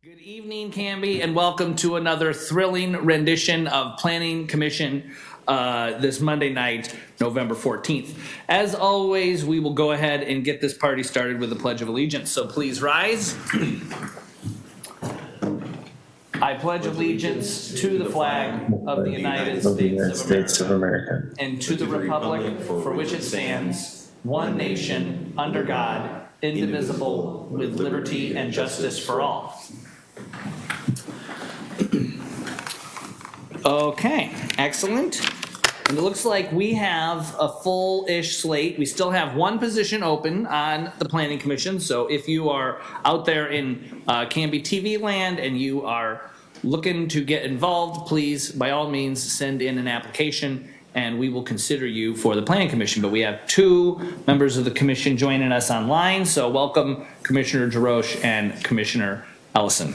Good evening, Canby, and welcome to another thrilling rendition of Planning Commission this Monday night, November 14th. As always, we will go ahead and get this party started with the Pledge of Allegiance. So please rise. I pledge allegiance to the flag of the United States of America and to the republic for which it stands, one nation, under God, indivisible, with liberty and justice for all. Okay, excellent. And it looks like we have a full-ish slate. We still have one position open on the Planning Commission. So if you are out there in Canby TV land and you are looking to get involved, please, by all means, send in an application and we will consider you for the Planning Commission. But we have two members of the commission joining us online. So welcome, Commissioner Jarosh and Commissioner Ellison.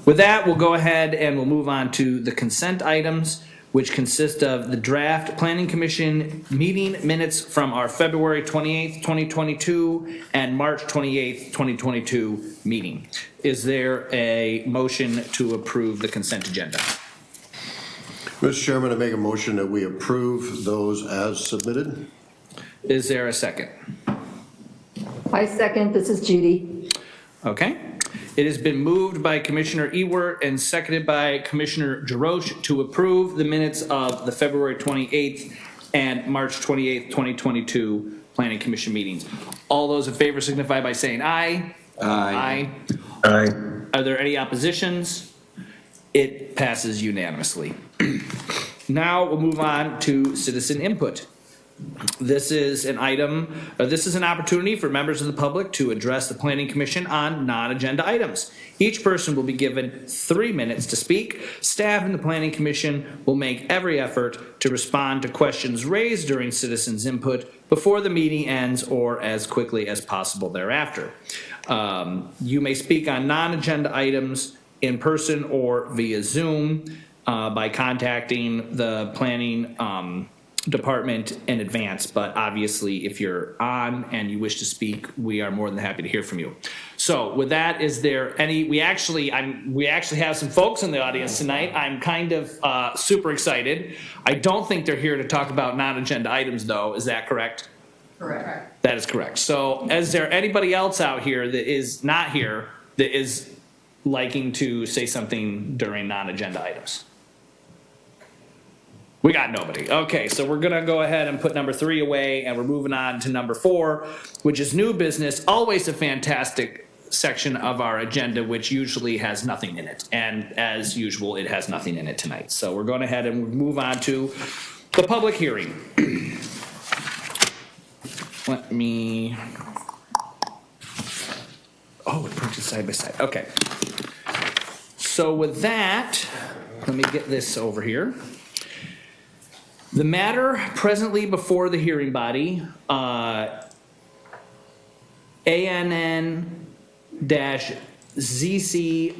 With that, we'll go ahead and we'll move on to the consent items, which consist of the draft Planning Commission meeting minutes from our February 28th, 2022 and March 28th, 2022 meeting. Is there a motion to approve the consent agenda? Mr. Chairman, I make a motion that we approve those as submitted. Is there a second? I second. This is Judy. Okay. It has been moved by Commissioner Ewert and seconded by Commissioner Jarosh to approve the minutes of the February 28th and March 28th, 2022 Planning Commission meetings. All those in favor signify by saying aye. Aye. Aye. Are there any oppositions? It passes unanimously. Now we'll move on to citizen input. This is an opportunity for members of the public to address the Planning Commission on non-agenda items. Each person will be given 3 minutes to speak. Staff in the Planning Commission will make every effort to respond to questions raised during citizens' input before the meeting ends or as quickly as possible thereafter. You may speak on non-agenda items in person or via Zoom by contacting the planning department in advance, but obviously if you're on and you wish to speak, we are more than happy to hear from you. So with that, is there any, we actually have some folks in the audience tonight. I'm kind of super excited. I don't think they're here to talk about non-agenda items though, is that correct? Correct. That is correct. So is there anybody else out here that is not here that is liking to say something during non-agenda items? We got nobody. Okay, so we're gonna go ahead and put number 3 away and we're moving on to number 4, which is new business, always a fantastic section of our agenda, which usually has nothing in it. And as usual, it has nothing in it tonight. So we're going ahead and move on to the public hearing. Let me, oh, it printed side by side. Okay. So with that, let me get this over here. The matter presently before the hearing body, ANN-ZC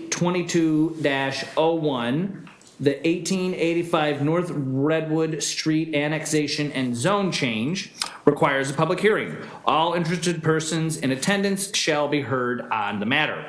22-01, the 1885 North Redwood Street annexation and zone change, requires a public hearing. All interested persons in attendance shall be heard on the matter.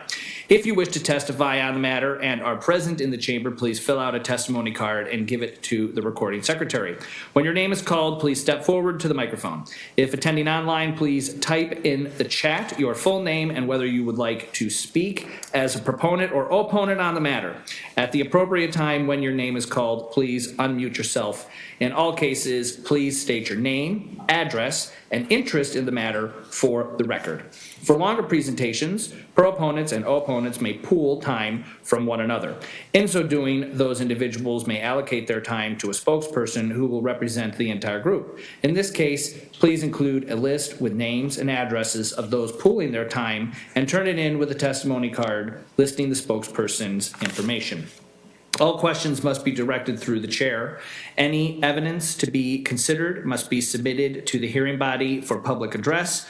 If you wish to testify on the matter and are present in the chamber, please fill out a testimony card and give it to the recording secretary. When your name is called, please step forward to the microphone. If attending online, please type in the chat your full name and whether you would like to speak as a proponent or opponent on the matter. At the appropriate time when your name is called, please unmute yourself. In all cases, please state your name, address, and interest in the matter for the record. For longer presentations, proponents and opponents may pool time from one another. In so doing, those individuals may allocate their time to a spokesperson who will represent the entire group. In this case, please include a list with names and addresses of those pooling their time and turn it in with a testimony card listing the spokesperson's information. All questions must be directed through the chair. Any evidence to be considered must be submitted to the hearing body for public address.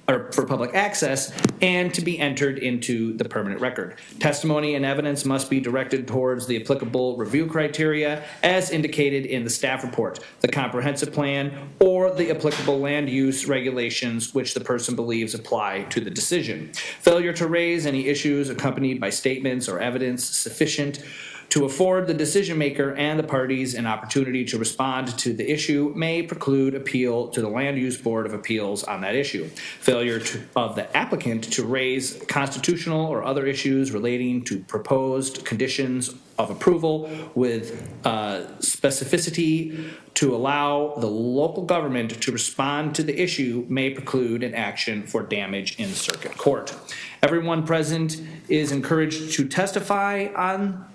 or for public access, and to be entered into the permanent record. Testimony and evidence must be directed towards the applicable review criteria as indicated in the staff report, the comprehensive plan, or the applicable land use regulations which the person believes apply to the decision. Failure to raise any issues accompanied by statements or evidence sufficient to afford the decision maker and the parties an opportunity to respond to the issue may preclude appeal to the Land Use Board of Appeals on that issue. Failure of the applicant to raise constitutional or other issues relating to proposed conditions of approval with specificity to allow the local government to respond to the issue may preclude an action for damage in circuit court. Everyone present is encouraged to testify on,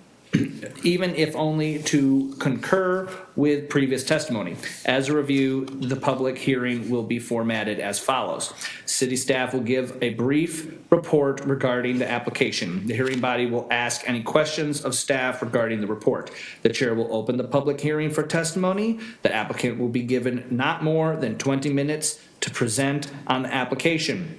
even if only to concur with previous testimony. As a review, the public hearing will be formatted as follows. City staff will give a brief report regarding the application. The hearing body will ask any questions of staff regarding the report. The chair will open the public hearing for testimony. The applicant will be given not more than 20 minutes to present on the application.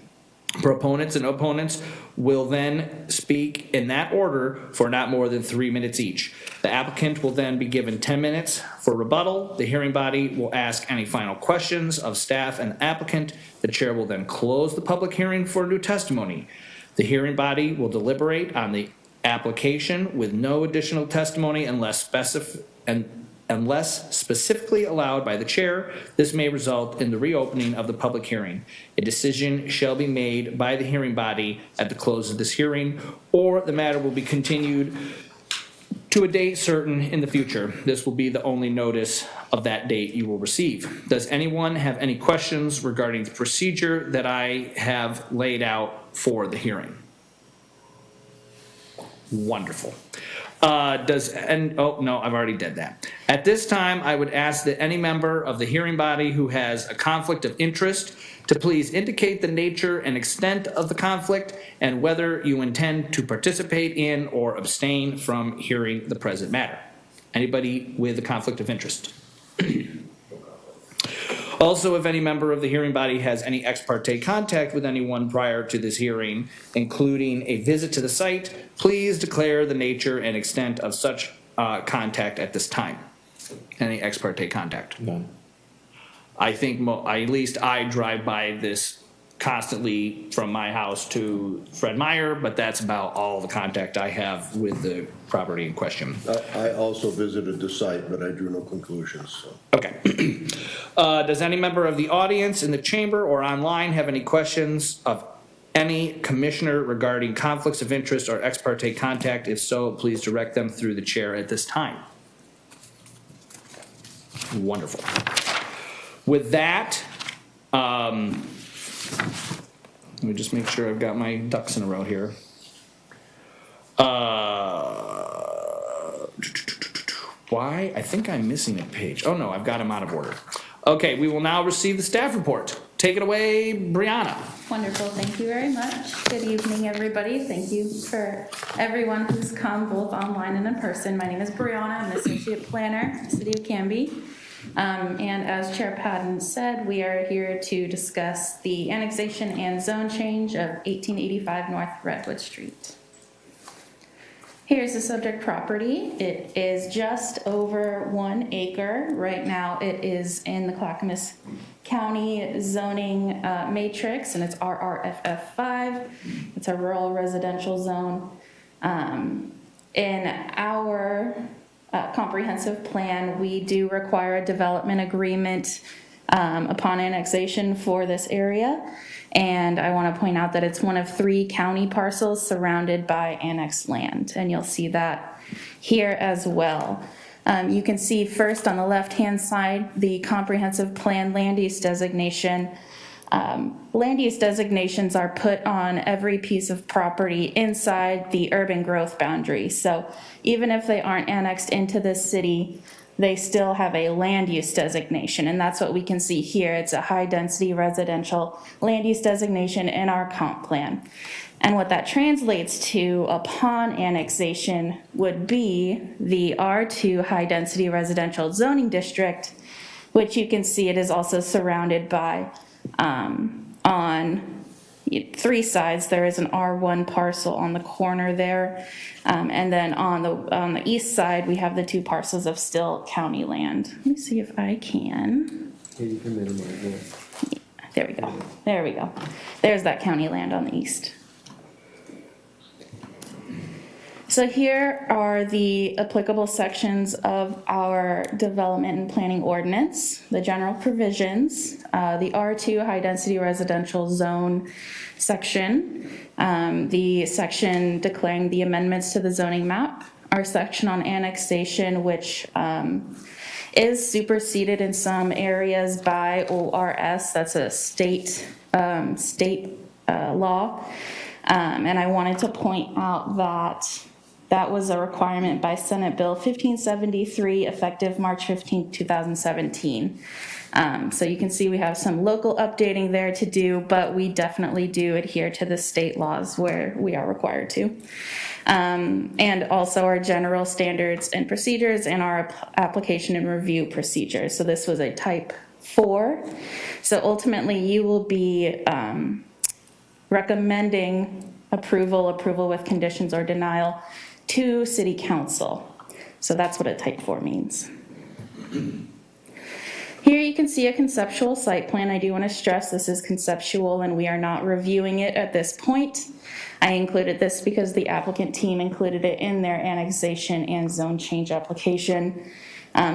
Proponents and opponents will then speak in that order for not more than 3 minutes each. The applicant will then be given 10 minutes for rebuttal. The hearing body will ask any final questions of staff and the applicant. The chair will then close the public hearing for new testimony. The hearing body will deliberate on the application with no additional testimony unless specifically allowed by the chair. This may result in the reopening of the public hearing. A decision shall be made by the hearing body at the close of this hearing, or the matter will be continued to a date certain in the future. This will be the only notice of that date you will receive. Does anyone have any questions regarding the procedure that I have laid out for the hearing? Wonderful. Oh, no, I've already did that. At this time, I would ask that any member of the hearing body who has a conflict of interest to please indicate the nature and extent of the conflict and whether you intend to participate in or abstain from hearing the present matter. Anybody with a conflict of interest? Also, if any member of the hearing body has any ex parte contact with anyone prior to this hearing, including a visit to the site, please declare the nature and extent of such contact at this time. Any ex parte contact? None. I think, at least I drive by this constantly from my house to Fred Meyer, but that's about all the contact I have with the property in question. I also visited the site, but I drew no conclusions, so. Okay. Does any member of the audience in the chamber or online have any questions of any commissioner regarding conflicts of interest or ex parte contact? If so, please direct them through the chair at this time. Wonderful. With that, let me just make sure I've got my ducks in a row here. Why? I think I'm missing a page. Oh no, I've got them out of order. Okay, we will now receive the staff report. Take it away, Brianna. Wonderful, thank you very much. Good evening, everybody. Thank you for everyone who's come both online and in person. My name is Brianna, I'm an associate planner in the city of Canby. And as Chair Patton said, we are here to discuss the annexation and zone change of 1885 North Redwood Street. Here's the subject property. It is just over 1 acre. Right now it is in the Clackamas County zoning matrix, and it's RRFF5. It's a rural residential zone. In our comprehensive plan, we do require a development agreement upon annexation for this area. And I want to point out that it's one of 3 county parcels surrounded by annexed land. And you'll see that here as well. You can see first on the left-hand side, the comprehensive plan land use designation. Land use designations are put on every piece of property inside the urban growth boundary. So even if they aren't annexed into the city, they still have a land use designation, and that's what we can see here. It's a high density residential land use designation in our comp plan. And what that translates to upon annexation would be the R2 high density residential zoning district, which you can see it is also surrounded by on three sides. There is an R1 parcel on the corner there. And then on the east side, we have the two parcels of still county land. Let me see if I can. Yeah, you can minimize it. There we go. There we go. There's that county land on the east. So here are the applicable sections of our development and planning ordinance, the general provisions, the R2 high density residential zone section, the section declaring the amendments to the zoning map, our section on annexation, which is superseded in some areas by ORS, that's a state law. And I wanted to point out that was a requirement by Senate Bill 1573, effective March 15, 2017. So you can see we have some local updating there to do, but we definitely do adhere to the state laws where we are required to. And also our general standards and procedures and our application and review procedures. So this was a type 4. So ultimately you will be recommending approval with conditions or denial to City Council. So that's what a type 4 means. Here you can see a conceptual site plan. I do want to stress this is conceptual and we are not reviewing it at this point. I included this because the applicant team included it in their annexation and zone change application,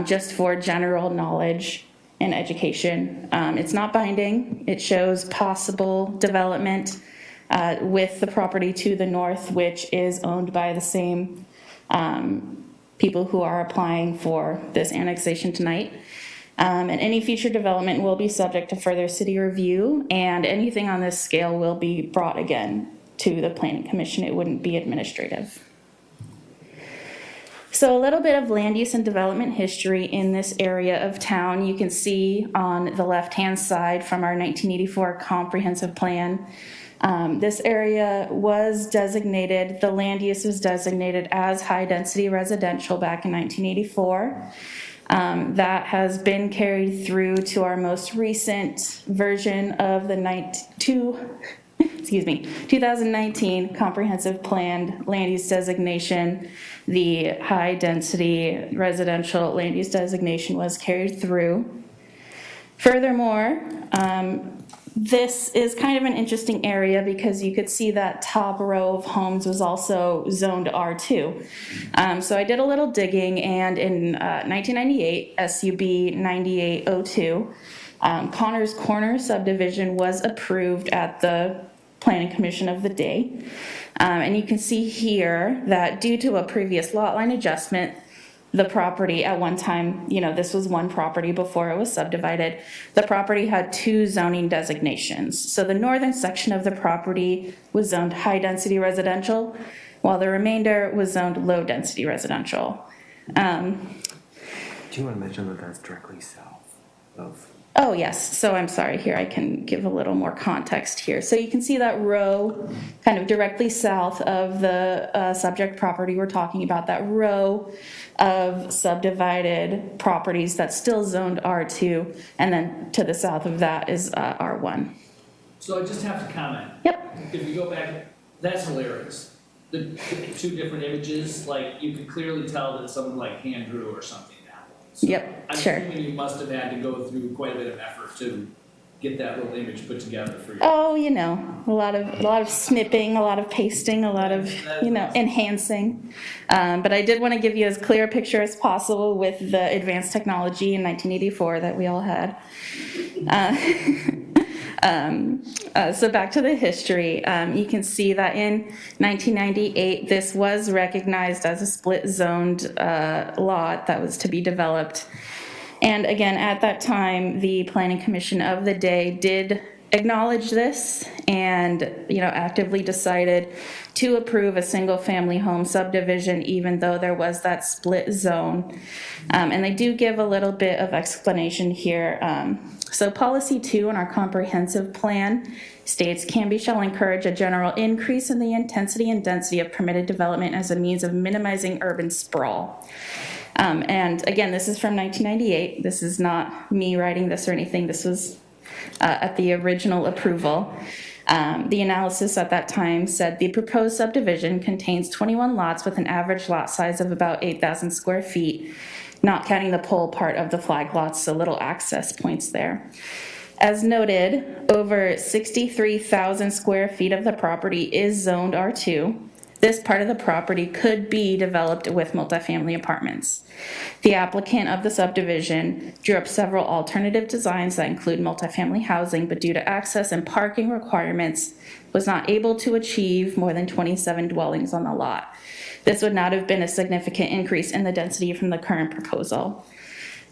just for general knowledge and education. It's not binding. It shows possible development with the property to the north, which is owned by the same people who are applying for this annexation tonight. And any future development will be subject to further city review, and anything on this scale will be brought again to the Planning Commission. It wouldn't be administrative. So a little bit of land use and development history in this area of town. You can see on the left-hand side from our 1984 comprehensive plan, this area was designated, the land use was designated as high-density residential back in 1984. That has been carried through to our most recent version of the 2019 comprehensive plan land use designation. The high-density residential land use designation was carried through. Furthermore, this is kind of an interesting area because you could see that top row of homes was also zoned R2. So I did a little digging, and in 1998, SUB 9802, Connors Corner subdivision was approved at the Planning Commission of the day. And you can see here that due to a previous lot line adjustment, the property at one time, this was one property before it was subdivided. The property had two zoning designations. So the northern section of the property was zoned high density residential, while the remainder was zoned low density residential. Do you want to mention that that's directly south of? Oh, yes. So I'm sorry, here I can give a little more context here. So you can see that row kind of directly south of the subject property we're talking about, that row of subdivided properties that's still zoned R2, and then to the south of that is R1. So I just have to comment. Yep. If you go back, that's hilarious. The two different images, like, you could clearly tell that someone like hand drew or something now. So Yep, I'm sure. assuming you must have had to go through quite a bit of effort to get that little image put together for you. Oh, a lot of snipping, a lot of pasting, a lot of, enhancing. But I did want to give you as clear a picture as possible with the advanced technology in 1984 that we all had. So back to the history, you can see that in 1998, this was recognized as a split zoned lot that was to be developed. And again, at that time, the Planning Commission of the day did acknowledge this and, actively decided to approve a single family home subdivision, even though there was that split zone. And they do give a little bit of explanation here. So policy 2 in our comprehensive plan states Canby shall encourage a general increase in the intensity and density of permitted development as a means of minimizing urban sprawl. And again, this is from 1998. This is not me writing this or anything. This was at the original approval. The analysis at that time said the proposed subdivision contains 21 lots with an average lot size of about 8,000 square feet, not counting the pole part of the flag lots, so little access points there. As noted, over 63,000 square feet of the property is zoned R2. This part of the property could be developed with multifamily apartments. The applicant of the subdivision drew up several alternative designs that include multifamily housing, but due to access and parking requirements, was not able to achieve more than 27 dwellings on the lot. This would not have been a significant increase in the density from the current proposal.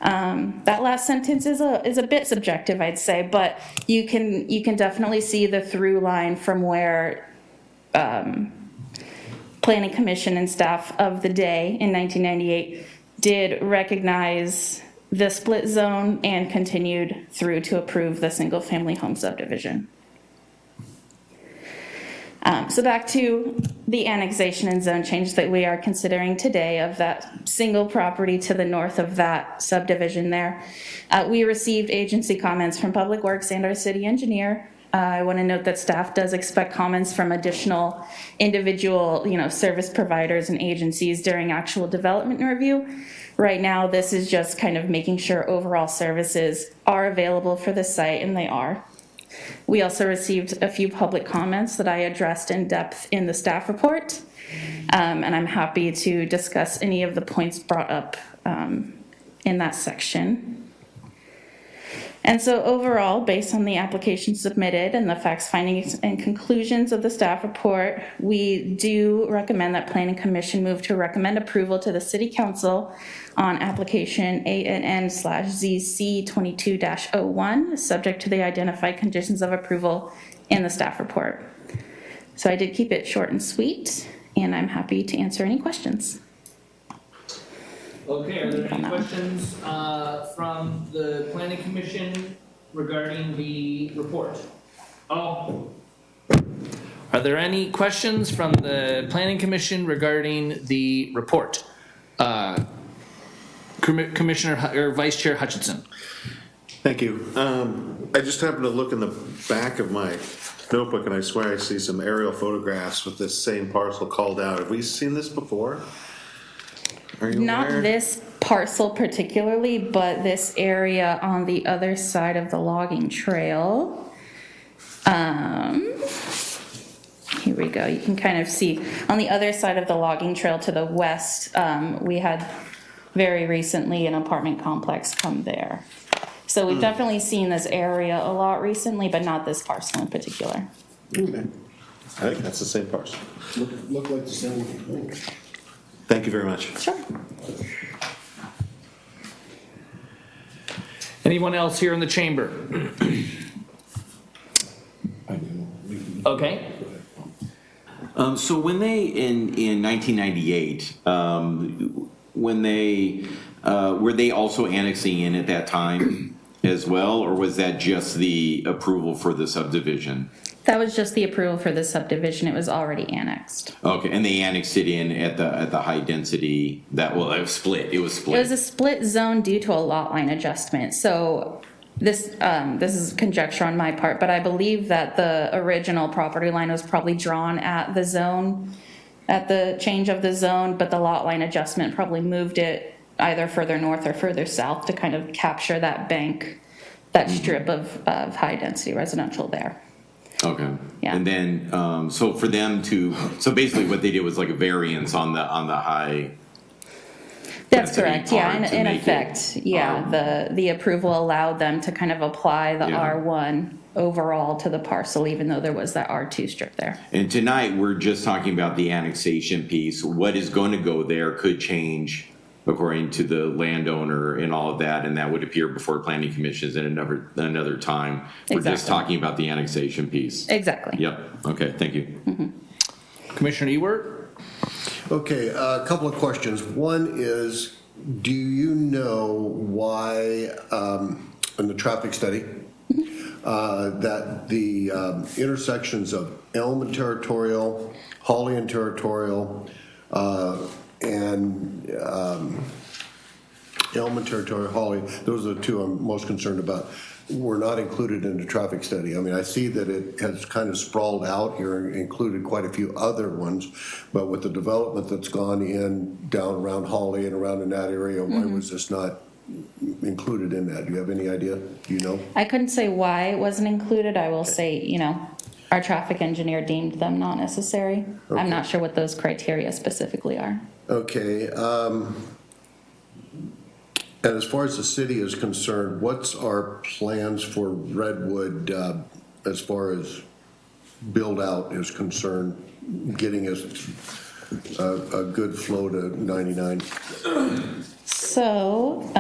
That last sentence is a bit subjective, I'd say, but you can definitely see the through line from where Planning Commission and staff of the day in 1998 did recognize the split zone and continued through to approve the single-family home subdivision. So back to the annexation and zone change that we are considering today of that single property to the north of that subdivision there. We received agency comments from Public Works and our city engineer. I want to note that staff does expect comments from additional individual, service providers and agencies during actual development review. Right now, this is just kind of making sure overall services are available for the site, and they are. We also received a few public comments that I addressed in depth in the staff report, and I'm happy to discuss any of the points brought up in that section. And so overall, based on the application submitted and the facts, findings, and conclusions of the staff report, we do recommend that Planning Commission move to recommend approval to the City Council on application ANN/ZC 22-01, subject to the identified conditions of approval in the staff report. So I did keep it short and sweet, and I'm happy to answer any questions. Okay, are there any questions from the planning commission regarding the report? Oh. Are there any questions from the planning commission regarding the report? Commissioner or Vice Chair Hutchinson. Thank you. I just happened to look in the back of my notebook and I swear I see some aerial photographs with this same parcel called out. Have we seen this before? Are you Not aware? this parcel particularly, but this area on the other side of the logging trail. Here we go. You can kind of see on the other side of the logging trail to the west, we had very recently an apartment complex come there. So we've definitely seen this area a lot recently, but not this parcel in particular. Okay. I think that's the same parcel. Look like the same thing. Thank you very much. Sure. Anyone else here in the chamber? Okay. So when they, in 1998, when they, were they also annexing in at that time as well, or was that just the approval for the subdivision? That was just the approval for the subdivision. It was already annexed. Okay, and they annexed it in at the high density, it was split. It was a split zone due to a lot line adjustment. So this is conjecture on my part, but I believe that the original property line was probably drawn at the zone, at the change of the zone, but the lot line adjustment probably moved it either further north or further south to kind of capture that bank, that strip of high density residential there. Okay. Yeah. And then, so for them to, so basically what they did was like a variance on the high. That's density correct, yeah, part to in make effect, it, yeah, the approval allowed them to kind of apply the Yeah. R1 overall to the parcel, even though there was that R2 strip there. And tonight, we're just talking about the annexation piece. What is going to go there could change according to the landowner and all of that, and that would appear before planning commissions at another time. We're just Exactly. talking about the annexation piece. Exactly. Yep, okay, thank you. Commissioner Ewert? Okay, a couple of questions. One is, do you know why, in the traffic study, that the intersections of Elm and Territorial, Hawley and Territorial, and Elm Territory, Holly, those are the two I'm most concerned about, were not included in the traffic study. I mean, I see that it has kind of sprawled out here and included quite a few other ones, but with the development that's gone in down around Holly and around in that area, why was this not included in that? Do you have any idea? Do you know? I couldn't say why it wasn't included. I will say, our traffic engineer deemed them not necessary. Okay. I'm not sure what those criteria specifically are. Okay, and as far as the city is concerned, what's our plans for Redwood as far as build out is concerned, getting us a good flow to 99? So,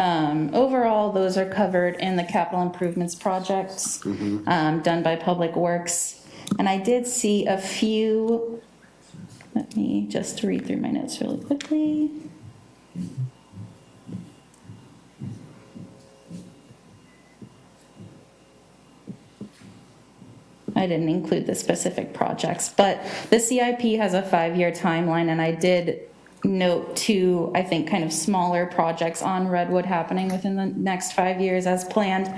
overall, those are covered in the capital improvements projects done by Public Works. And I did see a few, let me just read through my notes really quickly. I didn't include the specific projects, but the CIP has a 5-year timeline, and I did note two, I think, kind of smaller projects on Redwood happening within the next 5 years as planned.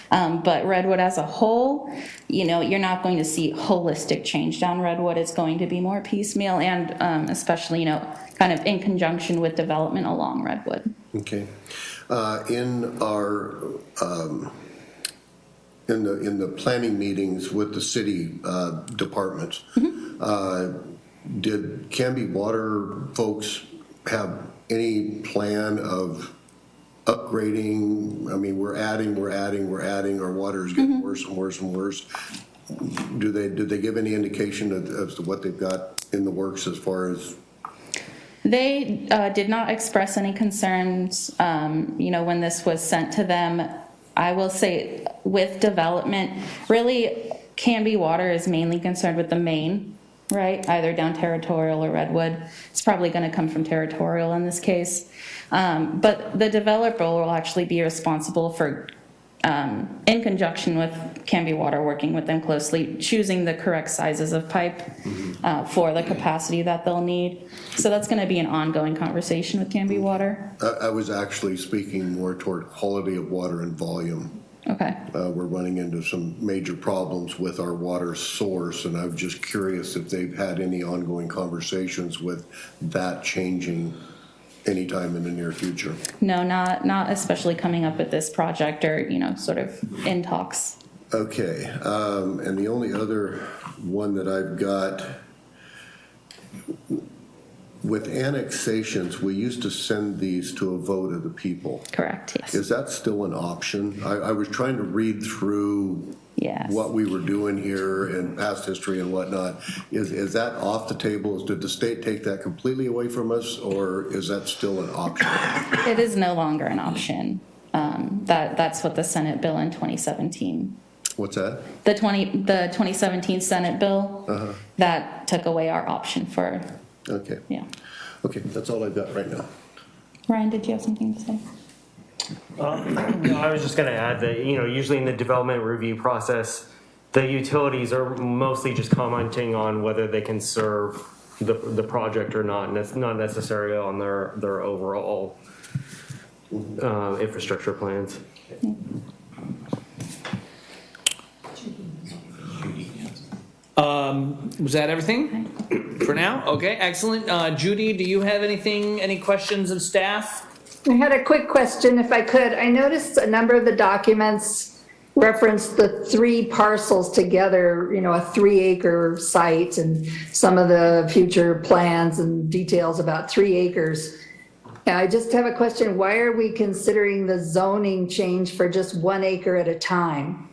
But Redwood as a whole, you're not going to see holistic change down Redwood. It's going to be more piecemeal and especially, kind of in conjunction with development along Redwood. Okay. In our in the planning meetings with the city departments, did Canby Water folks have any plan of upgrading? I mean, we're adding, our water is getting worse and worse and worse. Did they give any indication as to what they've got in the works as far as? They did not express any concerns, when this was sent to them. I will say with development, really Canby Water is mainly concerned with the main, right? Either down Territorial or Redwood. It's probably going to come from Territorial in this case. But the developer will actually be responsible for, in conjunction with Canby Water, working with them closely, choosing the correct sizes of pipe for the capacity that they'll need. So that's going to be an ongoing conversation with Canby Water. I was actually speaking more toward quality of water and volume. Okay. We're running into some major problems with our water source, and I'm just curious if they've had any ongoing conversations with that changing anytime in the near future. No, not especially coming up with this project or, sort of in talks. Okay, and the only other one that I've got, with annexations, we used to send these to a vote of the people. Correct, yes. Is that still an option? I was trying to read through Yes. what we were doing here and past history and whatnot. Is that off the table? Did the state take that completely away from us, or is that still an option? It is no longer an option. That's what the Senate bill in 2017. What's that? The 2017 Senate bill, that took away our option for, Okay. yeah. Okay, that's all I've got right now. Ryan, did you have something to say? No, I was just going to add that, usually in the development review process, the utilities are mostly just commenting on whether they can serve the project or not, and it's not necessarily on their overall infrastructure plans. Was that everything for now? Okay, excellent. Judy, do you have any questions of staff? I had a quick question, if I could. I noticed a number of the documents referenced the 3 parcels together, a 3-acre site, and some of the future plans and details about 3 acres. And I just have a question. Why are we considering the zoning change for just 1 acre at a time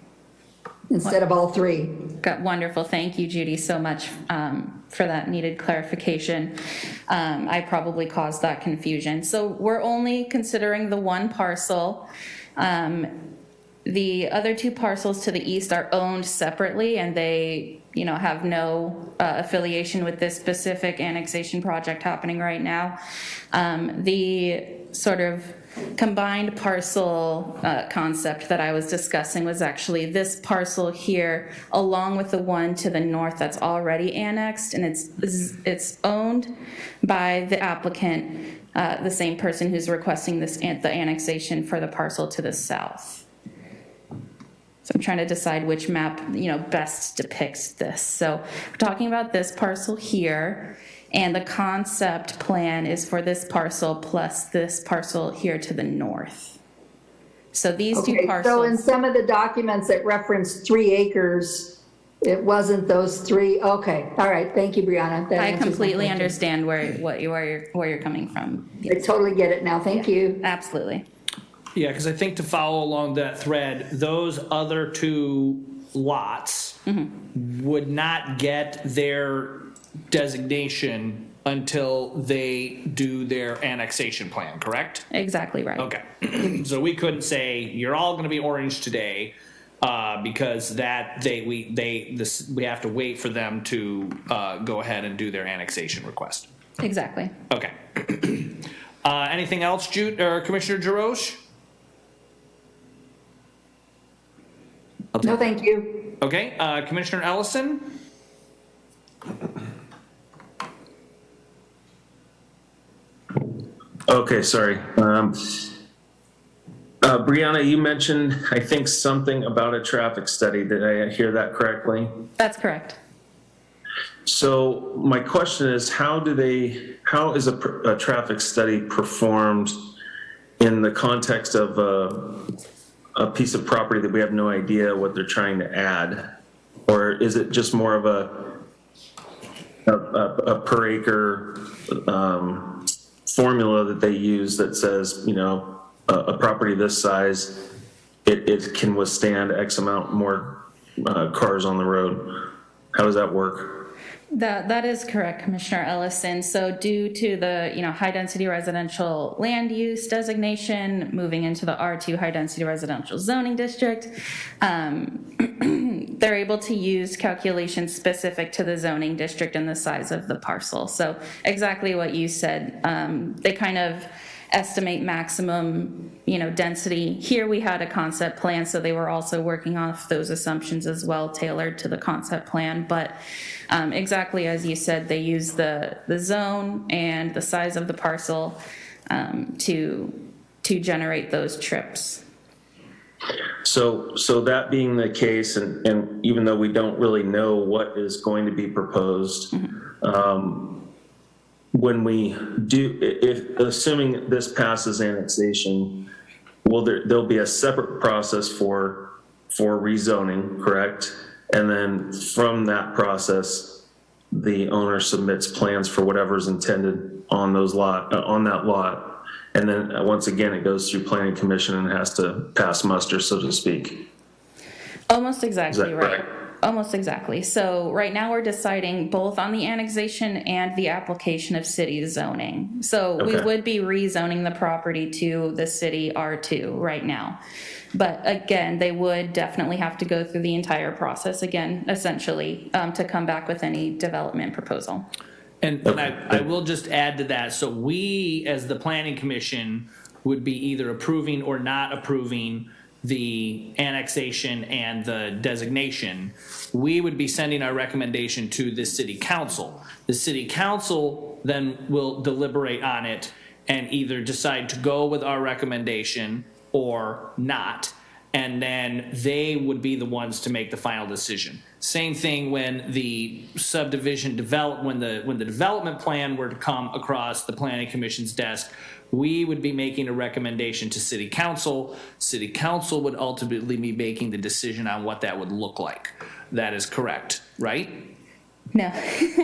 instead of all 3? Got wonderful. Thank you, Judy, so much for that needed clarification. I probably caused that confusion. So we're only considering the 1 parcel. The other 2 parcels to the east are owned separately, and they, have no affiliation with this specific annexation project happening right now. The sort of combined parcel concept that I was discussing was actually this parcel here, along with the one to the north that's already annexed, and it's owned by the applicant, the same person who's requesting the annexation for the parcel to the south. So I'm trying to decide which map, best depicts this. So we're talking about this parcel here, and the concept plan is for this parcel plus this parcel here to the north. So these two Okay, so in parcels, some of the documents that reference 3 acres, it wasn't those 3. Okay, all right, thank you, Brianna. That I answers my completely question. understand where you're coming from. I totally get it now, thank you. Absolutely. Yeah, because I think to follow along that thread, those other 2 lots would not get their designation until they do their annexation plan, correct? Exactly right. Okay, so we couldn't say, you're all gonna be orange today, because we have to wait for them to, go ahead and do their annexation request. Exactly. Okay. Anything else, Jude, or Commissioner Jarosh? No, thank you. Okay, Commissioner Ellison? Okay, sorry. Brianna, you mentioned, I think, something about a traffic study. Did I hear that correctly? That's correct. So my question is, how is a traffic study performed in the context of a piece of property that we have no idea what they're trying to add? Or is it just more of a per acre formula that they use that says, a property this size, it can withstand X amount more cars on the road? How does that work? That is correct, Commissioner Ellison. So due to the, high density residential land use designation, moving into the R2 high density residential zoning district, they're able to use calculations specific to the zoning district and the size of the parcel. So exactly what you said, they kind of estimate maximum, density. Here we had a concept plan, so they were also working off those assumptions as well, tailored to the concept plan. But exactly as you said, they use the zone and the size of the parcel to generate those trips. So that being the case, and even though we don't really know what is going to be proposed, when we do, if assuming this passes annexation, there'll be a separate process for rezoning, correct? And then from that process, the owner submits plans for whatever's intended on that lot. And then once again, it goes through planning commission and has to pass muster, so to speak. Almost exactly right. correct? Almost exactly. So right now we're deciding both on the annexation and the application of city zoning. So we Okay. would be rezoning the property to the city R2 right now. But again, they would definitely have to go through the entire process again, essentially, to come back with any development proposal. And I will just add to that, so we, as the planning commission, would be either approving or not approving the annexation and the designation. We would be sending our recommendation to the city council. The city council then will deliberate on it and either decide to go with our recommendation or not. And then they would be the ones to make the final decision. Same thing when the subdivision when the development plan were to come across the planning commission's desk, we would be making a recommendation to city council. City council would ultimately be making the decision on what that would look like. That is correct, right? No.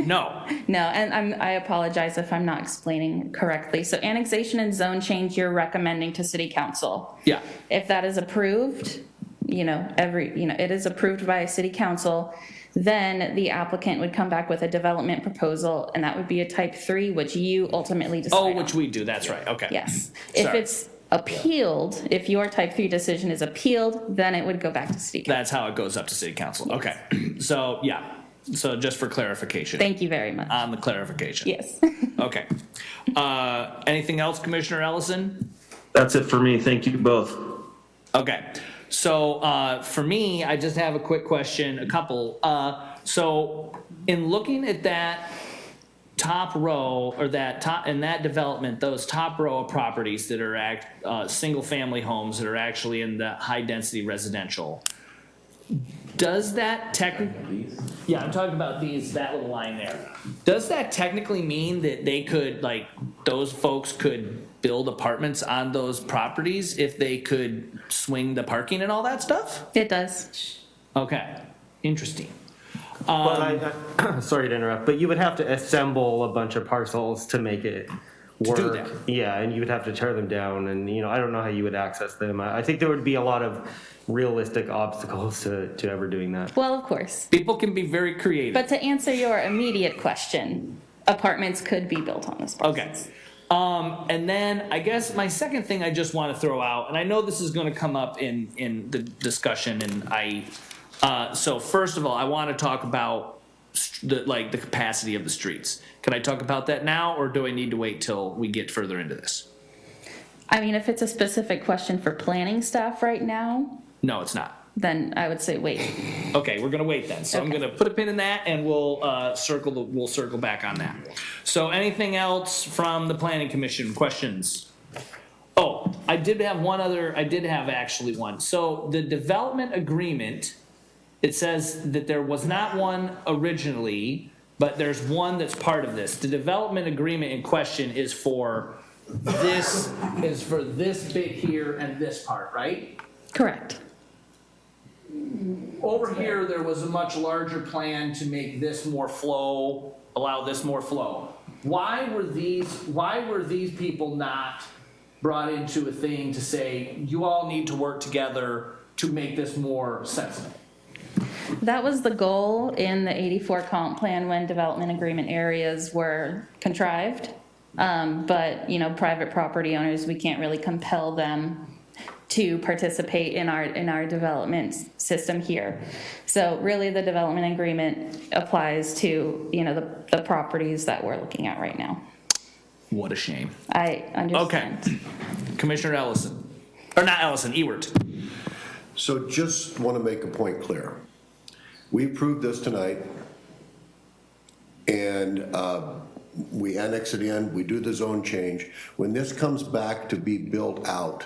No. No, and I apologize if I'm not explaining correctly. So annexation and zone change, you're recommending to city council. Yeah. If that is approved, it is approved by city council, then the applicant would come back with a development proposal, and that would be a type 3, which you ultimately decide Oh, on. which we do, that's right, okay. Yes. If Sorry. it's appealed, if your type 3 decision is appealed, then it would go back to city council. That's how it goes up to city council, okay. So, yeah, so just for clarification. Thank you very much. On the clarification. Yes. Okay. Anything else, Commissioner Ellison? That's it for me. Thank you both. Okay, so for me, I just have a quick question, a couple. So in looking at that top row, or in that development, those top row of properties that are single-family homes that are actually in the high-density residential, does that technically, yeah, I'm talking about that little line there. Does that technically mean that they could, like, those folks could build apartments on those properties if they could swing the parking and all that stuff? It does. Okay, interesting. But sorry to interrupt, but you would have to assemble a bunch of parcels to make it work. do that. Yeah, and you would have to tear them down, and I don't know how you would access them. I think there would be a lot of realistic obstacles to ever doing that. Well, of course. People can be very creative. But to answer your immediate question, apartments could be built on this parcel. Okay. And then I guess my second thing I just want to throw out, and I know this is going to come up in the discussion, and so first of all, I want to talk about the capacity of the streets. Can I talk about that now, or do I need to wait till we get further into this? I mean, if it's a specific question for planning staff right now, No, it's not. then I would say wait. Okay, we're gonna wait then. So I'm Okay. gonna put a pin in that, and we'll circle back on that. So anything else from the planning commission? Questions? Oh, I did have actually one. So the development agreement, it says that there was not one originally, but there's one that's part of this. The development agreement in question is for this bit here and this part, right? Correct. Over here, there was a much larger plan to make this more flow, allow this more flow. Why were these people not brought into a thing to say, you all need to work together to make this more sensible? That was the goal in the 84 comp plan when development agreement areas were contrived. But, private property owners, we can't really compel them to participate in our development system here. So really the development agreement applies to, the properties that we're looking at right now. What a shame. I understand. Okay. Commissioner Ellison, or not Ellison, Ewert. So just want to make a point clear. We approved this tonight, and we annex it in, we do the zone change. When this comes back to be built out,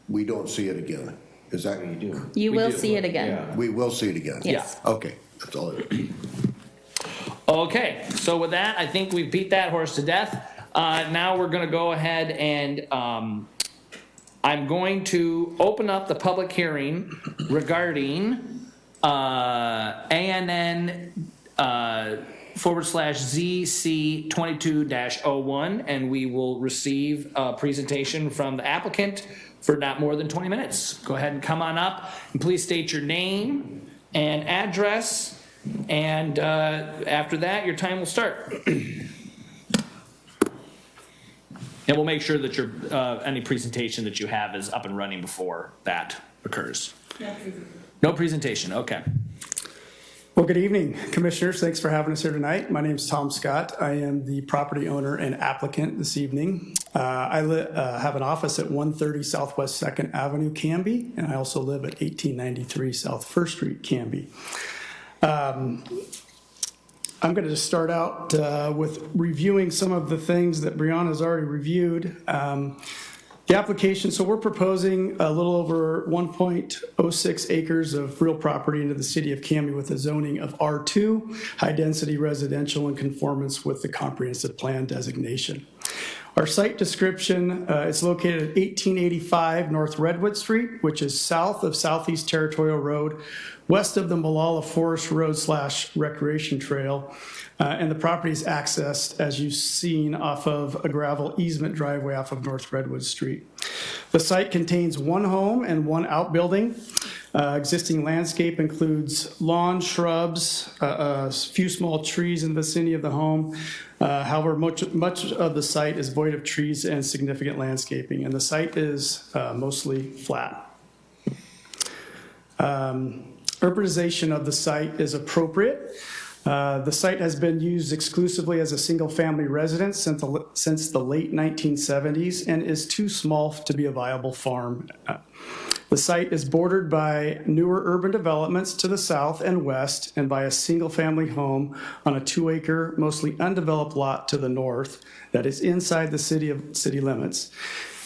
we don't see it again. Is that what you do? You We will do. see it again. We will see it again? Yes. Okay, that's all it is. Okay, so with that, I think we've beat that horse to death. Now we're gonna go ahead and, I'm going to open up the public hearing regarding, ANN, /ZC 22-01, and we will receive a presentation from the applicant for not more than 20 minutes. Go ahead and come on up, and please state your name and address, and after that, your time will start. And we'll make sure that your any presentation that you have is up and running before that occurs. No presentation, okay. Well, good evening, Commissioners. Thanks for having us here tonight. My name is Tom Scott. I am the property owner and applicant this evening. I have an office at 130 Southwest 2nd Avenue, Canby, and I also live at 1893 South 1st Street, Canby. I'm going to just start out with reviewing some of the things that Brianna's already reviewed. The application, so we're proposing a little over 1.06 acres of real property into the city of Canby with a zoning of R2, high-density residential in conformance with the comprehensive plan designation. Our site description is located at 1885 North Redwood Street, which is south of Southeast Territorial Road, west of the Malala Forest Road / Recreation Trail, and the property is accessed, as you've seen, off of a gravel easement driveway off of North Redwood Street. The site contains one home and one outbuilding. Existing landscape includes lawn, shrubs, a few small trees in the vicinity of the home. However, much of the site is void of trees and significant landscaping, and the site is mostly flat. Urbanization of the site is appropriate. The site has been used exclusively as a single-family residence since the late 1970s and is too small to be a viable farm. The site is bordered by newer urban developments to the south and west and by a single-family home on a 2-acre, mostly undeveloped lot to the north that is inside the city limits.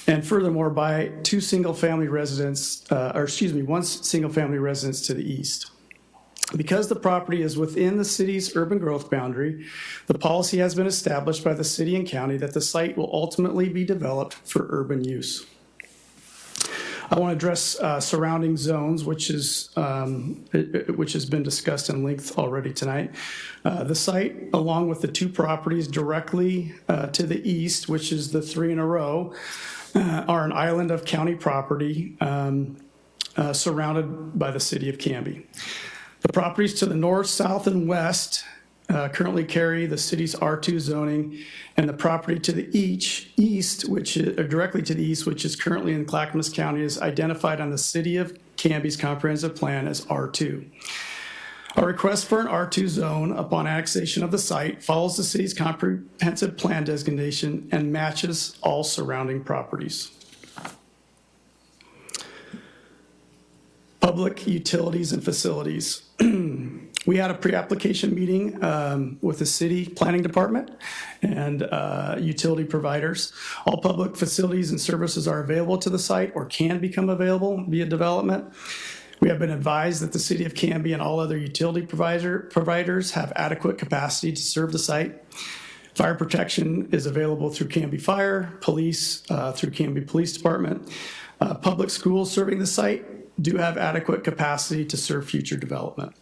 And furthermore, by one single-family residence to the east. Because the property is within the city's urban growth boundary, the policy has been established by the city and county that the site will ultimately be developed for urban use. I want to address surrounding zones, which has been discussed in length already tonight. The site, along with the 2 properties directly to the east, which is the 3 in a row, are an island of county property surrounded by the city of Canby. The properties to the north, south, and west currently carry the city's R2 zoning, and the property to the east, which is directly to the east, which is currently in Clackamas County, is identified on the city of Canby's comprehensive plan as R2. Our request for an R2 zone upon annexation of the site follows the city's comprehensive plan designation and matches all surrounding properties. Public utilities and facilities. We had a pre-application meeting with the city planning department and utility providers. All public facilities and services are available to the site or can become available via development. We have been advised that the city of Canby and all other utility providers have adequate capacity to serve the site. Fire protection is available through Canby Fire, police through Canby Police Department. Public schools serving the site do have adequate capacity to serve future development.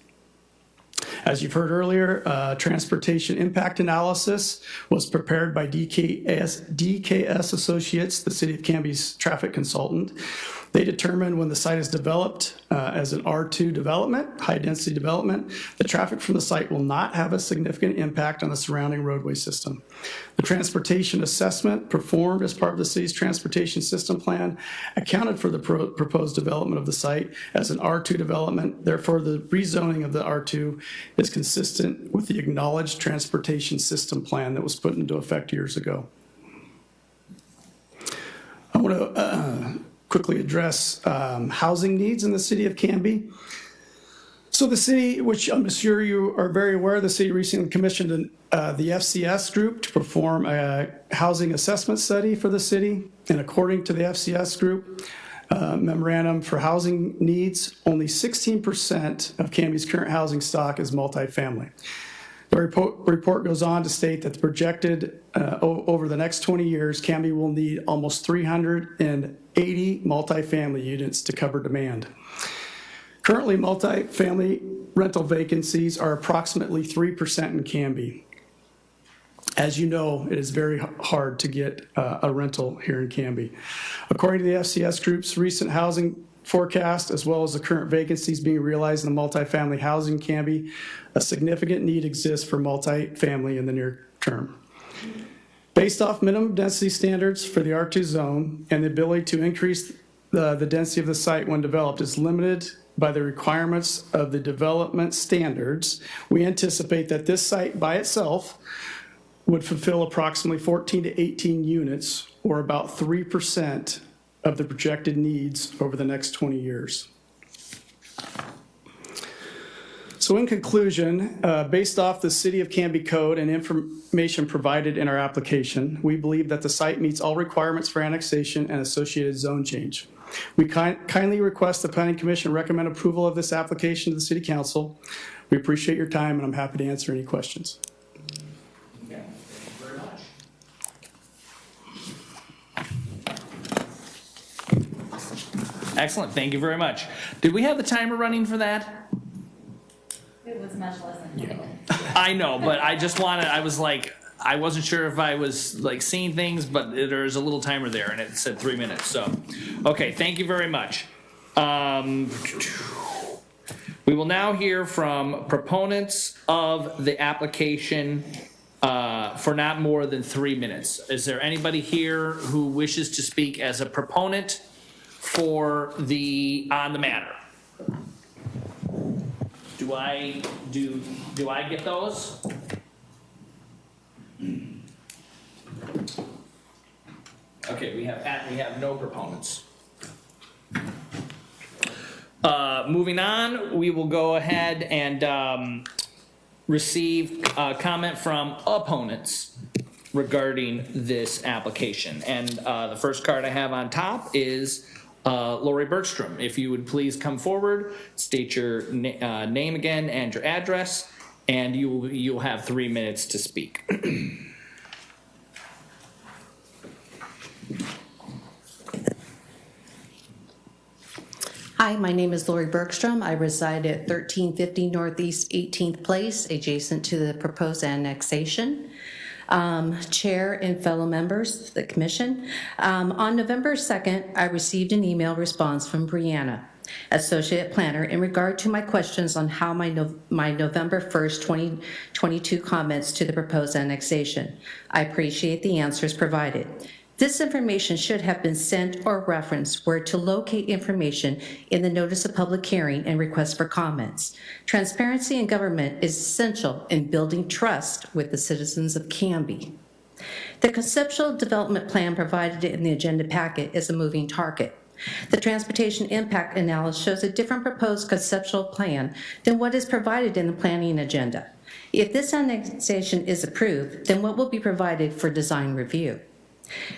As you've heard earlier, transportation impact analysis was prepared by DKS Associates, the City of Canby's traffic consultant. They determined when the site is developed as an R2 development, high-density development, the traffic from the site will not have a significant impact on the surrounding roadway system. The transportation assessment performed as part of the city's transportation system plan accounted for the proposed development of the site as an R2 development. Therefore, the rezoning of the R2 is consistent with the acknowledged transportation system plan that was put into effect years ago. I want to quickly address housing needs in the city of Canby. So the city, which I'm sure you are very aware, the city recently commissioned the FCS group to perform a housing assessment study for the city. And according to the FCS group memorandum for housing needs, only 16% of Canby's current housing stock is multifamily. The report goes on to state that the projected over the next 20 years, Canby will need almost 380 multifamily units to cover demand. Currently, multifamily rental vacancies are approximately 3% in Canby. As you know, it is very hard to get a rental here in Canby. According to the FCS Group's recent housing forecast, as well as the current vacancies being realized in the multifamily housing in Canby, a significant need exists for multifamily in the near term. Based off minimum density standards for the R2 zone and the ability to increase the density of the site when developed is limited by the requirements of the development standards, we anticipate that this site by itself would fulfill approximately 14 to 18 units, or about 3% of the projected needs over the next 20 years. So in conclusion, based off the City of Canby Code and information provided in our application, we believe that the site meets all requirements for annexation and associated zone change. We kindly request the Planning Commission recommend approval of this application to the City Council. We appreciate your time, and I'm happy to answer any questions. Okay, thank you very much. Excellent, thank you very much. Did we have the timer running for that? It was much less than 20 minutes. I know, but I just wanted, I was like, I wasn't sure if I was like seeing things, but there's a little timer there and it said 3 minutes, so. Okay, thank you very much. We will now hear from proponents of the application for not more than 3 minutes. Is there anybody here who wishes to speak as a proponent for on the matter? Do I get those? Okay, we have no proponents. Moving on, we will go ahead and receive comment from opponents regarding this application. And the first card I have on top is Lori Bergstrom. If you would please come forward, state your name again and your address, and you'll have 3 minutes to speak. Hi, my name is Lori Bergstrom. I reside at 1350 Northeast 18th Place, adjacent to the proposed annexation. Chair and fellow members of the commission, on November 2nd, I received an email response from Brianna, Associate Planner, in regard to my questions on how my November 1st, 2022 comments to the proposed annexation. I appreciate the answers provided. This information should have been sent or referenced where to locate information in the notice of public hearing and request for comments. Transparency in government is essential in building trust with the citizens of Canby. The conceptual development plan provided in the agenda packet is a moving target. The transportation impact analysis shows a different proposed conceptual plan than what is provided in the planning agenda. If this annexation is approved, then what will be provided for design review?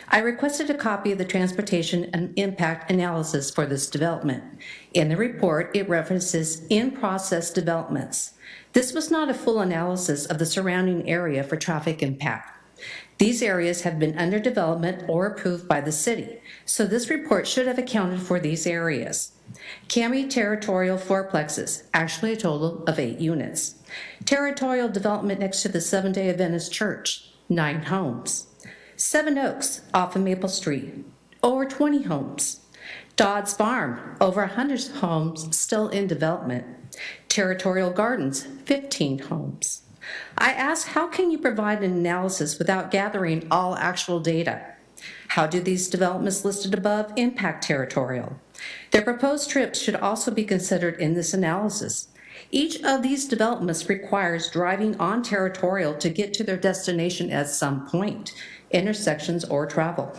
I requested a copy of the transportation and impact analysis for this development. In the report, it references in-process developments. This was not a full analysis of the surrounding area for traffic impact. These areas have been under development or approved by the city, so this report should have accounted for these areas. Canby territorial fourplexes, actually a total of 8 units. Territorial development next to the Seventh-day Adventist Church, 9 homes. 7 Oaks off of Maple Street, over 20 homes. Dodd's Farm, over 100 homes still in development. Territorial Gardens, 15 homes. I asked, how can you provide an analysis without gathering all actual data? How do these developments listed above impact territorial? Their proposed trips should also be considered in this analysis. Each of these developments requires driving on territorial to get to their destination at some point, intersections or travel.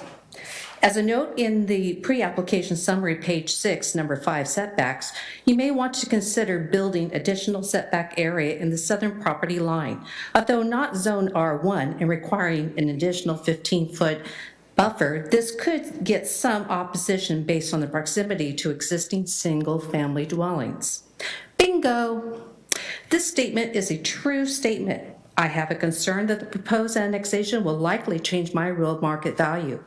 As a note in the pre-application summary, page 6, number 5, setbacks, you may want to consider building additional setback area in the southern property line, although not zone R1 and requiring an additional 15-foot buffer. This could get some opposition based on the proximity to existing single-family dwellings. Bingo! This statement is a true statement. I have a concern that the proposed annexation will likely change my real market value.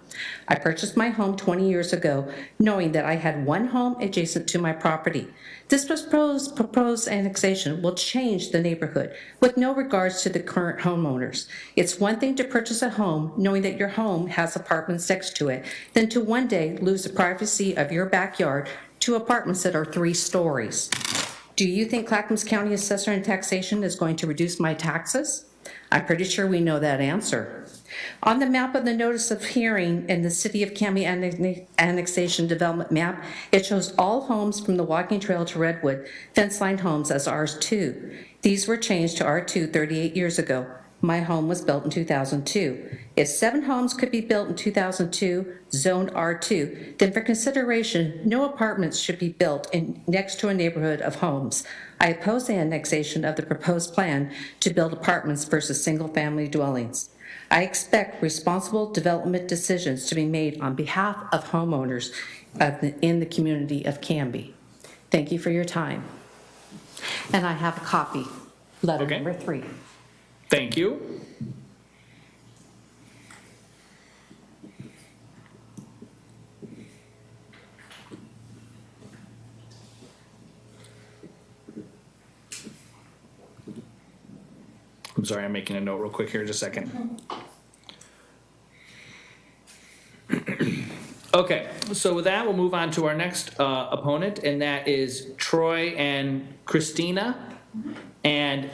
I purchased my home 20 years ago, knowing that I had 1 home adjacent to my property. This proposed annexation will change the neighborhood with no regards to the current homeowners. It's one thing to purchase a home knowing that your home has apartments next to it, than to one day lose the privacy of your backyard to apartments that are 3 stories. Do you think Clackamas County Assessor and Taxation is going to reduce my taxes? I'm pretty sure we know that answer. On the map of the notice of hearing in the City of Canby Annexation Development map, it shows all homes from the walking trail to Redwood, fence-lined homes as R2. These were changed to R2 38 years ago. My home was built in 2002. If 7 homes could be built in 2002, zoned R2, then for consideration, no apartments should be built next to a neighborhood of homes. I oppose the annexation of the proposed plan to build apartments versus single-family dwellings. I expect responsible development decisions to be made on behalf of homeowners in the community of Canby. Thank you for your time. And I have a copy, letter Okay. number 3. Thank you. I'm sorry, I'm making a note real quick here, just a second. Okay, so with that, we'll move on to our next opponent, and that is Troy and Christina and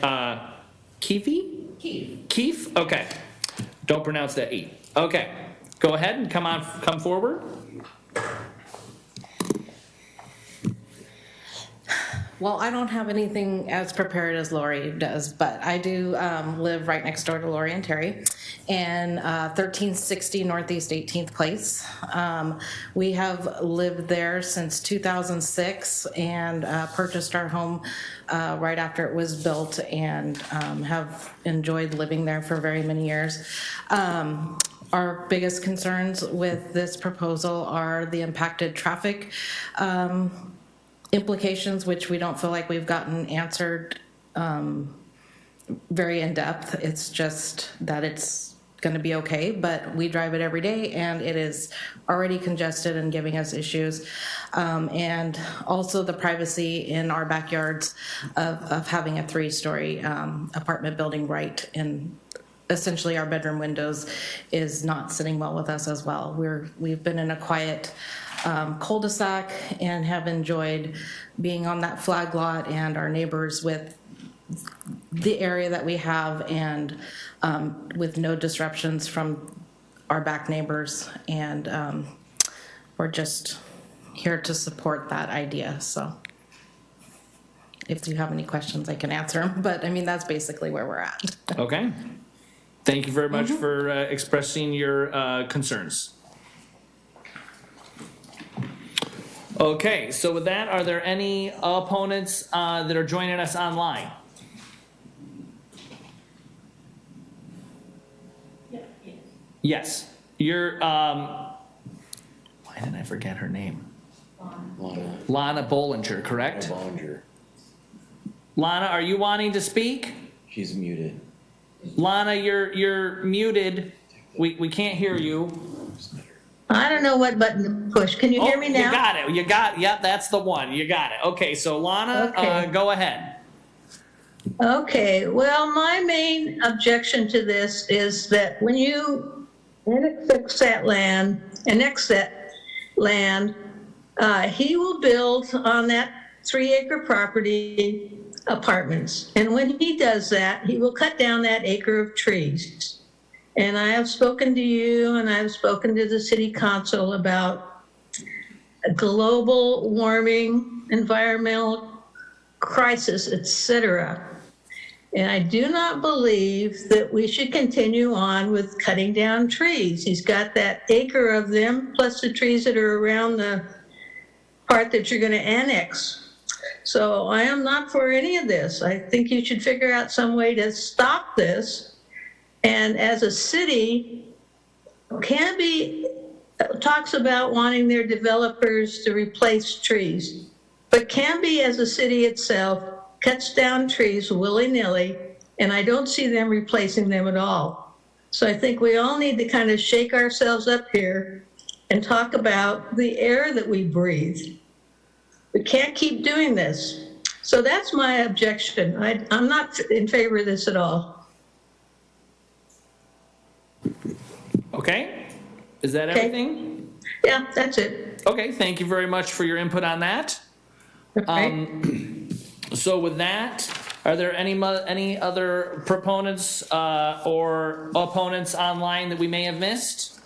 Keefe? Keefe, okay. Don't pronounce that E. Okay, go ahead and come forward. Well, I don't have anything as prepared as Lori does, but I do live right next door to Lori and Terry. in 1360 Northeast 18th Place. We have lived there since 2006 and purchased our home right after it was built, and have enjoyed living there for very many years. Our biggest concerns with this proposal are the impacted traffic implications, which we don't feel like we've gotten answered very in depth. It's just that it's going to be okay, but we drive it every day and it is already congested and giving us issues. And also the privacy in our backyards of having a 3-story apartment building right in essentially our bedroom windows is not sitting well with us as well. We've been in a quiet cul-de-sac and have enjoyed being on that flag lot and our neighbors with the area that we have, and with no disruptions from our back neighbors. And we're just here to support that idea. So if you have any questions, I can answer them. But I mean, that's basically where we're at. Okay. Thank you very much for expressing your concerns. Okay, so with that, are there any opponents that are joining us online? Yes. You're, why did I forget her name? Lana Bollinger, correct? Bollinger. Lana, are you wanting to speak? She's muted. Lana, you're muted. We can't hear you. I don't know what button to push. Can you hear me now? You got it. You got it. Yep, that's the one. You got it. Okay, so Lana, Okay. Go ahead. Okay, well, my main objection to this is that when you annex that land, he will build on that 3-acre property apartments. And when he does that, he will cut down that acre of trees. And I have spoken to you and I've spoken to the city council about global warming, environmental crisis, etc. And I do not believe that we should continue on with cutting down trees. He's got that acre of them, plus the trees that are around the part that you're going to annex. So I am not for any of this. I think you should figure out some way to stop this. And as a city, Canby talks about wanting their developers to replace trees. But Canby as a city itself cuts down trees willy-nilly, and I don't see them replacing them at all. So I think we all need to kind of shake ourselves up here and talk about the air that we breathe. We can't keep doing this. So that's my objection. I'm not in favor of this at all. Okay. Is that Okay. everything? Yeah, that's it. Okay, thank you very much for your input on that. Okay. So with that, are there any other proponents or opponents online that we may have missed?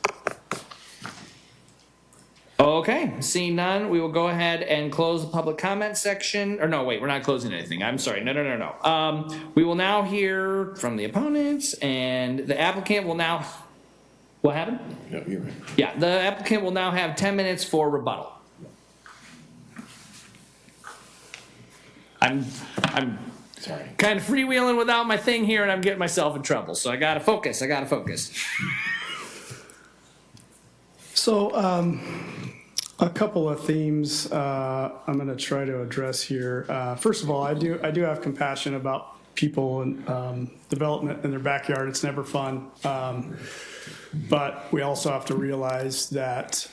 Okay, seeing none, we will go ahead and close the public comment section. Or no, wait, we're not closing anything. I'm sorry. No. We will now hear from the opponents, and the applicant will now. What happened? No, you're right. Yeah, the applicant will now have 10 minutes for rebuttal. I'm Sorry. kind of freewheeling without my thing here, and I'm getting myself in trouble. So I gotta focus. So a couple of themes I'm going to try to address here. First of all, I do have compassion about people and development in their backyard. It's never fun. But we also have to realize that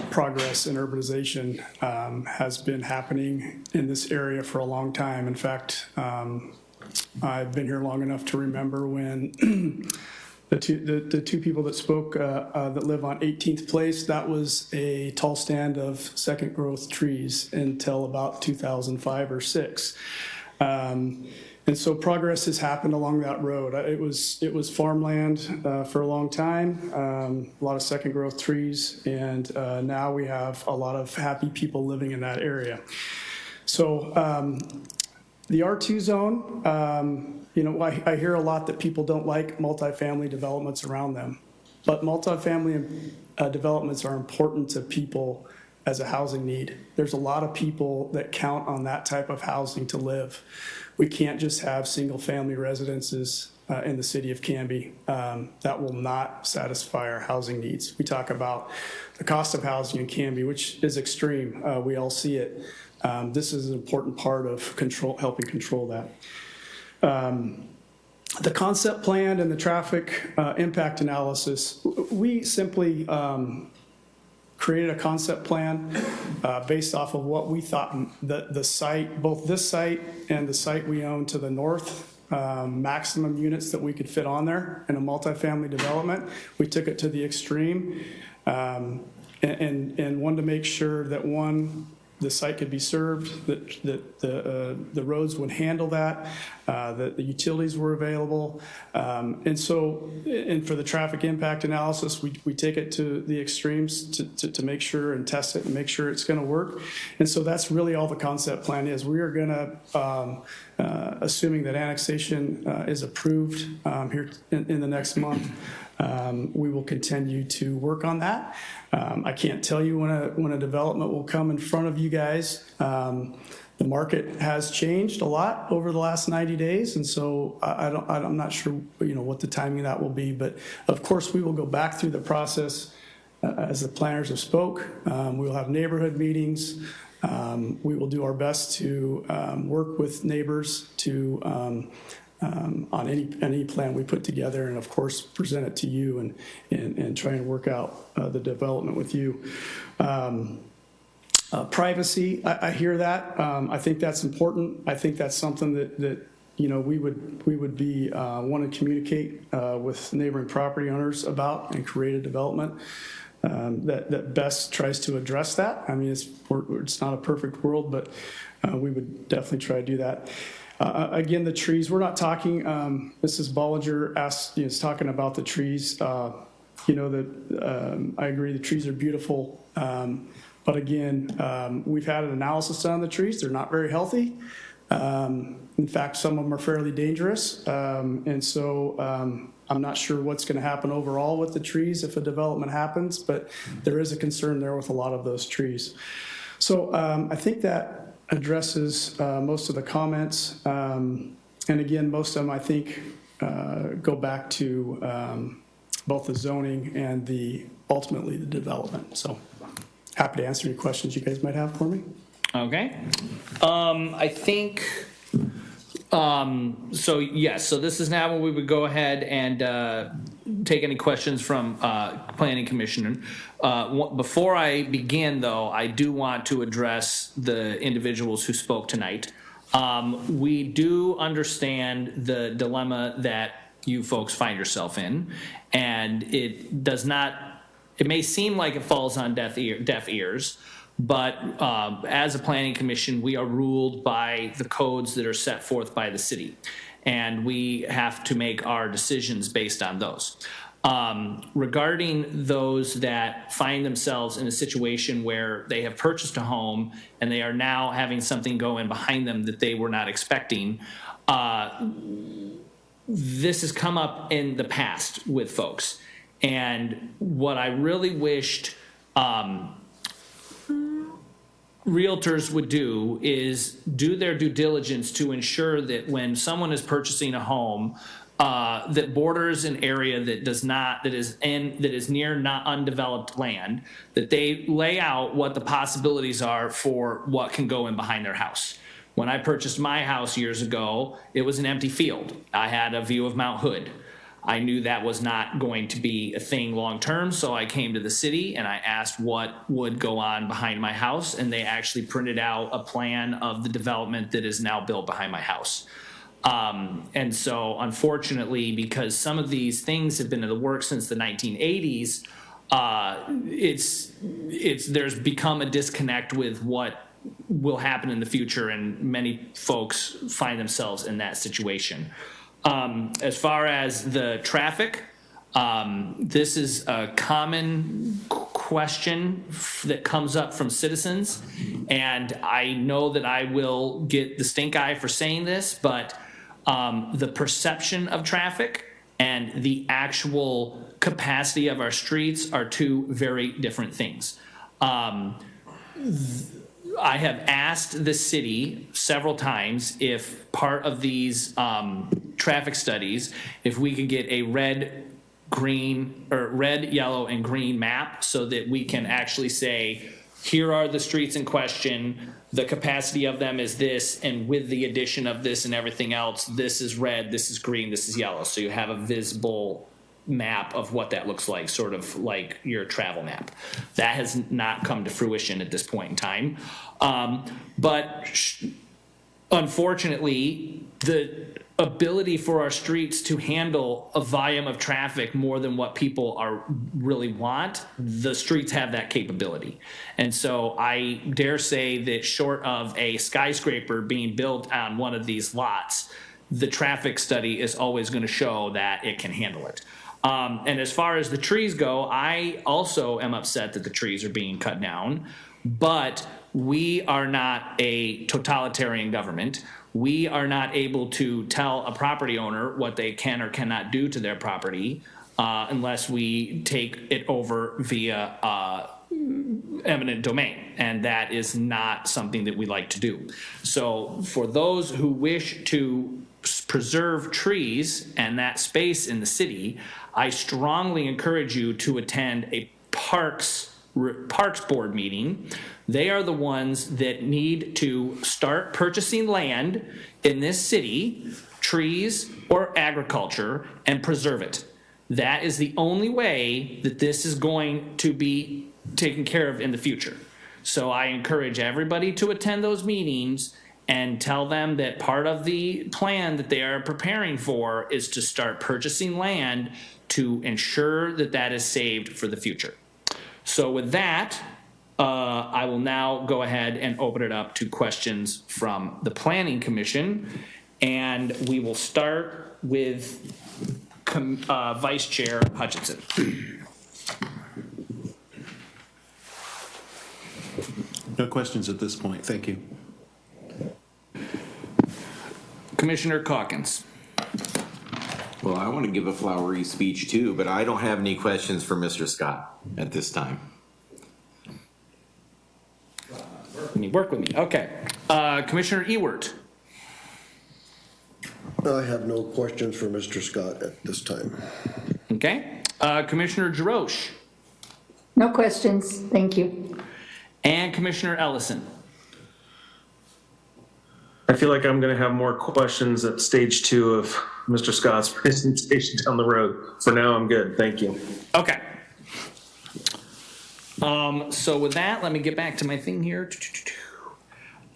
progress in urbanization has been happening in this area for a long time. In fact, I've been here long enough to remember when the two people that spoke that live on 18th Place, that was a tall stand of second growth trees until about 2005 or 6. And so progress has happened along that road. It was farmland for a long time, a lot of second growth trees, and now we have a lot of happy people living in that area. So The R2 zone, I hear a lot that people don't like multifamily developments around them, but multifamily developments are important to people as a housing need. There's a lot of people that count on that type of housing to live. We can't just have single-family residences in the city of Canby. That will not satisfy our housing needs. We talk about the cost of housing in Canby, which is extreme. We all see it. This is an important part of helping control that. The concept plan and the traffic impact analysis, we simply created a concept plan based off of what we thought the site, both this site and the site we own to the north, maximum units that we could fit on there in a multifamily development. We took it to the extreme and wanted to make sure that the site could be served, that the roads would handle that, that the utilities were available. And for the traffic impact analysis, we take it to the extremes to make sure and test it and make sure it's gonna work. And so that's really all the concept plan is. We are gonna, assuming that annexation is approved here in the next month, we will continue to work on that. I can't tell you when a development will come in front of you guys. The market has changed a lot over the last 90 days, and so I'm not sure what the timing of that will be. But of course, we will go back through the process as the planners have spoke. We will have neighborhood meetings. We will do our best to work with neighbors to on any plan we put together, and of course present it to you and try and work out the development with you. Privacy, I hear that. I think that's important. I think that's something that we would be want to communicate with neighboring property owners about and create a development that best tries to address that. I mean, it's not a perfect world, but we would definitely try to do that. Again, the trees, we're not talking, Mrs. Bollinger is talking about the trees. I agree, the trees are beautiful. But again, we've had an analysis done on the trees. They're not very healthy. In fact, some of them are fairly dangerous. And so I'm not sure what's going to happen overall with the trees if a development happens, but there is a concern there with a lot of those trees. So I think that addresses most of the comments. And again, most of them, I think, go back to both the zoning and ultimately the development. So happy to answer any questions you guys might have for me. Okay. I think, so yes, so this is now when we would go ahead and take any questions from Planning Commission. Before I begin, though, I do want to address the individuals who spoke tonight. We do understand the dilemma that you folks find yourself in, and it may seem like it falls on deaf ears, but as a planning commission, we are ruled by the codes that are set forth by the city, and we have to make our decisions based on those. Regarding those that find themselves in a situation where they have purchased a home and they are now having something go in behind them that they were not expecting, this has come up in the past with folks. And what I really wished realtors would do is do their due diligence to ensure that when someone is purchasing a home that borders an area that is near not undeveloped land, that they lay out what the possibilities are for what can go in behind their house. When I purchased my house years ago, it was an empty field. I had a view of Mount Hood. I knew that was not going to be a thing long term, so I came to the city and I asked what would go on behind my house, and they actually printed out a plan of the development that is now built behind my house. And so unfortunately, because some of these things have been in the works since the 1980s, there's become a disconnect with what will happen in the future, and many folks find themselves in that situation. As far as the traffic, this is a common question that comes up from citizens, And I know that I will get the stink eye for saying this, but the perception of traffic and the actual capacity of our streets are two very different things. I have asked the city several times if part of these traffic studies, if we could get a red, yellow, and green map so that we can actually say, here are the streets in question, the capacity of them is this, and with the addition of this and everything else, this is red, this is green, this is yellow. So you have a visible map of what that looks like, sort of like your travel map. That has not come to fruition at this point in time. But unfortunately, the ability for our streets to handle a volume of traffic more than what people are really want, the streets have that capability. And so I dare say that short of a skyscraper being built on one of these lots, the traffic study is always going to show that it can handle it. And as far as the trees go, I also am upset that the trees are being cut down, but we are not a totalitarian government. We are not able to tell a property owner what they can or cannot do to their property unless we take it over via eminent domain, and that is not something that we like to do. So for those who wish to preserve trees and that space in the city, I strongly encourage you to attend a Parks Board meeting. They are the ones that need to start purchasing land in this city, trees or agriculture, and preserve it. That is the only way that this is going to be taken care of in the future. So I encourage everybody to attend those meetings and tell them that part of the plan that they are preparing for is to start purchasing land to ensure that that is saved for the future. So with that, I will now go ahead and open it up to questions from the Planning Commission. And we will start with Vice Chair Hutchinson. No questions at this point, thank you. Commissioner Calkins. Well, I want to give a flowery speech too, but I don't have any questions for Mr. Scott at this time. Work with me. Okay. Commissioner Ewert. I have no questions for Mr. Scott at this time. Okay. Commissioner Jarosh. No questions, thank you. And Commissioner Ellison. I feel like I'm going to have more questions at stage 2 of Mr. Scott's presentation down the road. For now, I'm good. Thank you. Okay. So with that, let me get back to my thing here.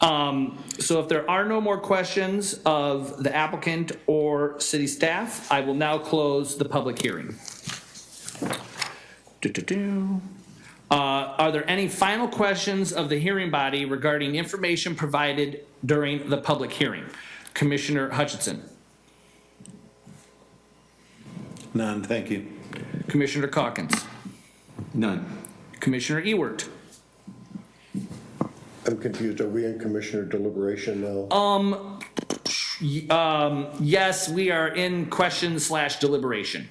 So if there are no more questions of the applicant or city staff, I will now close the public hearing. Are there any final questions of the hearing body regarding information provided during the public hearing? Commissioner Hutchinson. None, thank you. Commissioner Calkins. None. Commissioner Ewert. I'm confused. Are we in commissioner deliberation now? Yes, we are in question/deliberation.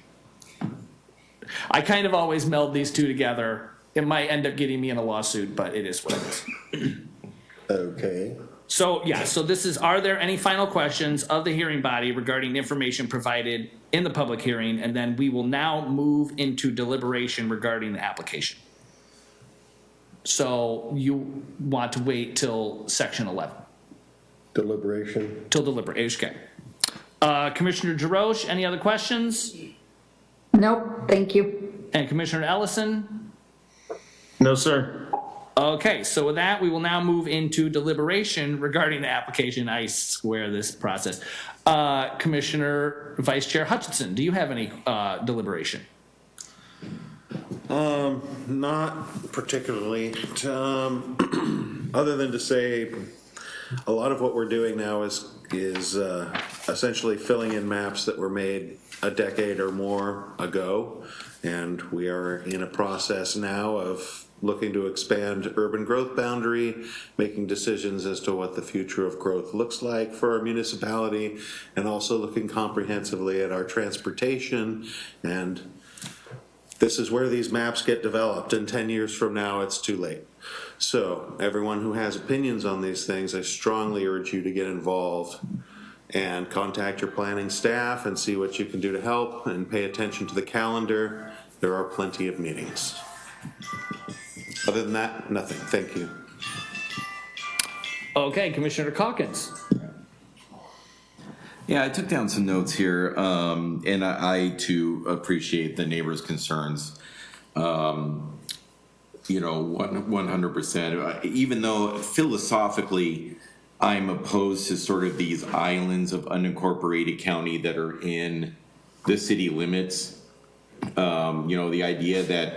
I kind of always meld these two together. It might end up getting me in a lawsuit, but it is what it is. Okay. So, yeah, so this is, are there any final questions of the hearing body regarding information provided in the public hearing? And then we will now move into deliberation regarding the application. So you want to wait till section 11? Deliberation. Till deliberation, okay. Commissioner Jarosh, any other questions? Nope, thank you. And Commissioner Ellison? No, sir. Okay, so with that, we will now move into deliberation regarding the application. I swear this process. Commissioner Vice Chair Hutchinson, do you have any deliberation? Not particularly, other than to say, a lot of what we're doing now is essentially filling in maps that were made a decade or more ago, and we are in a process now of looking to expand urban growth boundary, making decisions as to what the future of growth looks like for our municipality, and also looking comprehensively at our transportation. And this is where these maps get developed, and 10 years from now, it's too late. So everyone who has opinions on these things, I strongly urge you to get involved and contact your planning staff and see what you can do to help, and pay attention to the calendar. There are plenty of meetings. Other than that, nothing. Thank you. Okay, Commissioner Calkins. Yeah, I took down some notes here, and I too appreciate the neighbors' concerns. 100%. Even though philosophically, I'm opposed to sort of these islands of unincorporated county that are in the city limits. The idea that,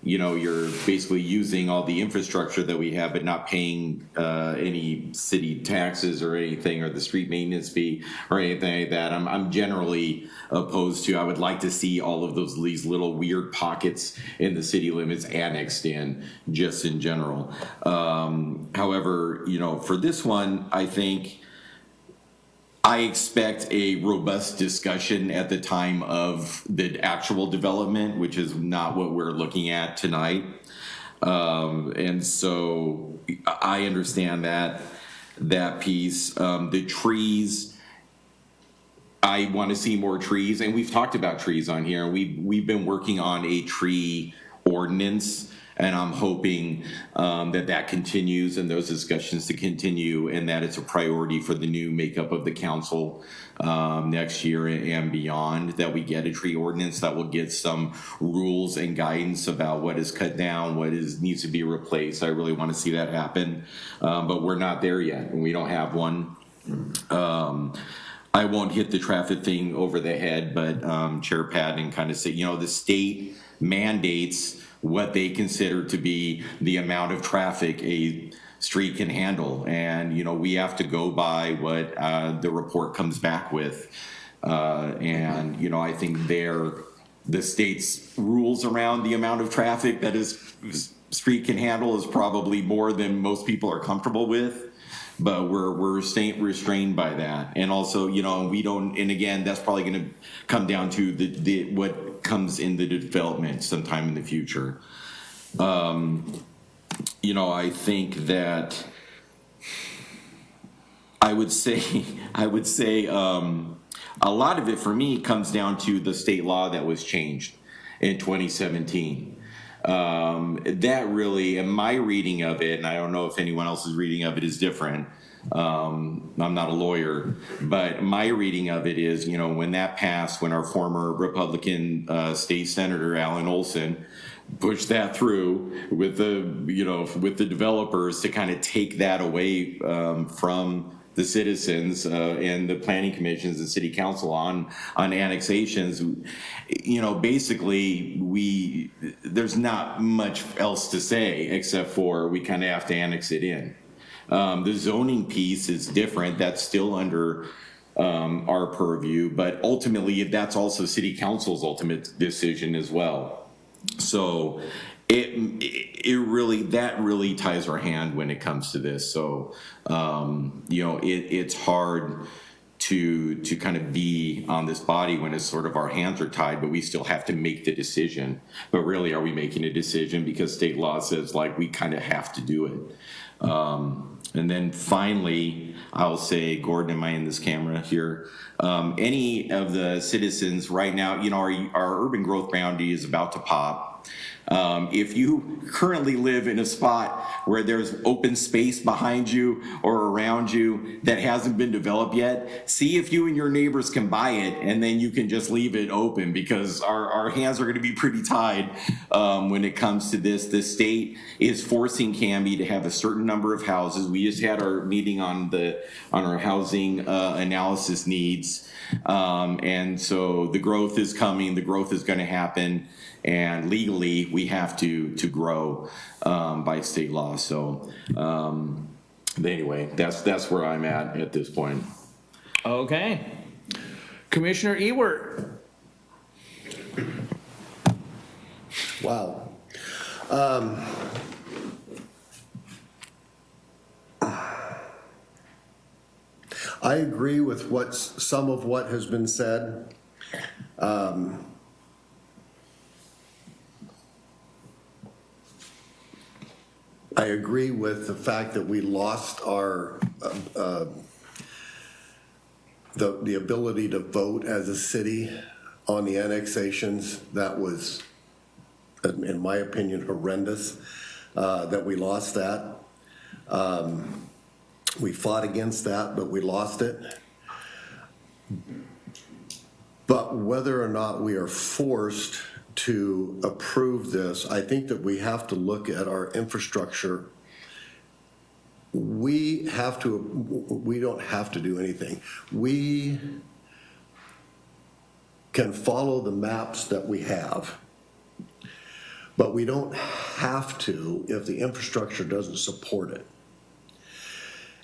you're basically using all the infrastructure that we have, but not paying any city taxes or anything, or the street maintenance fee or anything like that. I'm generally opposed to. I would like to see all of these little weird pockets in the city limits annexed in, just in general. However, for this one, I expect a robust discussion at the time of the actual development, which is not what we're looking at tonight. And so I understand that piece. The trees, I want to see more trees, and we've talked about trees on here. We've been working on a tree ordinance, and I'm hoping that continues, and those discussions to continue, and that it's a priority for the new makeup of the council next year and beyond, that we get a tree ordinance that will get some rules and guidance about what is cut down, what needs to be replaced. I really want to see that happen, but we're not there yet, and we don't have one. I won't hit the traffic thing over the head, but Chair Patton kind of said, the state mandates what they consider to be the amount of traffic a street can handle. And, we have to go by what the report comes back with. And, I think the state's rules around the amount of traffic that a street can handle is probably more than most people are comfortable with. But we're staying restrained by that. And also, we don't, and again, that's probably going to come down to the what comes in the development sometime in the future. I think that I would say a lot of it for me comes down to the state law that was changed in 2017. That really, in my reading of it, and I don't know if anyone else's reading of it is different. I'm not a lawyer, but my reading of it is, when that passed, when our former Republican state senator Alan Olson pushed that through with the developers to kind of take that away from the citizens and the planning commissions and city council on annexations, basically there's not much else to say except for we kind of have to annex it in. The zoning piece is different. That's still under our purview, but ultimately that's also city council's ultimate decision as well. So it really ties our hand when it comes to this. So it's hard to kind of be on this body when it's sort of our hands are tied, but we still have to make the decision. But really, are we making a decision because state law says we kind of have to do it? And then finally, I'll say, Gordon, am I in this camera here? Any of the citizens right now, our urban growth boundary is about to pop. If you currently live in a spot where there's open space behind you or around you that hasn't been developed yet, see if you and your neighbors can buy it, and then you can just leave it open, because our hands are going to be pretty tied when it comes to this. The state is forcing Canby to have a certain number of houses. We just had our meeting on our housing analysis needs, and so the growth is coming. The growth is going to happen. And legally, we have to grow by state law. So anyway, that's where I'm at this point. Okay. Commissioner Ewert. Wow. I agree with some of what has been said. I agree with the fact that we lost our the ability to vote as a city on the annexations. That was, in my opinion, horrendous, that we lost that. We fought against that, but we lost it. But whether or not we are forced to approve this, I think that we have to look at our infrastructure. We don't have to do anything. We can follow the maps that we have, but we don't have to if the infrastructure doesn't support it.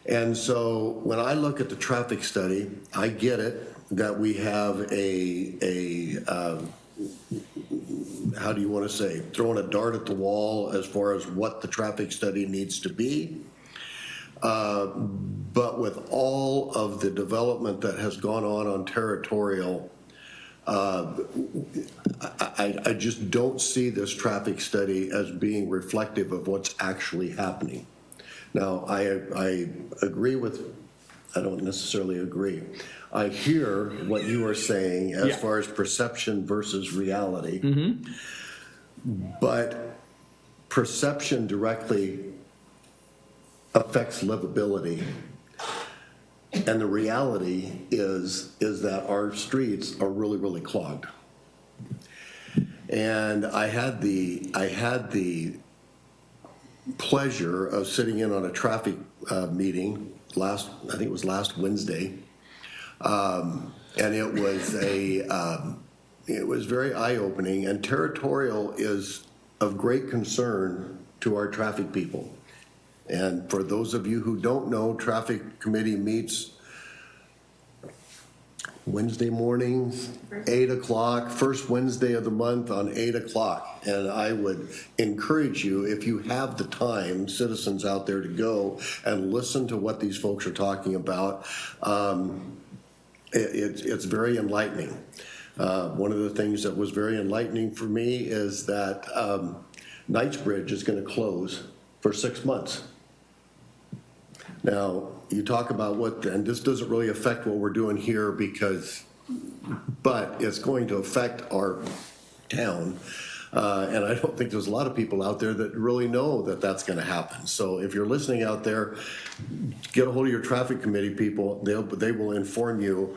And so when I look at the traffic study, I get it that we have how do you want to say, throwing a dart at the wall as far as what the traffic study needs to be. But with all of the development that has gone on Territorial, I just don't see this traffic study as being reflective of what's actually happening. Now, I agree with, I don't necessarily agree. I hear what you are saying as far as perception versus reality. But perception directly affects livability. And the reality is that our streets are really, really clogged. And I had the pleasure of sitting in on a traffic meeting I think it was last Wednesday. And it was very eye-opening, and Territorial is of great concern to our traffic people. And for those of you who don't know, traffic committee meets Wednesday mornings, 8 o'clock, first Wednesday of the month on 8 o'clock. And I would encourage you, if you have the time, citizens out there, to go and listen to what these folks are talking about. It's very enlightening. One of the things that was very enlightening for me is that Knightsbridge is going to close for 6 months. Now, you talk about and this doesn't really affect what we're doing here but it's going to affect our town. And I don't think there's a lot of people out there that really know that that's going to happen. So if you're listening out there, get a hold of your traffic committee people. They will inform you.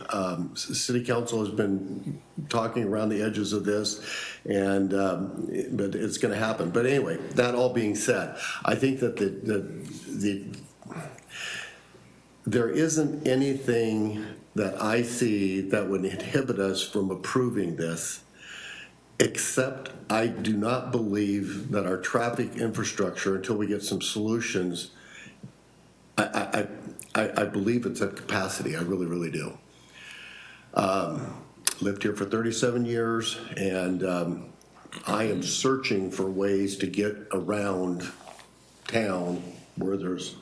City Council has been talking around the edges of this, but it's going to happen. But anyway, that all being said, I think that there isn't anything that I see that would inhibit us from approving this, except I do not believe that our traffic infrastructure, until we get some solutions, I believe it's at capacity. I really, really do. Lived here for 37 years, and I am searching for ways to get around town where there's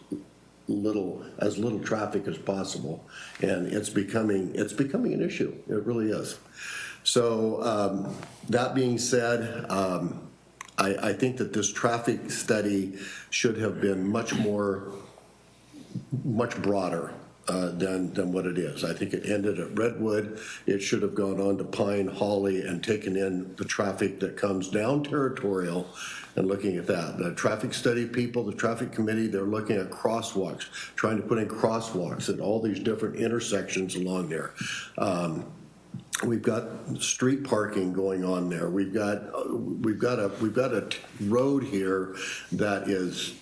as little traffic as possible, and it's becoming an issue. It really is. So that being said, I think that this traffic study should have been much broader than what it is. I think it ended at Redwood. It should have gone on to Pine, Holly, and taken in the traffic that comes down Territorial and looking at that. The traffic study people, the traffic committee, they're looking at crosswalks, trying to put in crosswalks at all these different intersections along there. We've got street parking going on there. We've got a road here that is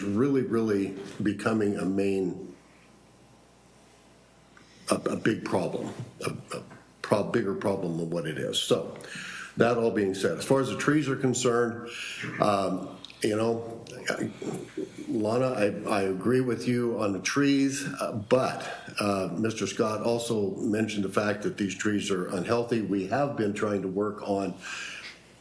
really, really becoming a big problem, a bigger problem than what it is. So that all being said, as far as the trees are concerned, Lana, I agree with you on the trees, but Mr. Scott also mentioned the fact that these trees are unhealthy. We have been trying to work on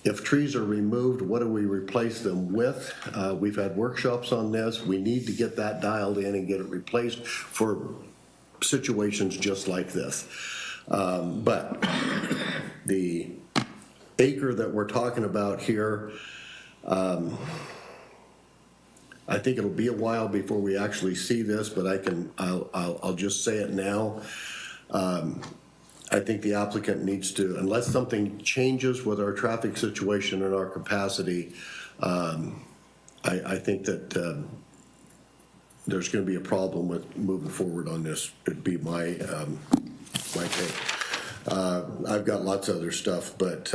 if trees are removed, what do we replace them with? We've had workshops on this. We need to get that dialed in and get it replaced for situations just like this. But the acre that we're talking about here, I think it'll be a while before we actually see this, but I'll just say it now. I think the applicant needs to, unless something changes with our traffic situation and our capacity, I think that there's going to be a problem with moving forward on this. It'd be my take. I've got lots of other stuff, but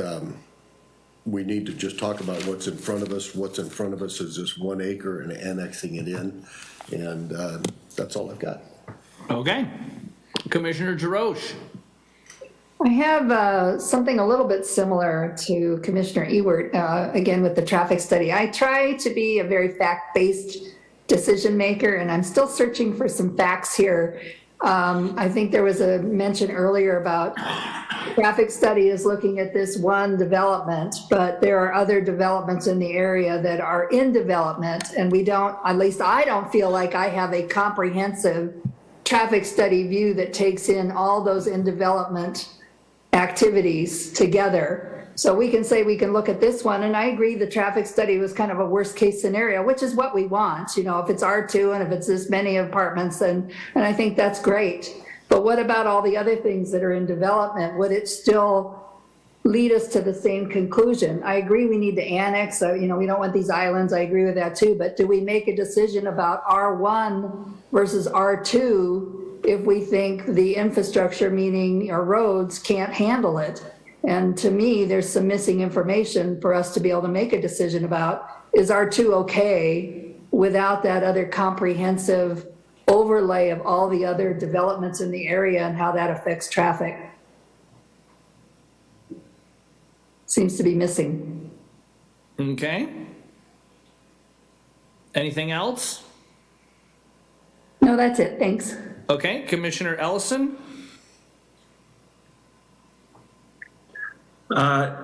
we need to just talk about what's in front of us. What's in front of us is this 1 acre and annexing it in, and that's all I've got. Okay. Commissioner Jarosh. I have something a little bit similar to Commissioner Ewert, again with the traffic study. I try to be a very fact-based decision maker, and I'm still searching for some facts here. I think there was a mention earlier about traffic study is looking at this one development, but there are other developments in the area that are in development, and we don't, at least I don't feel like I have a comprehensive traffic study view that takes in all those in development activities together. So we can say we can look at this one, and I agree the traffic study was kind of a worst case scenario, which is what we want. You know, if it's R2 and if it's this many apartments, and I think that's great. But what about all the other things that are in development? Would it still lead us to the same conclusion? I agree we need to annex, you know, we don't want these islands, I agree with that too, but do we make a decision about R1 versus R2 if we think the infrastructure, meaning our roads, can't handle it? And to me, there's some missing information for us to be able to make a decision about, is R2 okay without that other comprehensive overlay of all the other developments in the area and how that affects traffic? Seems to be missing. Okay. Anything else? No, that's it. Thanks. Okay, Commissioner Ellison?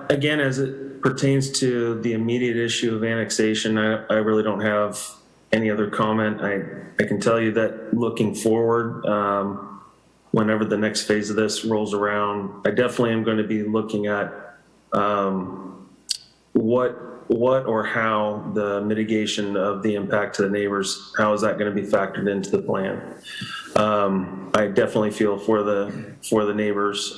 Again, as it pertains to the immediate issue of annexation, I really don't have any other comment. I can tell you that looking forward, whenever the next phase of this rolls around, I definitely am going to be looking at what or how the mitigation of the impact to the neighbors, how is that going to be factored into the plan? I definitely feel for the neighbors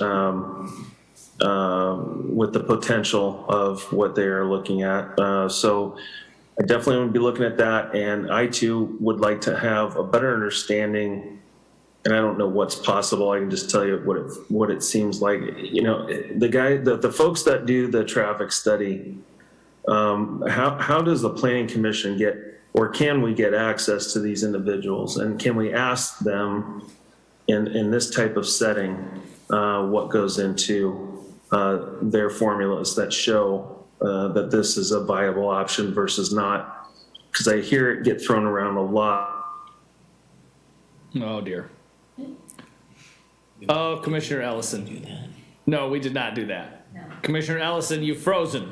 with the potential of what they are looking at. So I definitely want to be looking at that, and I too would like to have a better understanding. And I don't know what's possible. I can just tell you what it seems like. You know, the folks that do the traffic study, how does the planning commission get, or can we get access to these individuals? And can we ask them in this type of setting what goes into their formulas that show that this is a viable option versus not? Because I hear it get thrown around a lot. Oh, dear. Oh, Commissioner Ellison. No, we did not do that. No. Commissioner Ellison, you've frozen.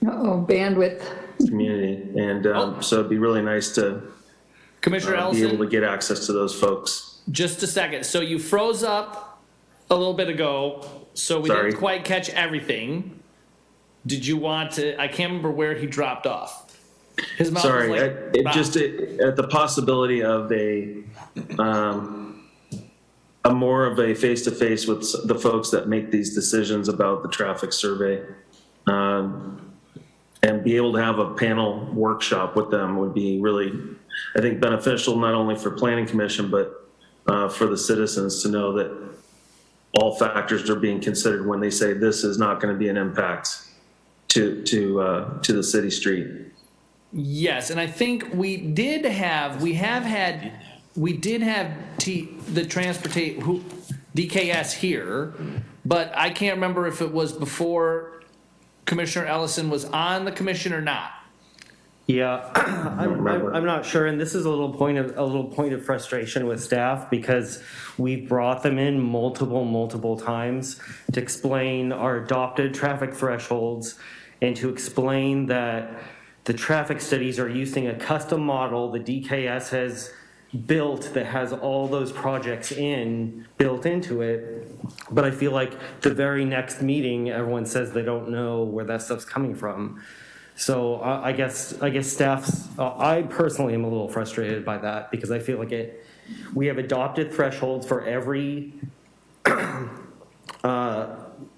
Uh-oh, bandwidth. Community, and so it'd be really nice to Commissioner be Ellison, able to get access to those folks. just a second. So you froze up a little bit ago, so we Sorry. didn't quite catch everything.Id you want to, I can't remember where he dropped off. His mouth Sorry, was like, at the possibility of a more of a face-to-face with the folks that make these decisions about the traffic survey, and be able to have a panel workshop with them would be really, I think, beneficial not only for Planning Commission but for the citizens to know that all factors are being considered when they say this is not going to be an impact to the city street. yes, and I think we did have the DKS here, but I can't remember if it was before Commissioner Ellison was on the commission or not. Yeah, I'm not sure, and this is a little point of frustration with staff, because we've brought them in multiple times to explain our adopted traffic thresholds and to explain that the traffic studies are using a custom model the DKS has built that has all those projects built into it. But I feel like the very next meeting, everyone says they don't know where that stuff's coming from. So I guess staff's, I personally am a little frustrated by that, because I feel like we have adopted thresholds for every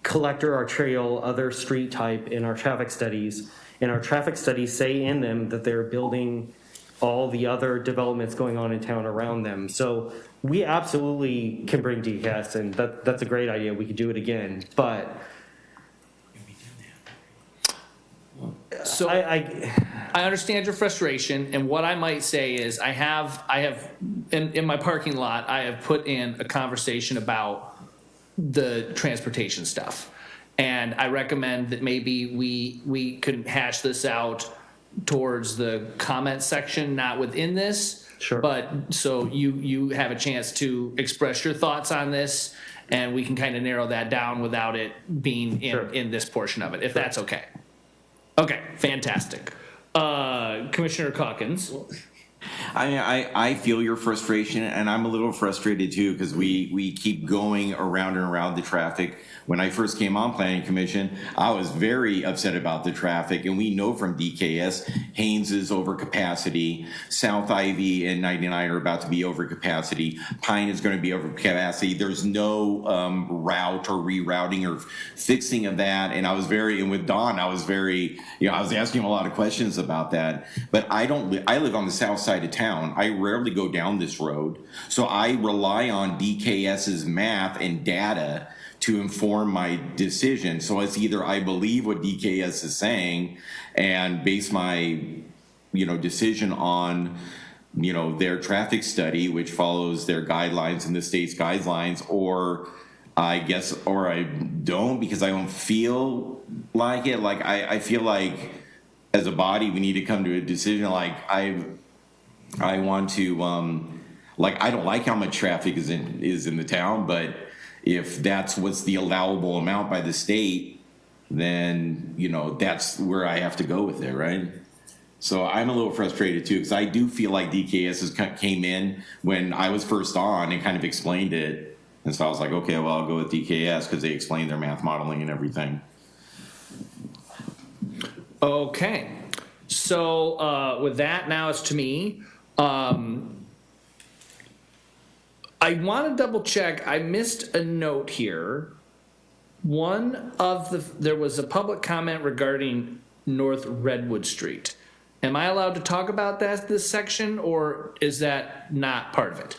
collector, arterial, other street type in our traffic studies. And our traffic studies say in them that they're building all the other developments going on in town around them. So we absolutely can bring DCAS, and that's a great idea. We could do it again, but So I understand your frustration, and what I might say is I have in my parking lot, I have put in a conversation about the transportation stuff. And I recommend that maybe we could hash this out towards the comment section, not within this. Sure. But so you have a chance to express your thoughts on this, and we can kind of narrow that down without it being in this portion of it, if that's okay. Okay, fantastic. Commissioner Calkins. I feel your frustration, and I'm a little frustrated too, because we keep going around and around the traffic. When I first came on Planning Commission, I was very upset about the traffic, and we know from DKS, Haynes is over capacity, South Ivy and 99 are about to be over capacity, Pine is going to be over capacity. There's no route or rerouting or fixing of that, and and with Don, I was asking him a lot of questions about that. But I live on the south side of town. I rarely go down this road, so I rely on DKS's math and data to inform my decision. So it's either I believe what DKS is saying and base my, decision on, their traffic study, which follows their guidelines and the state's guidelines, or I don't, because I don't feel like it. Like I feel like as a body, we need to come to a decision. Like I want to, I don't like how much traffic is in the town, but if that's what's the allowable amount by the state, then, that's where I have to go with it, right? So I'm a little frustrated too, because I do feel like DKS came in when I was first on and kind of explained it. And so I was like, okay, well, I'll go with DKS because they explained their math modeling and everything. Okay. So with that, now it's to me. I want to double check. I missed a note here. There was a public comment regarding North Redwood Street. Am I allowed to talk about this section, or is that not part of it?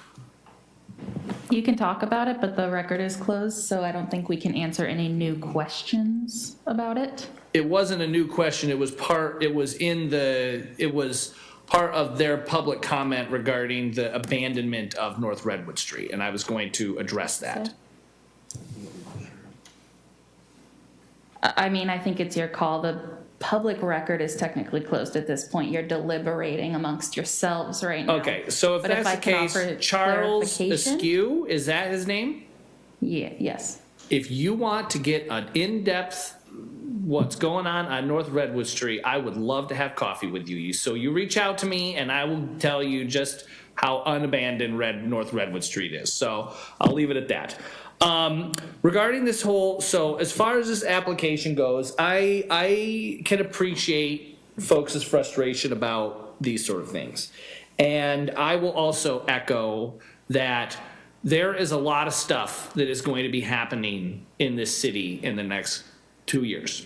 You can talk about it, but the record is closed, so I don't think we can answer any new questions about it. It wasn't a new question. It was part of their public comment regarding the abandonment of North Redwood Street, and I was going to address that. I mean, I think it's your call. The public record is technically closed at this point. You're deliberating amongst yourselves right now. Okay, so if But that's I the can case, offer Charles clarification. Askew, is that his name? Yeah, yes. If you want to get an in-depth what's going on North Redwood Street, I would love to have coffee with you. So you reach out to me and I will tell you just how unabandoned North Redwood Street is. So I'll leave it at that. Regarding this so as far as this application goes, I can appreciate folks' frustration about these sort of things. And I will also echo that there is a lot of stuff that is going to be happening in this city in the next 2 years.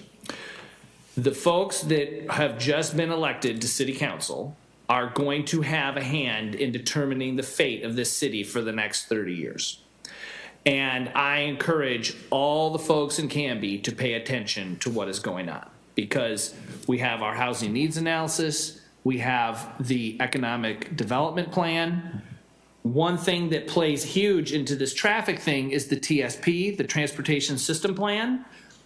The folks that have just been elected to city council are going to have a hand in determining the fate of this city for the next 30 years. And I encourage all the folks in Canby to pay attention to what is going on, because we have our housing needs analysis, we have the economic development plan. One thing that plays huge into this traffic thing is the TSP, the Transportation System Plan.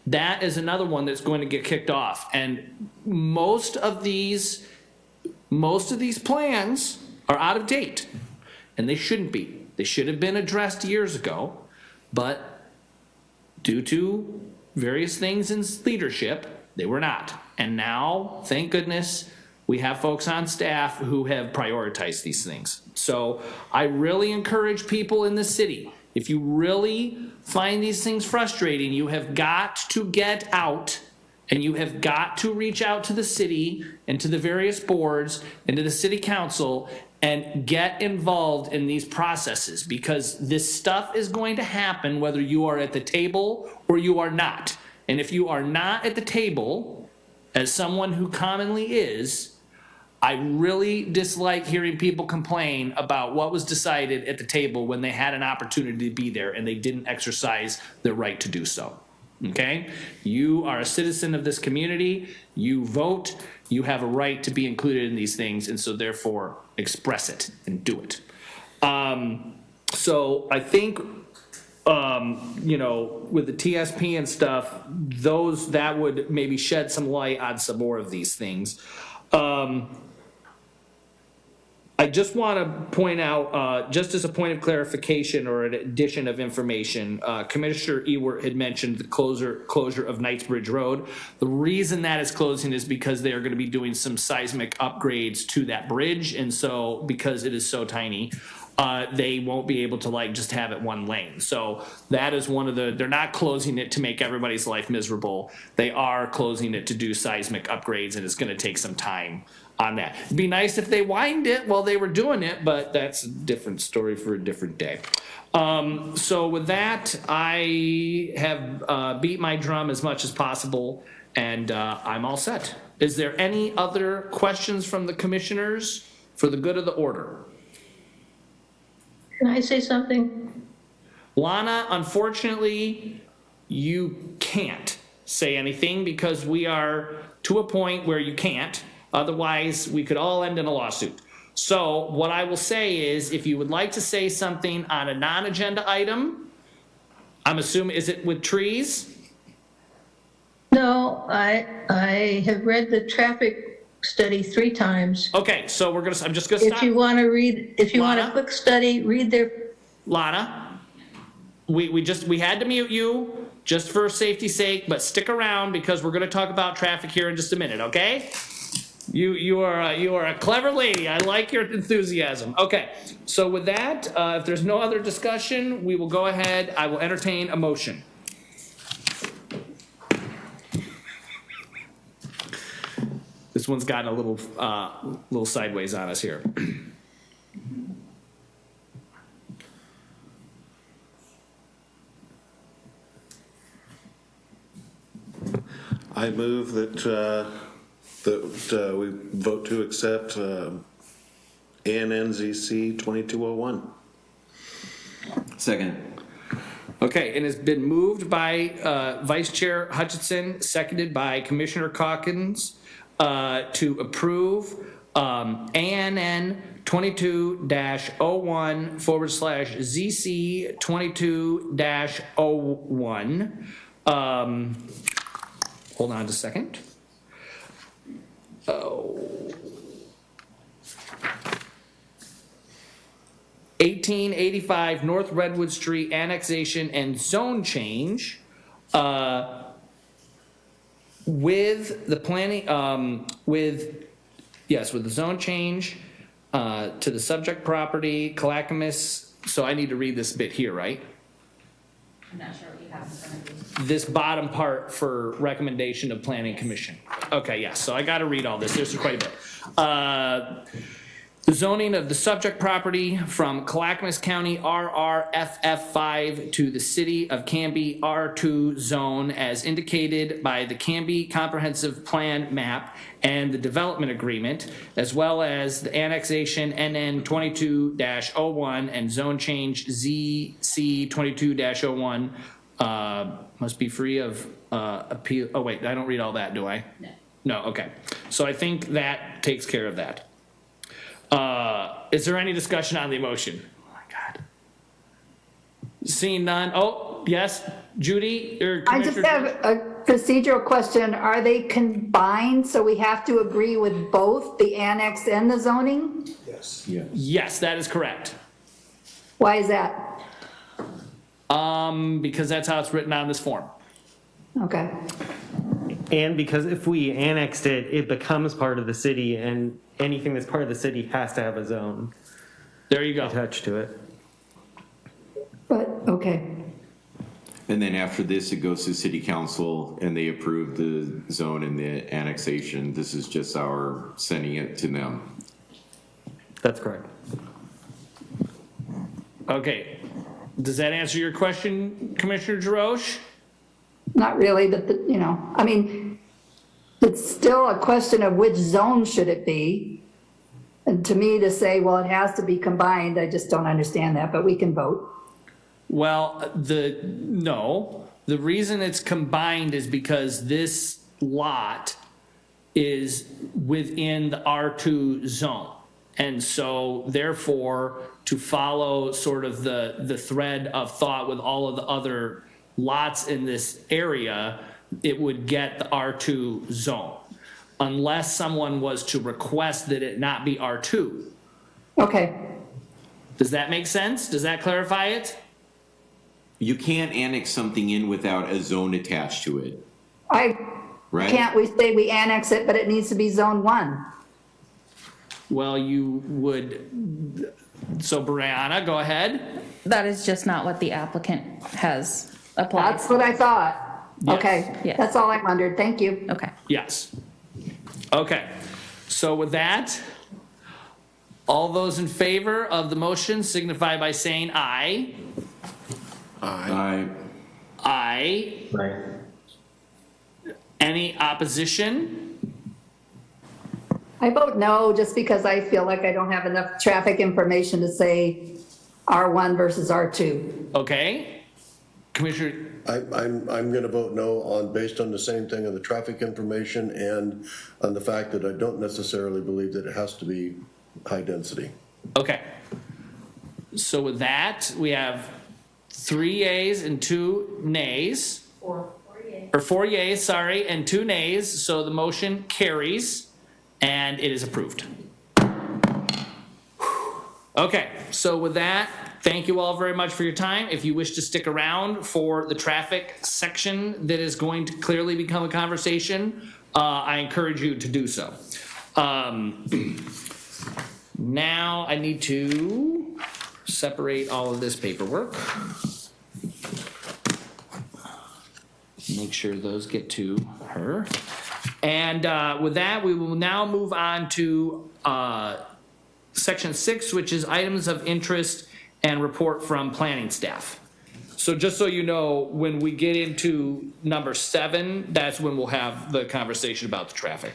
That is another one that's going to get kicked off. And most of these most of these plans are out of date, and they shouldn't be. They should have been addressed years ago, but due to various things in leadership, they were not. And now, thank goodness, we have folks on staff who have prioritized these things. So I really encourage people in the city, if you really find these things frustrating, you have got to get out and you have got to reach out to the city and to the various boards and to the city council and get involved in these processes, because this stuff is going to happen whether you are at the table or you are not. And if you are not at the table, as someone who commonly is, I really dislike hearing people complain about what was decided at the table when they had an opportunity to be there and they didn't exercise their right to do so. Okay? You are a citizen of this community. You vote. You have a right to be included in these things, and so therefore express it and do it. So I think, you know, with the TSP and stuff, that would maybe shed some light on some more of these things. I just want to point out, just as a point of clarification or an addition of information, Commissioner Ewert had mentioned the closure of Knightsbridge Road. The reason that is closing is because they are going to be doing some seismic upgrades to that bridge, and so because it is so tiny, they won't be able to just have it one lane. So that is one of they're not closing it to make everybody's life miserable. They are closing it to do seismic upgrades, and it's going to take some time on that. It'd be nice if they widened it while they were doing it, but that's a different story for a different day. So with that, I have beat my drum as much as possible, and I'm all set. Is there any other questions from the commissioners for the good of the order? Can I say something? Lana, unfortunately, you can't say anything because we are to a point where you can't. Otherwise, we could all end in a lawsuit. So what I will say is, if you would like to say something on a non-agenda item, I'm assuming, is it with trees? No, I have read the traffic study 3 times. Okay, so I'm just gonna stop. If you want to read, if you want a Lana? quick study, read their. Lana, we had to mute you just for safety's sake, but stick around because we're gonna talk about traffic here in just a minute, okay? You are a clever lady. I like your enthusiasm. Okay, so with that, if there's no other discussion, we will go ahead. I will entertain a motion. This one's gotten a little sideways on us here. I move that we vote to accept ANNZC 2201. Second. Okay, and it's been moved by Vice Chair Hutchinson, seconded by Commissioner Calkins, to approve ANN 22-01/ZC 22-01. Hold on just a second. 1885 North Redwood Street annexation and zone change with the planning, with the zone change to the subject property, Clackamas. So I need to read this bit here, right? I'm not sure what you have in front of you. This bottom part for recommendation of planning commission. Okay, yes, so I gotta read all this, there's quite a bit. The zoning of the subject property from Clackamas County RRFF5 to the city of Canby R2 zone as indicated by the Canby Comprehensive Plan map and the development agreement, as well as the annexation NN 22-01 and zone change ZC 22-01 must be free of appeal. Oh wait, I don't read all that, do I? No. No, okay. So I think that takes care of that. Is there any discussion on the motion? Oh my God. Seeing none. Oh, yes, Judy or I just Commissioner? have a procedural question, are they combined, so we have to agree with both the annex and the zoning? Yes, that is correct. Why is that? Because that's how it's written on this form. Okay, And because if we annexed it, it becomes part of the city, and anything that's part of the city has to have a zone There you go. attached to it. but, okay, And then after this, it goes to city council and they approve the zone and the annexation. This is just our sending it to them. That's correct. Okay. Does that answer your question, Commissioner Jarosh? not really, but, I mean, it's still a question of which zone should it be? And to me, to say, well, it has to be combined, I just don't understand that, but we can vote. Well, no, the reason it's combined is because this lot is within the R2 zone. And so therefore, to follow sort of the thread of thought with all of the other lots in this area, it would get the R2 zone, unless someone was to request that it not be R2. Okay, Does that make sense? Does that clarify it? You can't annex something in without a zone attached to it, I, right? can't we say we annex it, but it needs to be zone 1? Well, you would, so Brianna, go ahead. That is just not what the applicant has applied. That's what I thought. Yes. Okay, Yes. that's all I wondered, thank you. Okay. Yes. Okay, so with that, all those in favor of the motion signify by saying aye. I Aye. Right. Any opposition? I vote no, just because I feel like I don't have enough traffic information to say R1 versus R2. Okay. Commissioner, I'm going to vote no based on the same thing on the traffic information and on the fact that I don't necessarily believe that it has to be high density. okay. So with that, we have 3 yeas and 2 nays. Or 4 yeas, sorry, and 2 nays, so the motion carries, and it is approved. Okay, so with that, thank you all very much for your time. If you wish to stick around for the traffic section that is going to clearly become a conversation, I encourage you to do so. Now I need to separate all of this paperwork. Make sure those get to her. And with that, we will now move on to section 6, which is items of interest and report from planning staff. So just so you know, when we get into number 7, that's when we'll have the conversation about the traffic,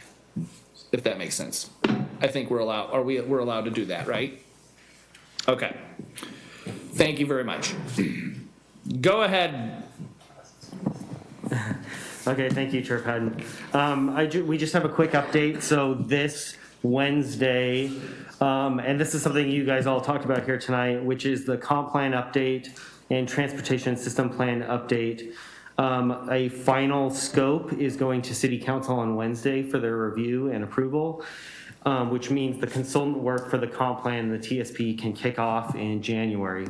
if that makes sense. I think we're allowed, we're allowed to do that, right? Okay. Thank you very much. Go ahead. Okay, thank you, Chair Patton. We just have a quick update. So this Wednesday, and this is something you guys all talked about here tonight, which is the comp plan update and transportation system plan update. A final scope is going to City Council on Wednesday for their review and approval, which means the consultant work for the comp plan and the TSP can kick off in January.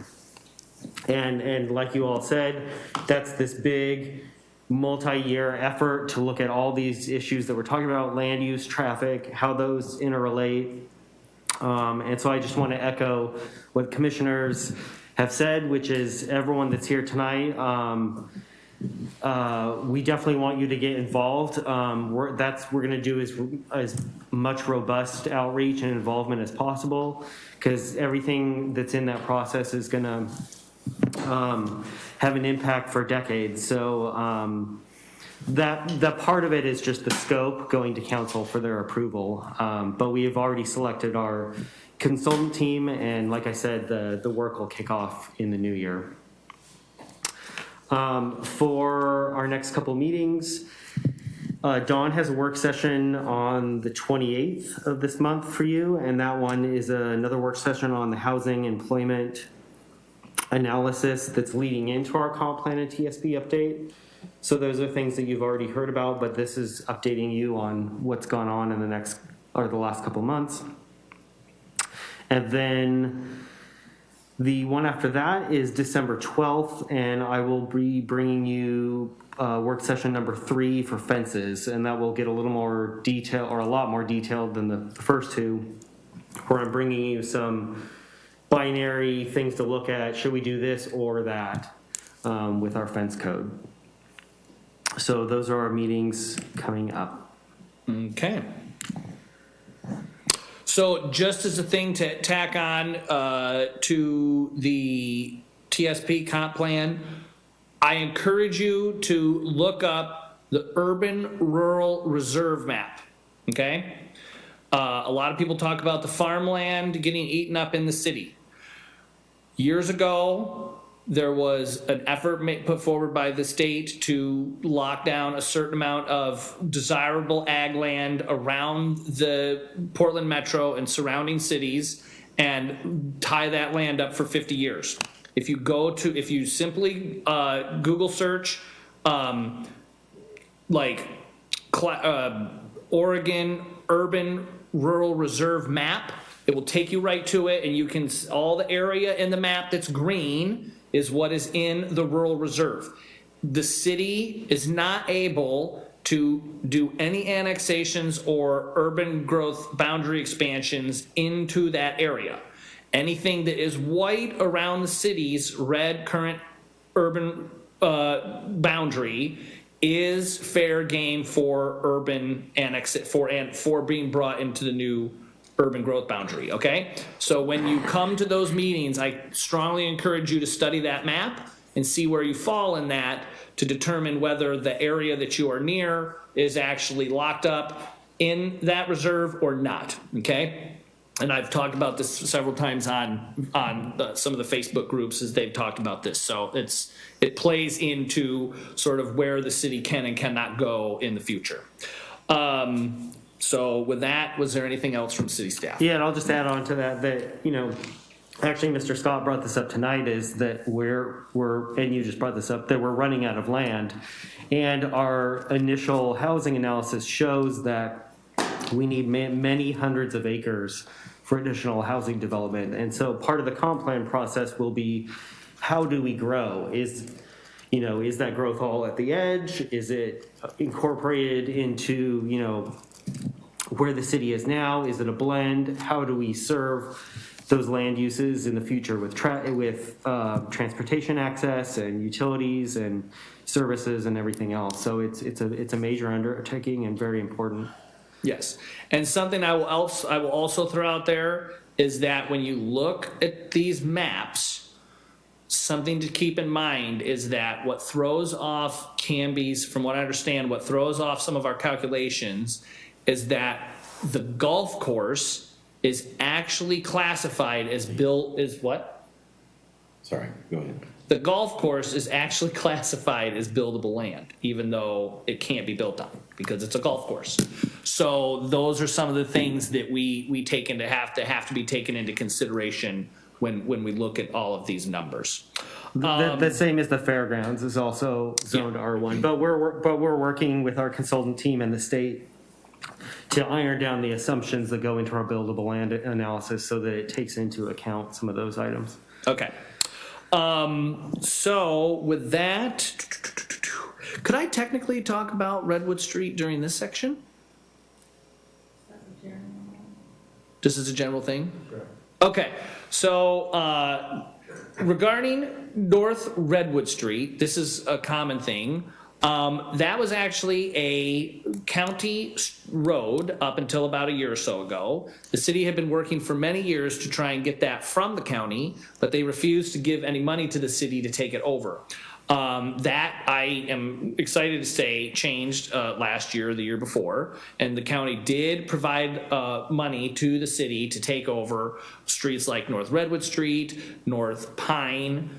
And like you all said, that's this big multi-year effort to look at all these issues that we're talking about, land use, traffic, how those interrelate. And so I just want to echo what commissioners have said, which is everyone that's here tonight, we definitely want you to get involved. We're going to do as much robust outreach and involvement as possible, because everything that's in that process is going to have an impact for decades. So that part of it is just the scope going to council for their approval. But we have already selected our consultant team, and like I said, the work will kick off in the new year. For our next couple meetings, Dawn has a work session on the 28th of this month for you, and that one is another work session on the housing employment analysis that's leading into our comp plan and TSP update. So those are things that you've already heard about, but this is updating you on what's gone on in the last couple months. And then the one after that is December 12th, and I will be bringing you work session number 3 for fences, and that will get a little more detail, or a lot more detailed than the first two, where I'm bringing you some binary things to look at. Should we do this or that with our fence code? So those are our meetings coming up. Okay. So just as a thing to tack on to the TSP comp plan, I encourage you to look up the urban rural reserve map, okay? A lot of people talk about the farmland getting eaten up in the city. Years ago, there was an effort put forward by the state to lock down a certain amount of desirable ag land around the Portland metro and surrounding cities and tie that land up for 50 years. If you simply Google search Oregon urban rural reserve map, it will take you right to it, and you can, all the area in the map that's green is what is in the rural reserve. The city is not able to do any annexations or urban growth boundary expansions into that area. Anything that is white around the city's red current urban boundary is fair game for urban for being brought into the new urban growth boundary, okay? So when you come to those meetings, I strongly encourage you to study that map and see where you fall in that to determine whether the area that you are near is actually locked up in that reserve or not, okay? And I've talked about this several times on some of the Facebook groups as they've talked about this. So it plays into sort of where the city can and cannot go in the future. So with that, was there anything else from city staff? Yeah, and I'll just add on to that, actually Mr. Scott brought this up tonight, is that and you just brought this up, that we're running out of land. And our initial housing analysis shows that we need many hundreds of acres for additional housing development. And so part of the comp plan process will be, how do we grow? Is that growth all at the edge? Is it incorporated into, where the city is now? Is it a blend? How do we serve those land uses in the future with transportation access and utilities and services and everything else? So it's a major undertaking and very important. Yes, and something I will also throw out there is that when you look at these maps, something to keep in mind is that what throws off Canby's, from what I understand, what throws off some of our calculations is that the golf course is actually classified as what? Sorry, go ahead. The golf course is actually classified as buildable land, even though it can't be built on because it's a golf course. So those are some of the things that we take into have to be taken into consideration when we look at all of these numbers. The same as the fairgrounds is also zoned R1, but we're working with our consultant team and the state to iron down the assumptions that go into our buildable land analysis so that it takes into account some of those items. Okay. So with that, could I technically talk about Redwood Street during this section? This is a general thing? Okay, so regarding North Redwood Street, this is a common thing. That was actually a county road up until about a year or so ago. The city had been working for many years to try and get that from the county, but they refused to give any money to the city to take it over. That I am excited to say changed last year or the year before, and the county did provide money to the city to take over streets like North Redwood Street, North Pine,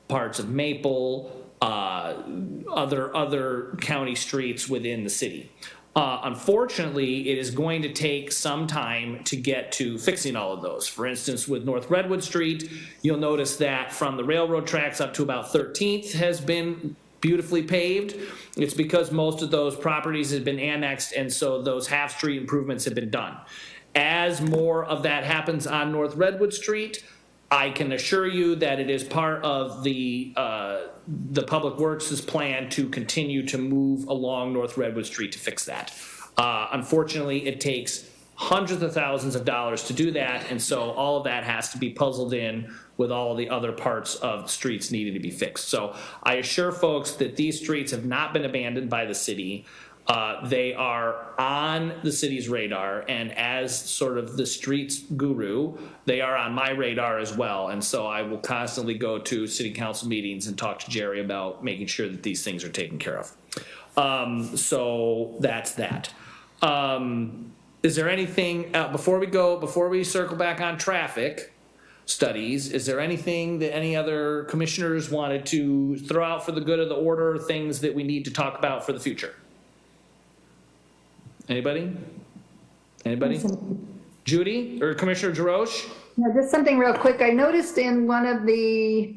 parts of Maple, other county streets within the city. Unfortunately, it is going to take some time to get to fixing all of those. For instance, with North Redwood Street, you'll notice that from the railroad tracks up to about 13th has been beautifully paved, it's because most of those properties have been annexed, and so those half-street improvements have been done. As more of that happens on North Redwood Street, I can assure you that it is part of the Public Works' plan to continue to move along North Redwood Street to fix that. Unfortunately, it takes hundreds of thousands of dollars to do that, and so all of that has to be puzzled in with all the other parts of the streets needing to be fixed. So I assure folks that these streets have not been abandoned by the city. They are on the city's radar, and as sort of the streets guru, they are on my radar as well. And so I will constantly go to city council meetings and talk to Jerry about making sure that these things are taken care of. So that's that. Is there anything, before we circle back on traffic studies, is there anything that any other commissioners wanted to throw out for the good of the order, things that we need to talk about for the future? Anybody? Judy or Commissioner Jarosh? No, just something real quick. I noticed in one of the,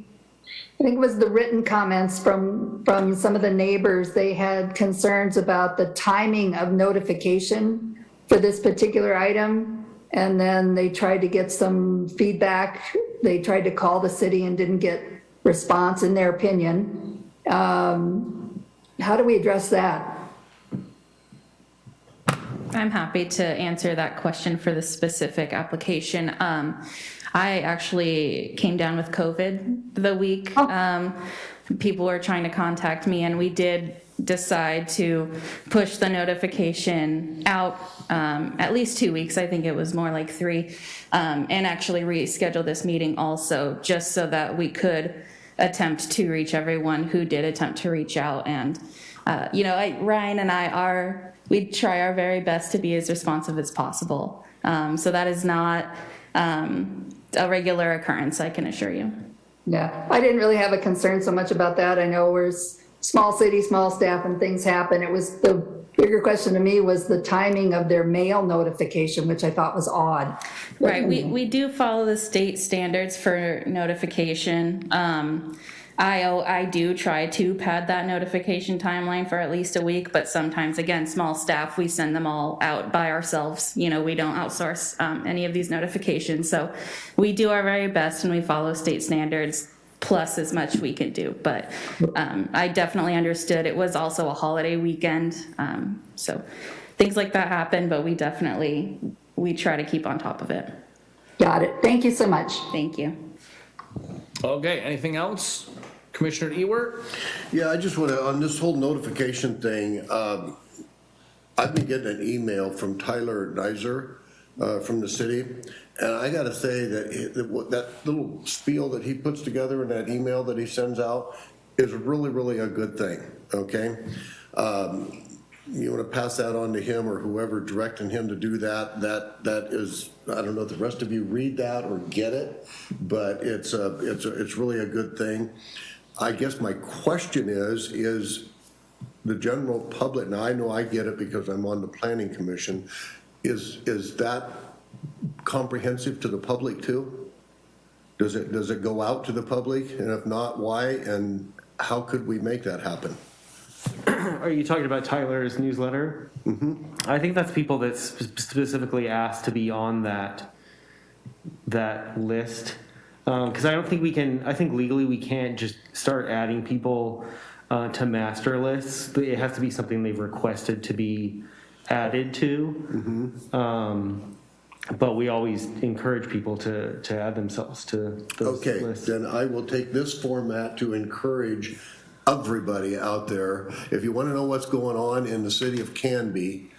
I think it was the written comments from some of the neighbors, they had concerns about the timing of notification for this particular item. And then they tried to get some feedback. They tried to call the city and didn't get response in their opinion. How do we address that? I'm happy to answer that question for the specific application. I actually came down with COVID the week. People were trying to contact me, and we did decide to push the notification out at least 2 weeks. I think it was more like 3, and actually reschedule this meeting also, just so that we could attempt to reach everyone who did attempt to reach out. And Ryan and we try our very best to be as responsive as possible. So that is not a regular occurrence, I can assure you. Yeah, I didn't really have a concern so much about that. I know we're small city, small staff, and things happen. It was the bigger question to me was the timing of their mail notification, which I thought was odd. Right, we do follow the state standards for notification. I do try to pad that notification timeline for at least a week, but sometimes, again, small staff, we send them all out by ourselves. We don't outsource any of these notifications. So we do our very best, and we follow state standards plus as much we can do. But I definitely understood it was also a holiday weekend. So things like that happen, but we try to keep on top of it. Got it. Thank you so much. Thank you. Okay, anything else? Commissioner Ewert? Yeah, I just want to, on this whole notification thing, I've been getting an email from Tyler Nizer from the city, and I got to say that that little spiel that he puts together in that email that he sends out is really, really a good thing, okay? You want to pass that on to him or whoever directing him to do that, that is, I don't know if the rest of you read that or get it, but it's really a good thing. I guess my question is the general public, now I know I get it because I'm on the planning commission, is that comprehensive to the public too? Does it go out to the public, and if not, why, and how could we make that happen? Are you talking about Tyler's newsletter? Mm-hmm. I think that's people that specifically asked to be on that list. Because I don't think I think legally we can't just start adding people to master lists. It has to be something they've requested to be added to. Mm-hmm. But we always encourage people to add themselves to those lists. Okay, then I will take this format to encourage everybody out there. If you want to know what's going on in the city of Canby,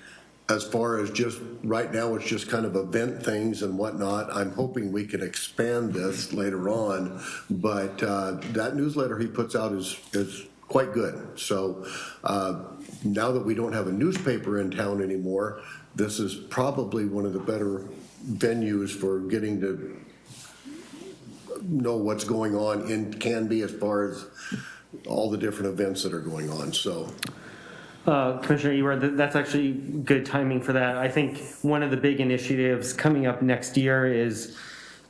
as far as just right now, it's just kind of event things and whatnot. I'm hoping we can expand this later on, but that newsletter he puts out is quite good. So now that we don't have a newspaper in town anymore, this is probably one of the better venues for getting to know what's going on in Canby as far as all the different events that are going on. So. Commissioner Ewert, that's actually good timing for that. I think one of the big initiatives coming up next year is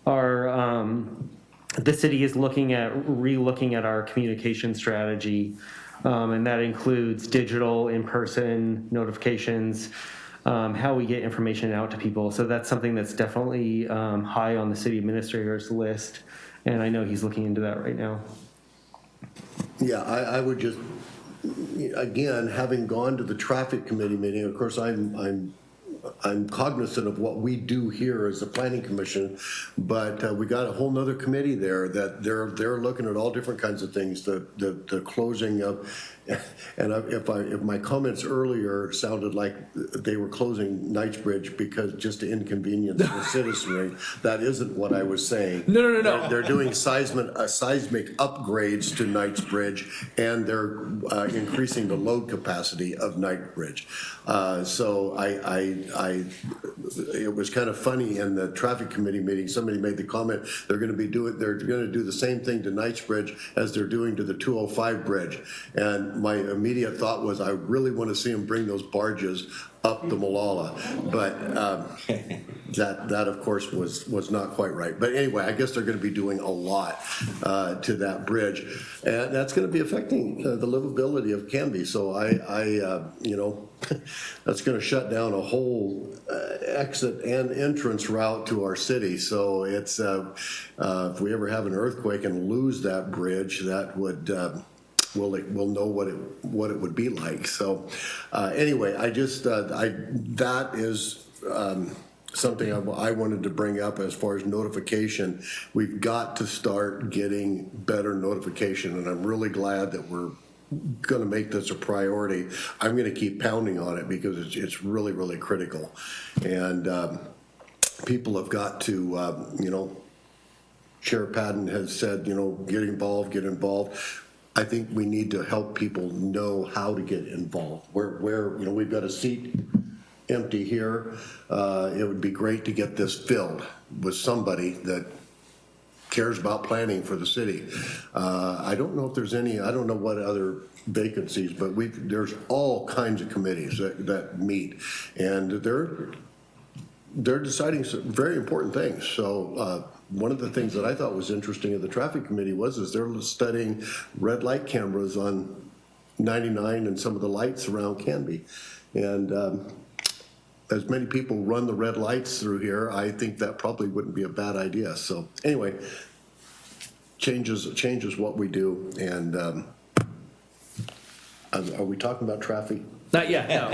the city is relooking at our communication strategy And that includes digital, in-person notifications, how we get information out to people. So that's something that's definitely high on the city administrator's list. And I know he's looking into that right now. Yeah, I would just, again, having gone to the traffic committee meeting, of course, I'm cognizant of what we do here as the planning commission, but we got a whole nother committee there that they're looking at all different kinds of things, the closing of, and if my comments earlier sounded like they were closing Knightsbridge because just to inconvenience the citizenry, that isn't what I was saying. No. They're doing seismic upgrades to Knightsbridge, and they're increasing the load capacity of Knightsbridge. So it was kind of funny in the traffic committee meeting, somebody made the comment, they're going to do the same thing to Knightsbridge as they're doing to the 205 bridge. And my immediate thought was, I really want to see them bring those barges up the Malala. But that of course was not quite right. But anyway, I guess they're going to be doing a lot to that bridge, and that's going to be affecting the livability of Canby. So that's going to shut down a whole exit and entrance route to our city. So it's if we ever have an earthquake and lose that bridge, that would we'll know what it would be like. So anyway, I just that is something I wanted to bring up as far as notification. We've got to start getting better notification, and I'm really glad that we're going to make this a priority. I'm going to keep pounding on it because it's really, really critical. And people have got to, Chair Padden has said, get involved. I think we need to help people know how to get involved. Where we've got a seat empty here. It would be great to get this filled with somebody that cares about planning for the city. I don't know if there's any, I don't know what other vacancies, but there's all kinds of committees that meet, and they're deciding some very important things. So one of the things that I thought was interesting of the traffic committee is they're studying red light cameras on 99 and some of the lights around Canby. And as many people run the red lights through here, I think that probably wouldn't be a bad idea. So anyway, changes what we do. And are we talking about traffic? Not yet, no.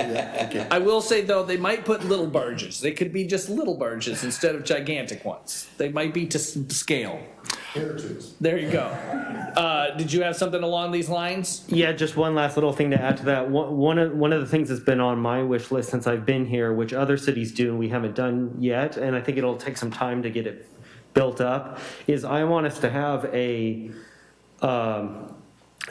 Okay. I will say, though, they might put little barges. They could be just little barges instead of gigantic ones. They might be to scale. There you go. Did you have something along these lines? Yeah, just one last little thing to add to that. One of the things that's been on my wish list since I've been here, which other cities do and we haven't done yet, and I think it'll take some time to get it built up, is I want us to have a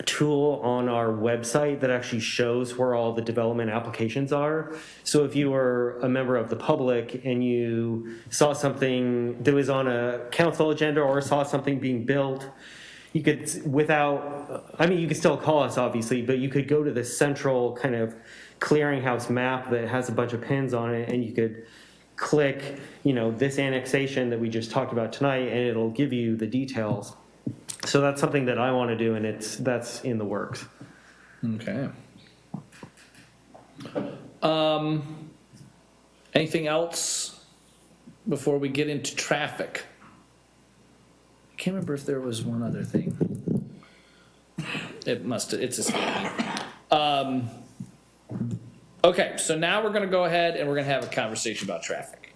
tool on our website that actually shows where all the development applications are. So if you were a member of the public and you saw something that was on a council agenda or saw something being built, you could, you could still call us obviously, but you could go to the central kind of clearinghouse map that has a bunch of pins on it, and you could click, this annexation that we just talked about tonight, and it'll give you the details. So that's something that I want to do, and that's in the works. Okay. Anything else before we get into traffic? I can't remember if there was one other thing. It's escaped me. Okay, so now we're gonna go ahead and we're gonna have a conversation about traffic.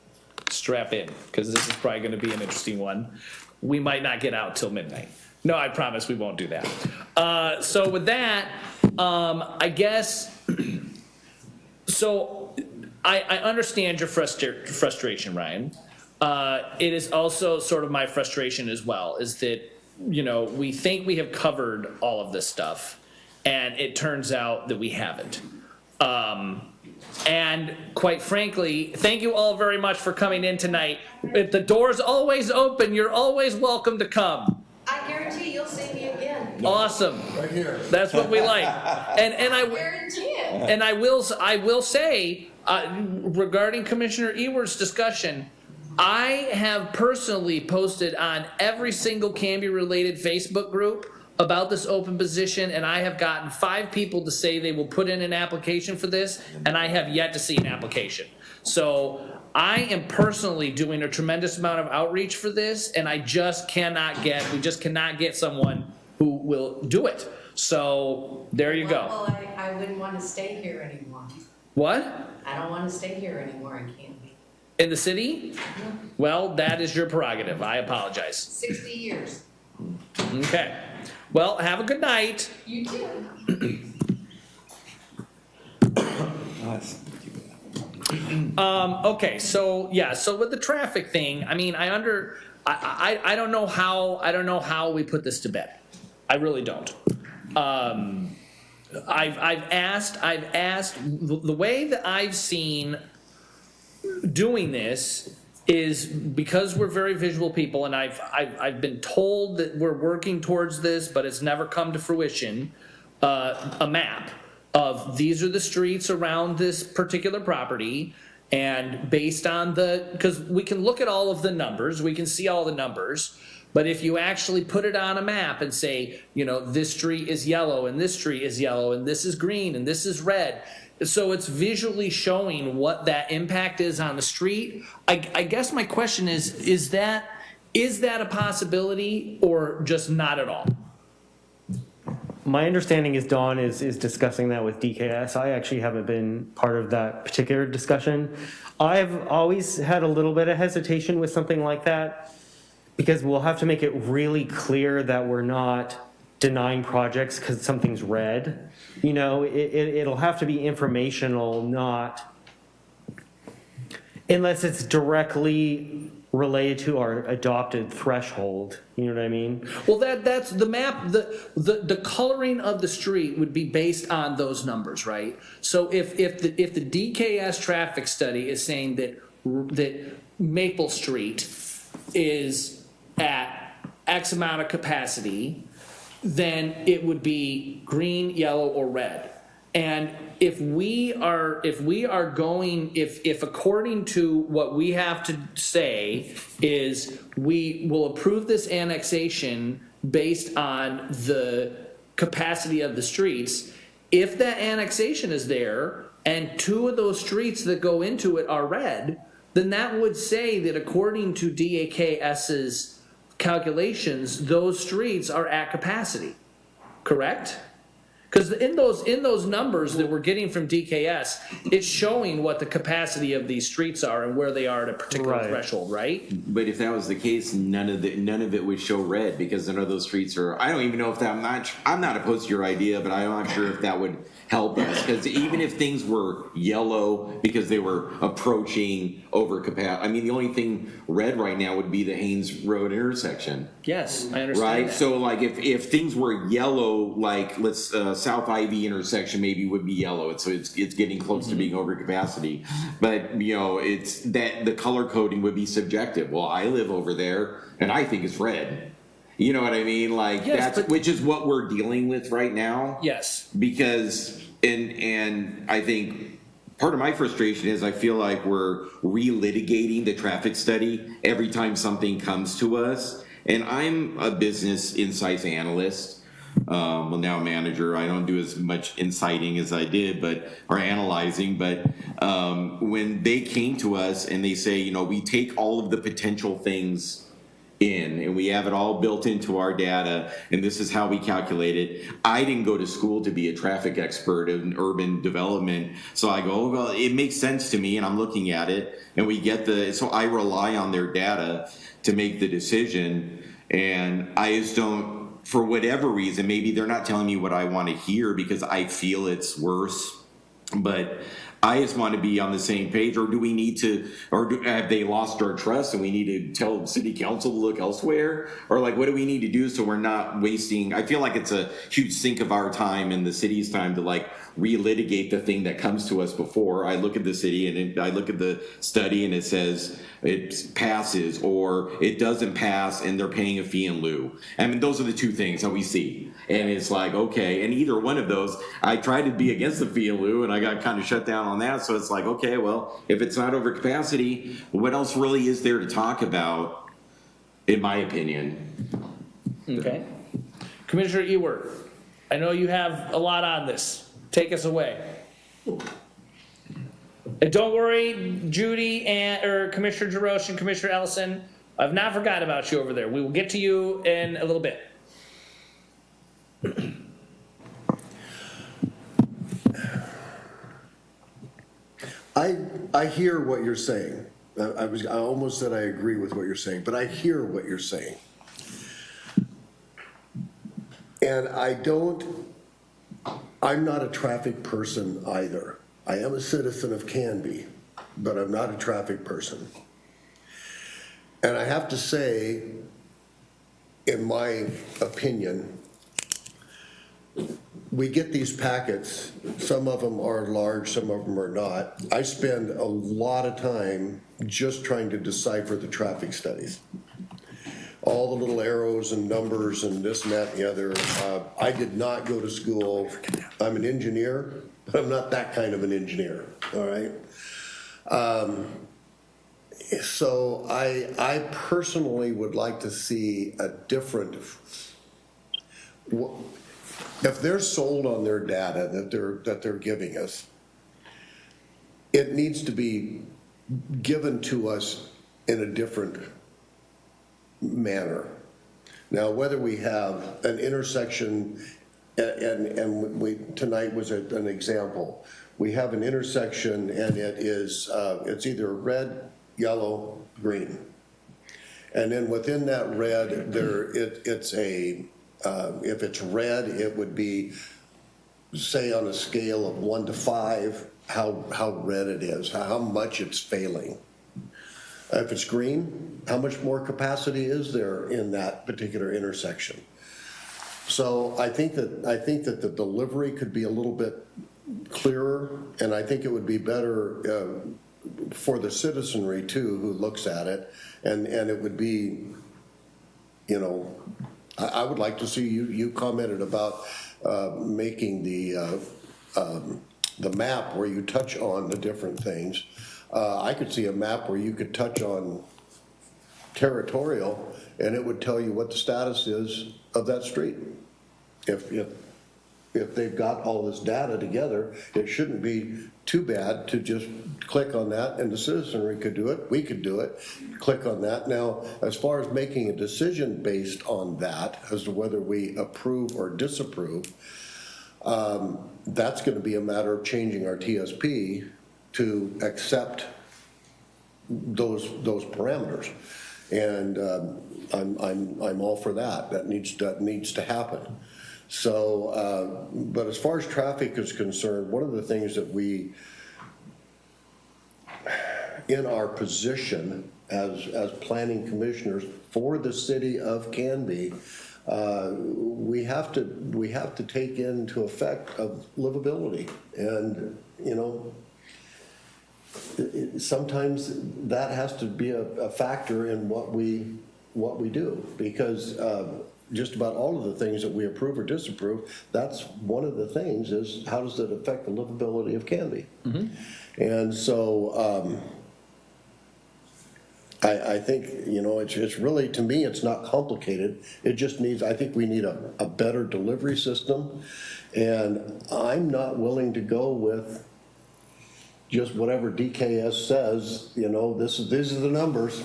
Strap in, because this is probably gonna be an interesting one. We might not get out till midnight. No, I promise we won't do that. So with that, I guess, so I understand your frustration, Ryan. It is also sort of my frustration as well, is that, we think we have covered all of this stuff, and it turns out that we haven't. And quite frankly, thank you all very much for coming in tonight. If the door's always open, you're always welcome to come. I guarantee you'll see me again. Awesome. Right here. That's what we like. And I guarantee it. And I will say, regarding Commissioner Ewert's discussion, I have personally posted on every single Canby related Facebook group about this open position, and I have gotten 5 people to say they will put in an application for this, and I have yet to see an application. So I am personally doing a tremendous amount of outreach for this, and we just cannot get someone who will do it. So there you go. Well, I wouldn't want to stay here anymore. What? I don't want to stay here anymore in Canby. In the city? Well, that is your prerogative. I apologize. 60 years. Okay. Well, have a good night. You too. Okay, so yeah, so with the traffic thing, I mean, I don't know how we put this to bed. I really don't. I've asked the way that I've seen doing this is because we're very visual people, and I've been told that we're working towards this, but it's never come to fruition. A map of these are the streets around this particular property, and based on because we can look at all of the numbers, we can see all the numbers, but if you actually put it on a map and say, this street is yellow, and this street is yellow, and this is green, and this is red, so it's visually showing what that impact is on the street. I guess my question is that a possibility or just not at all? My understanding is Dawn is discussing that with DKS. I actually haven't been part of that particular discussion. I've always had a little bit of hesitation with something like that because we'll have to make it really clear that we're not denying projects because something's red. It'll have to be informational, not unless it's directly related to our adopted threshold. You know what I mean? Well, that's the map. The coloring of the street would be based on those numbers, right? So if the DKS traffic study is saying that Maple Street is at X amount of capacity, then it would be green, yellow, or red. And if according to what we have to say is we will approve this annexation based on the capacity of the streets, if that annexation is there and 2 of those streets that go into it are red, then that would say that according to DAKS's calculations, those streets are at capacity, correct? Because in those numbers that we're getting from DKS, it's showing what the capacity of these streets are and where they are at a particular threshold, right? But if that was the case, none of it would show red because none of those streets are. I don't even know if that. I'm not opposed to your idea, but I'm not sure if that would help us. Because even if things were yellow because they were approaching overcapacity, I mean, the only thing red right now would be the Haynes Road intersection. Yes, I understand. Right. That. So like if things were yellow, like let's South Ivy intersection maybe would be yellow. So it's getting close to being over capacity. But it's that the color coding would be subjective. Well, I live over there and I think it's red. You know what I mean? Like which is what we're dealing with right now. Yes. Because and I think part of my frustration is I feel like we're relitigating the traffic study every time something comes to us. And I'm a business insights analyst. Well, now manager. I don't do as much inciting as I did, or analyzing. But when they came to us and they say, we take all of the potential things in and we have it all built into our data, and this is how we calculate it. I didn't go to school to be a traffic expert in urban development, so I go, well, it makes sense to me, and I'm looking at it, and we get so I rely on their data to make the decision, and I just don't, for whatever reason, maybe they're not telling me what I want to hear because I feel it's worse, but I just want to be on the same page. Or do we need to, have they lost our trust and we need to tell city council to look elsewhere? Or what do we need to do so we're not wasting? I feel like it's a huge sink of our time and the city's time to relitigate the thing that comes to us before. I look at the city and I look at the study and it says it passes or it doesn't pass and they're paying a fee in lieu. I mean, those are the 2 things that we see. And it's okay, and either one of those, I tried to be against the fee in lieu and I got kind of shut down on that. So it's okay, well, if it's not over capacity, what else really is there to talk about, in my opinion? Okay. Commissioner Ewert, I know you have a lot on this. Take us away. And don't worry, Judy or Commissioner Jarosh and Commissioner Ellison, I've not forgotten about you over there. We will get to you in a little bit. I hear what you're saying. I almost said I agree with what you're saying, but I hear what you're saying. And I'm not a traffic person either. I am a citizen of Canby, but I'm not a traffic person. And I have to say, in my opinion, we get these packets, some of them are large, some of them are not. I spend a lot of time just trying to decipher the traffic studies. All the little arrows and numbers and this and that and the other. I did not go to school. I'm an engineer, but I'm not that kind of an engineer, all right? So I personally would like to see a different, if they're sold on their data that they're giving us, it needs to be given to us in a different manner. Now, whether we have an intersection, and tonight was an example. We have an intersection and it's either red, yellow, green. And then within that red, if it's red, it would be, say, on a scale of 1 to 5, how red it is, how much it's failing. If it's green, how much more capacity is there in that particular intersection? So I think that the delivery could be a little bit clearer, and I think it would be better for the citizenry too, who looks at it, and it would be, I would like to see, you commented about making the map where you touch on the different things. I could see a map where you could touch on territorial and it would tell you what the status is of that street. If they've got all this data together, it shouldn't be too bad to just click on that, and the citizenry could do it, we could do it, click on that. Now, as far as making a decision based on that, as to whether we approve or disapprove, that's gonna be a matter of changing our TSP to accept those parameters. And I'm all for that. That needs to happen. So, but as far as traffic is concerned, one of the things that we, in our position as planning commissioners for the city of Canby, we have to take into effect of livability. And sometimes that has to be a factor in what we do, because just about all of the things that we approve or disapprove, that's one of the things, is how does it affect the livability of Canby? Mm-hmm. And so I think, it's really, to me, it's not complicated. It just needs, I think we need a better delivery system. And I'm not willing to go with just whatever DKS says, these are the numbers,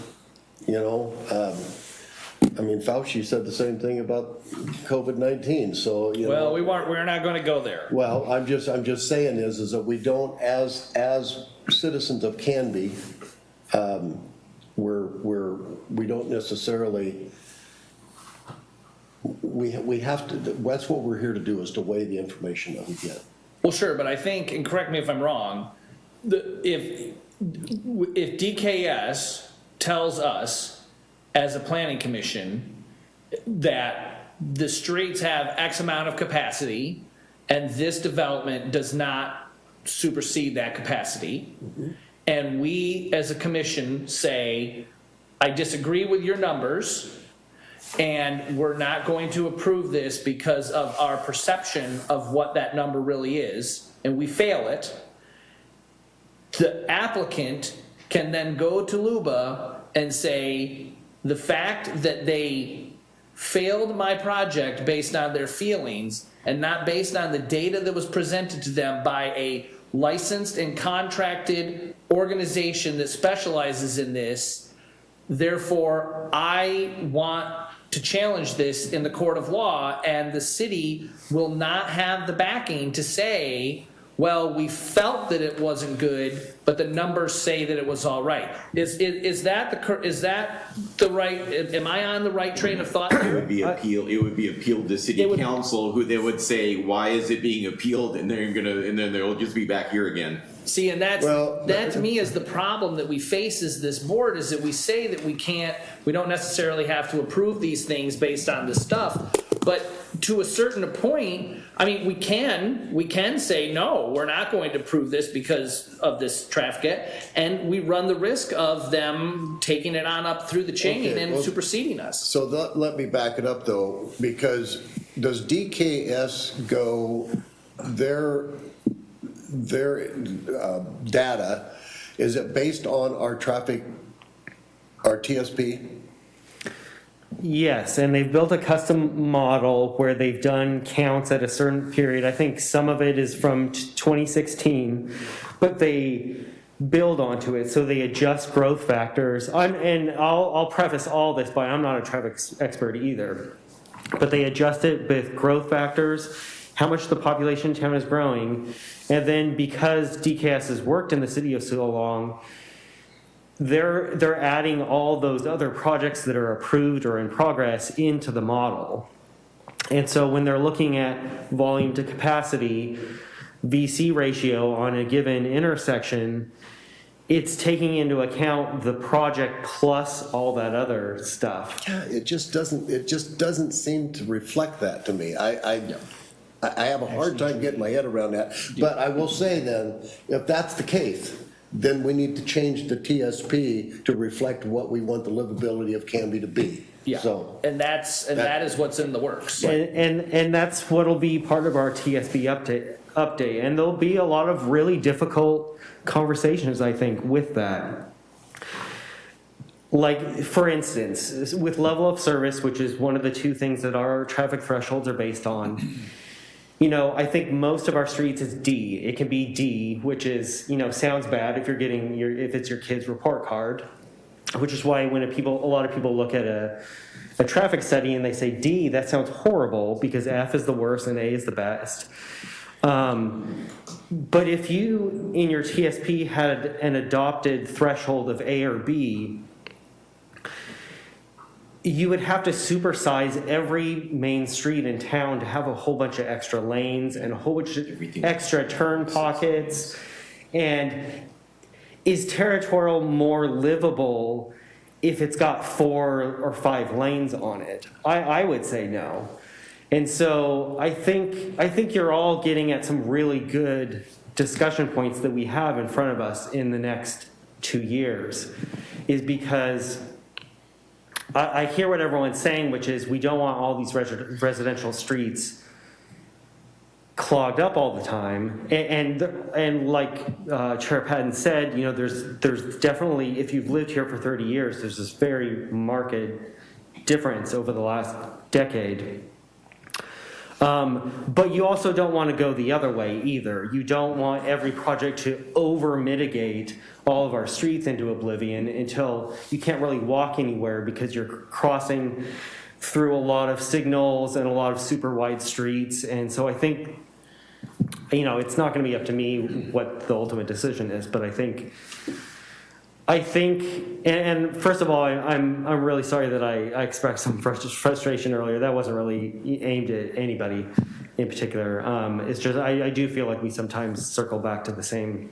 I mean, Fauci said the same thing about COVID-19, so, Well, we're not gonna go there. Well, I'm just saying is that we don't, as citizens of Canby, we don't necessarily, we have to, that's what we're here to do, is to weigh the information that we get. Well, sure, but I think, and correct me if I'm wrong, if DKS tells us as a planning commission that the streets have X amount of capacity and this development does not supersede that capacity, mm-hmm. and we as a commission say, I disagree with your numbers and we're not going to approve this because of our perception of what that number really is, and we fail it, the applicant can then go to LUBA and say, the fact that they failed my project based on their feelings and not based on the data that was presented to them by a licensed and contracted organization that specializes in this, therefore I want to challenge this in the court of law, and the city will not have the backing to say, well, we felt that it wasn't good, but the numbers say that it was all right. Is that the right? Am I on the right train of thought It here? would be appealed to city council, who they would say, why is it being appealed? And then they'll just be back here again. See, and that to me is the problem that we face as this board, is that we say that we don't necessarily have to approve these things based on this stuff, but to a certain point, I mean, we can say, no, we're not going to approve this because of this traffic, and we run the risk of them taking it on up through the chain Okay, and well, superseding us. So let me back it up though, because does DKS go, their data, is it based on our TSP? Yes, and they've built a custom model where they've done counts at a certain period. I think some of it is from 2016, but they build onto it, so they adjust growth factors. And I'll preface all this by I'm not a traffic expert either, but they adjust it with growth factors, how much the population in town is growing, and then because DKS has worked in the city of so long, they're adding all those other projects that are approved or in progress into the model. And so when they're looking at volume to capacity, VC ratio on a given intersection, it's taking into account the project plus all that other stuff. Yeah, it just doesn't seem to reflect that to me. I have a hard time getting my head around that. But I will say then, if that's the case, then we need to change the TSP to reflect what we want the livability of Canby to be. Yeah, So, and that is what's in the works. And that's what'll be part of our TSP update. And there'll be a lot of really difficult conversations, I think, with that. Like, for instance, with level of service, which is one of the two things that our traffic thresholds are based on, you know, I think most of our streets is D. It can be D, which is, you know, sounds bad if you're getting if it's your kid's report card, which is why when a lot of people look at a traffic study and they say D, that sounds horrible because F is the worst and A is the best. But if you, in your TSP, had an adopted threshold of A or B, you would have to supersize every main street in town to have a whole bunch of extra lanes and a whole bunch of extra turn pockets. And is territorial more livable if it's got 4 or 5 lanes on it? I would say no. And so I think you're all getting at some really good discussion points that we have in front of us in the next 2 years, is because I hear what everyone's saying, which is we don't want all these residential streets clogged up all the time. And like Chair Patton said, you know, there's definitely, if you've lived here for 30 years, there's this very marked difference over the last decade. But you also don't want to go the other way either. You don't want every project to over mitigate all of our streets into oblivion until you can't really walk anywhere because you're crossing through a lot of signals and a lot of super wide streets. And so I think, you know, it's not going to be up to me what the ultimate decision is, but I think, and first of all, I'm really sorry that I expressed some frustration earlier. That wasn't really aimed at anybody in particular. It's just, I do feel like we sometimes circle back to the same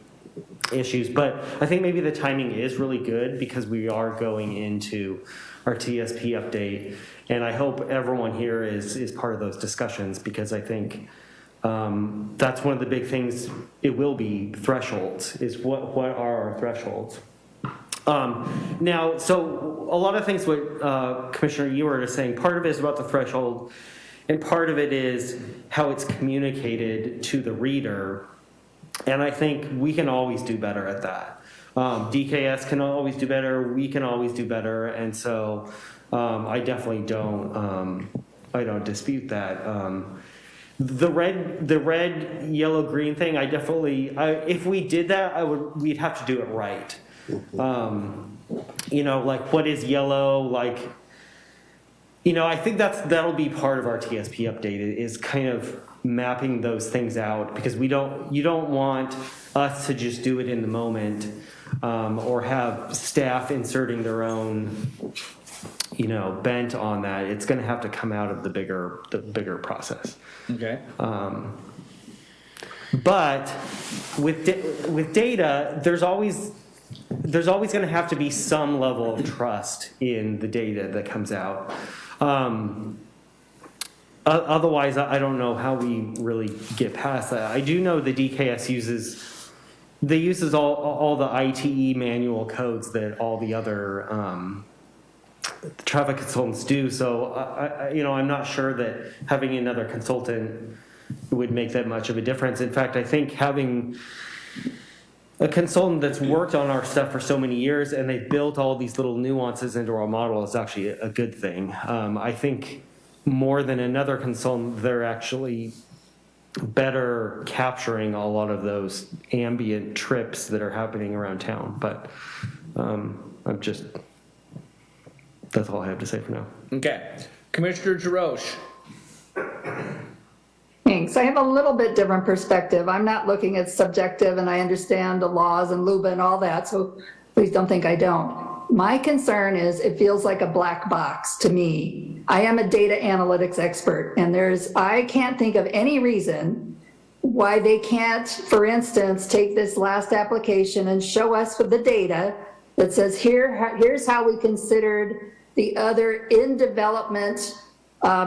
issues, but I think maybe the timing is really good because we are going into our TSP update, and I hope everyone here is part of those discussions, because I think that's one of the big things. It will be thresholds, is what are our thresholds. Now, so a lot of things what Commissioner Ewert is saying, part of it is about the threshold, and part of it is how it's communicated to the reader. And I think we can always do better at that. DKS can always do better, we can always do better, and so I definitely don't dispute that. The red, yellow, green thing, if we did that, we'd have to do it right. Like what is yellow, like, I think that'll be part of our TSP update is kind of mapping those things out, because you don't want us to just do it in the moment, or have staff inserting their own, bent on that. It's going to have to come out of the bigger process. Okay. But with data, there's always going to have to be some level of trust in the data that comes out. Otherwise, I don't know how we really get past that. I do know the DKS uses all the ITE manual codes that all the other traffic consultants do. So I'm not sure that having another consultant would make that much of a difference. In fact, I think having a consultant that's worked on our stuff for so many years and they've built all these little nuances into our model is actually a good thing. I think more than another consultant, they're actually better capturing a lot of those ambient trips that are happening around town. But that's all I have to say for now. Okay. Commissioner Jarosh. Thanks. I have a little bit different perspective. I'm not looking at subjective, and I understand the laws and LUBA and all that, so please don't think I don't. My concern is it feels like a black box to me. I am a data analytics expert, and I can't think of any reason why they can't, for instance, take this last application and show us the data that says here's how we considered the other in development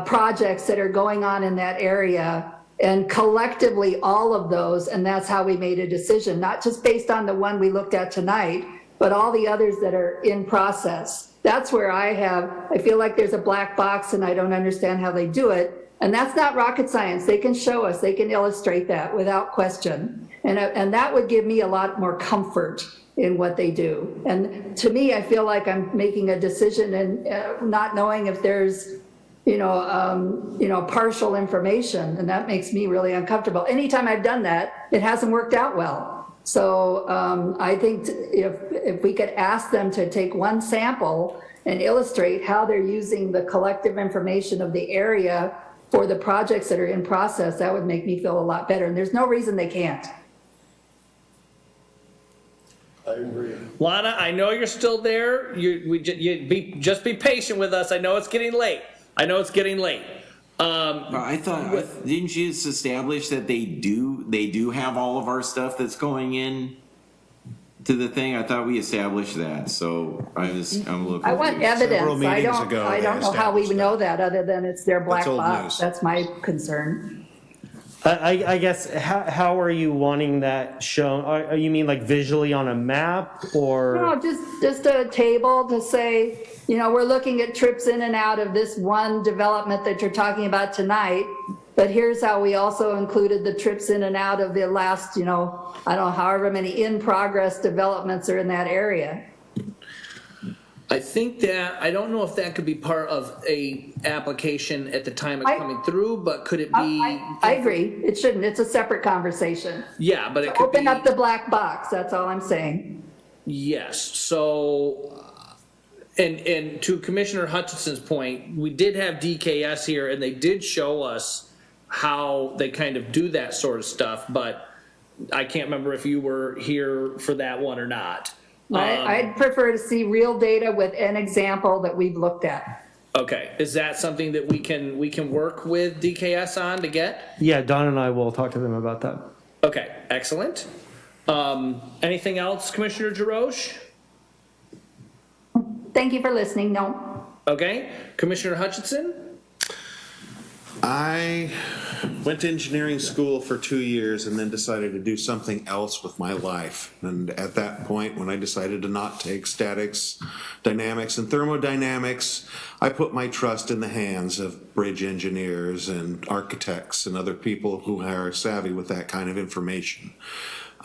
projects that are going on in that area, and collectively all of those, and that's how we made a decision, not just based on the one we looked at tonight, but all the others that are in process. That's where I feel like there's a black box and I don't understand how they do it. And that's not rocket science. They can show us, they can illustrate that without question. And that would give me a lot more comfort in what they do. And to me, I feel like I'm making a decision and not knowing if there's partial information, and that makes me really uncomfortable. Anytime I've done that, it hasn't worked out well. So I think if we could ask them to take one sample and illustrate how they're using the collective information of the area for the projects that are in process, that would make me feel a lot better. And there's no reason they can't. I agree. Lana, I know you're still there. Just be patient with us. I know it's getting late. I thought, didn't you just establish that they do have all of our stuff that's going in to the thing? I thought we established that, so I'm a little confused. I want evidence. Several meetings ago, I don't know how we would know that other than it's their black That's old box. news. That's my concern. I guess, how are you wanting that shown? You mean like visually on a map, or? No, just a table to say, we're looking at trips in and out of this one development that you're talking about tonight, but here's how we also included the trips in and out of the last, I don't know, however many in progress developments are in that area. I think that, I don't know if that could be part of a application at the time of coming through, but could it be? I agree. It shouldn't. It's a separate conversation. Yeah, but it could be. Open up the black box. That's all I'm saying. Yes, so, and to Commissioner Hutchinson's point, we did have DKS here and they did show us how they kind of do that sort of stuff, but I can't remember if you were here for that one or not. I'd prefer to see real data with an example that we've looked at. Okay, is that something that we can work with DKS on to get? Yeah, Don and I will talk to them about that. Okay, excellent. Anything else, Commissioner Jarosh? Thank you for listening. No. Okay, Commissioner Hutchinson? I went to engineering school for 2 years and then decided to do something else with my life. And at that point, when I decided to not take statics, dynamics, and thermodynamics, I put my trust in the hands of bridge engineers and architects and other people who are savvy with that kind of information.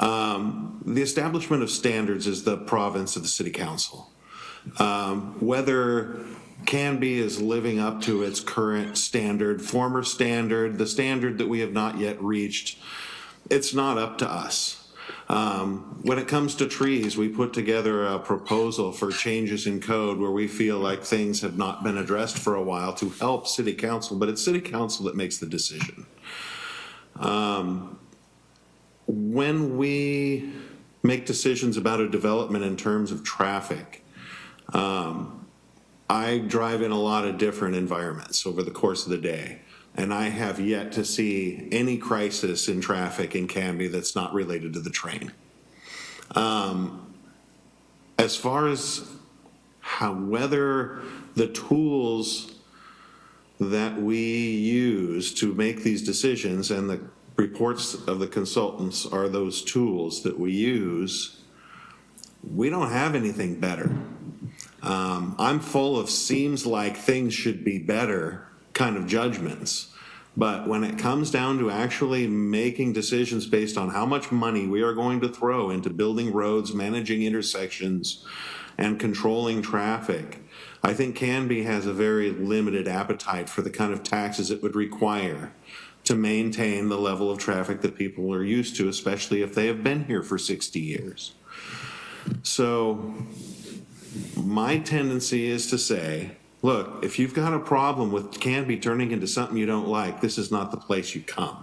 The establishment of standards is the province of the city council. Whether Canby is living up to its current standard, former standard, the standard that we have not yet reached, it's not up to us. When it comes to trees, we put together a proposal for changes in code where we feel like things have not been addressed for a while to help city council, but it's city council that makes the decision. When we make decisions about a development in terms of traffic, I drive in a lot of different environments over the course of the day, and I have yet to see any crisis in traffic in Canby that's not related to the train. As far as whether the tools that we use to make these decisions and the reports of the consultants are those tools that we use, we don't have anything better. I'm full of seems like things should be better kind of judgments. But when it comes down to actually making decisions based on how much money we are going to throw into building roads, managing intersections, and controlling traffic, I think Canby has a very limited appetite for the kind of taxes it would require to maintain the level of traffic that people are used to, especially if they have been here for 60 years. So my tendency is to say, look, if you've got a problem with Canby turning into something you don't like, this is not the place you come.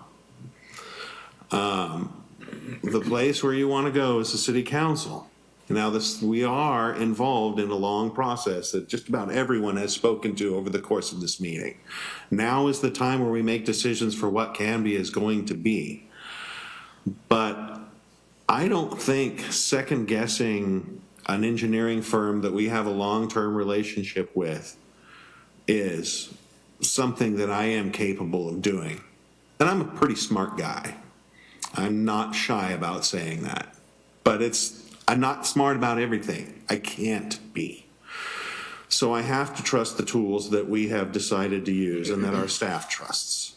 The place where you want to go is the city council. Now, we are involved in a long process that just about everyone has spoken to over the course of this meeting. Now is the time where we make decisions for what Canby is going to be. But I don't think second-guessing an engineering firm that we have a long-term relationship with is something that I am capable of doing. And I'm a pretty smart guy. I'm not shy about saying that. But I'm not smart about everything. I can't be. So I have to trust the tools that we have decided to use and that our staff trusts.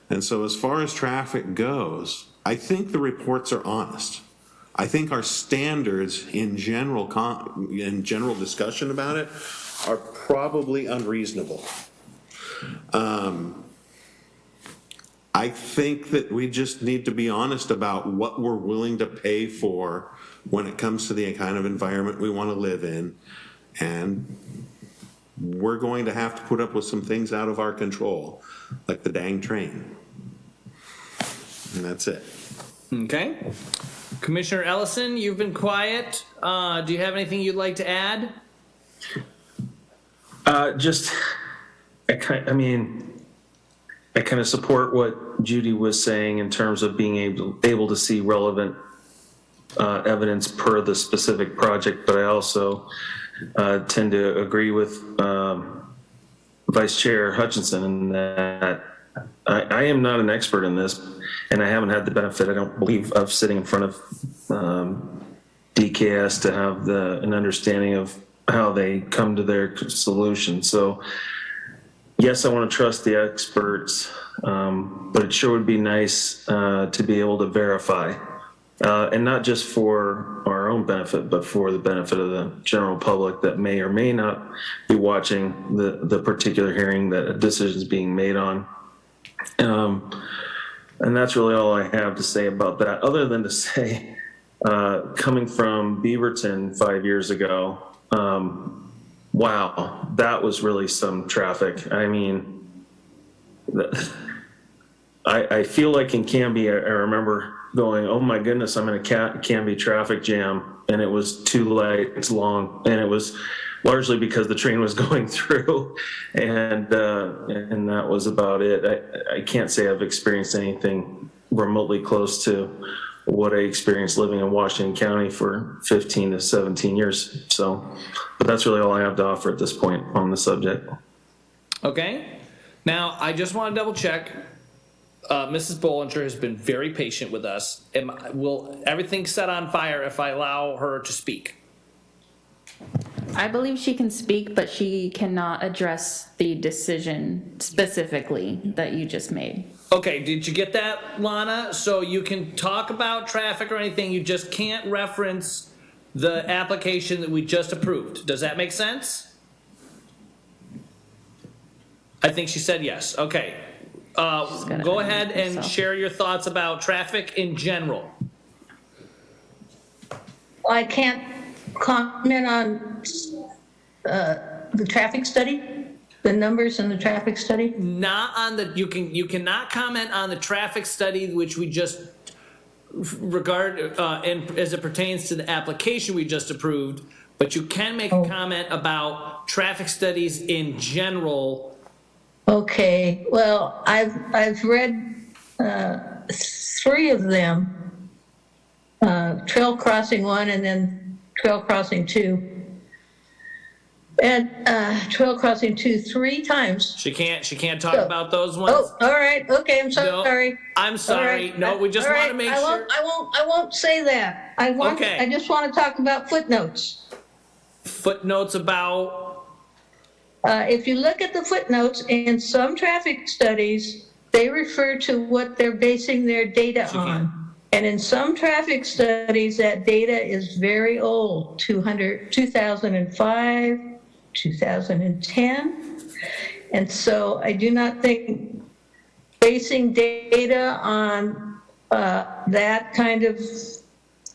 And so as far as traffic goes, I think the reports are honest. I think our standards in general discussion about it are probably unreasonable. I think that we just need to be honest about what we're willing to pay for when it comes to the kind of environment we want to live in. And we're going to have to put up with some things out of our control, like the dang train. And that's it. Okay. Commissioner Ellison, you've been quiet. Do you have anything you'd like to add? I kind of support what Judy was saying in terms of being able to see relevant evidence per the specific project, but I also tend to agree with Vice Chair Hutchinson in that I am not an expert in this, and I haven't had the benefit, I don't believe, of sitting in front of DKS to have an understanding of how they come to their solution. So yes, I want to trust the experts, but it sure would be nice to be able to verify, and not just for our own benefit, but for the benefit of the general public that may or may not be watching the particular hearing that a decision is being made on. And that's really all I have to say about that, other than to say, coming from Beaverton 5 years ago, wow, that was really some traffic. I mean, I feel like in Canby, I remember going, oh my goodness, I'm in a Canby traffic jam, and it was 2 lights long, and it was largely because the train was going through, and that was about it. I can't say I've experienced anything remotely close to what I experienced living in Washington County for 15 to 17 years. So, but that's really all I have to offer at this point on the subject. Okay. Now, I just want to double check. Mrs. Bollinger has been very patient with us. Will everything set on fire if I allow her to speak? I believe she can speak, but she cannot address the decision specifically that you just made. Okay, did you get that, Lana? So you can talk about traffic or anything, you just can't reference the application that we just approved. Does that make sense? I think she said yes. Okay. gotta Go unmute ahead and herself. share your thoughts about traffic in general. I can't comment on the traffic study, the numbers in the traffic study. Not on the, you cannot comment on the traffic study which we just regard, and as it pertains to the application we just approved, but you can make a comment about traffic studies in general. Okay, well, I've read 3 of them, Trail Crossing 1 and then Trail Crossing 2. And Trail Crossing 2 3 times. She can't talk about those ones. Oh, all right, okay, I'm No, sorry. I'm sorry. All right, No, we just all want right, to make I sure. won't say that. Okay. I just want to talk about footnotes. Footnotes about, If you look at the footnotes in some traffic studies, they refer to what they're basing their data on. And in some traffic studies, that data is very old, 2005, 2010. And so I do not think basing data on that kind of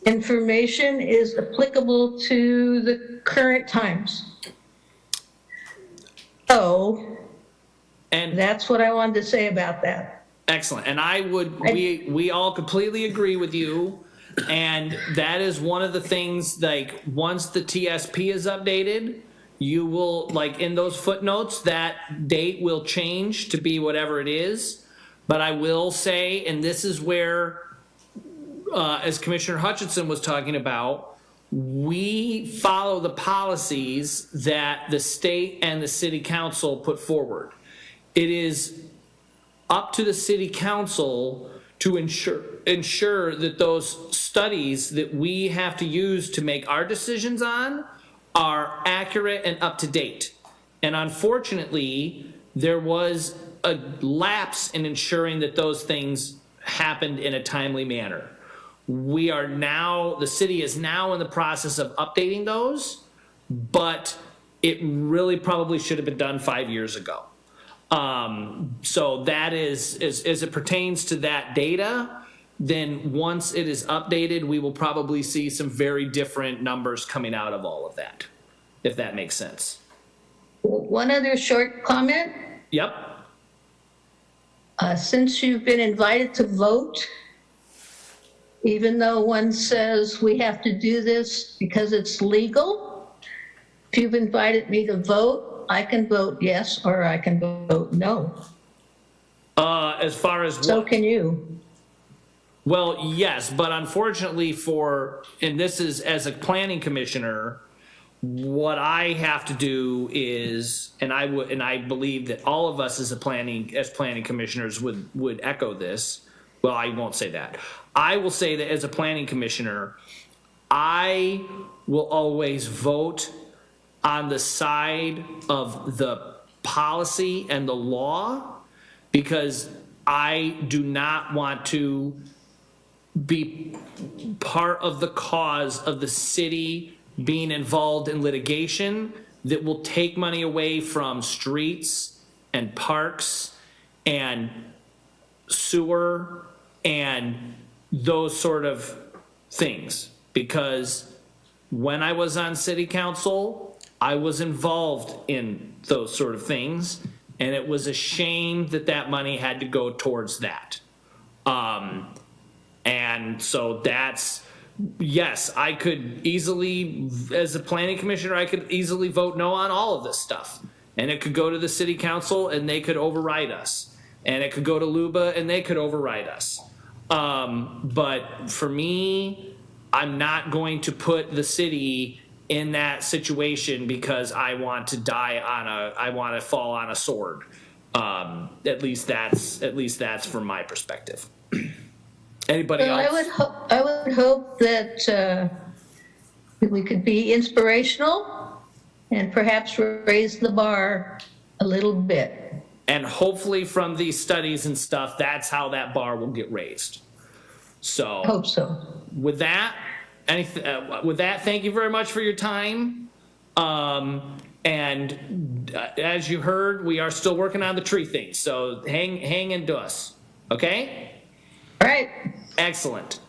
information is applicable to the current times. So and that's what I wanted to say about that. excellent. And we all completely agree with you. And that is one of the things, like, once the TSP is updated, you will, like, in those footnotes, that date will change to be whatever it is. But I will say, and this is where, as Commissioner Hutchinson was talking about, we follow the policies that the state and the city council put forward. It is up to the city council to ensure that those studies that we have to use to make our decisions on are accurate and up to date. And unfortunately, there was a lapse in ensuring that those things happened in a timely manner. We are now, the city is now in the process of updating those, but it really probably should have been done 5 years ago. So that is, as it pertains to that data, then once it is updated, we will probably see some very different numbers coming out of all of that, if that makes sense. One other short comment. Yep. Since you've been invited to vote, even though one says we have to do this because it's legal, if you've invited me to vote, I can vote yes or I can vote no. As far as So what? can you. Well, yes, but unfortunately and this is as a planning commissioner, what I have to do is, and I believe that all of us as planning commissioners would echo this. Well, I won't say that. I will say that as a planning commissioner, I will always vote on the side of the policy and the law, because I do not want to be part of the cause of the city being involved in litigation that will take money away from streets and parks and sewer and those sort of things. Because when I was on city council, I was involved in those sort of things, and it was a shame that that money had to go towards that. And so that's, yes, I could easily, as a planning commissioner, I could easily vote no on all of this stuff. And it could go to the city council and they could override us. And it could go to LUBA and they could override us. But for me, I'm not going to put the city in that situation because I want to I want to fall on a sword. At least that's from my perspective. Anybody Well, else? I would hope that we could be inspirational and perhaps raise the bar a little bit. And hopefully from these studies and stuff, that's how that bar will get raised. So Hope so. with that, thank you very much for your time. And as you heard, we are still working on the tree thing. So hang into us. Okay? All right. Excellent.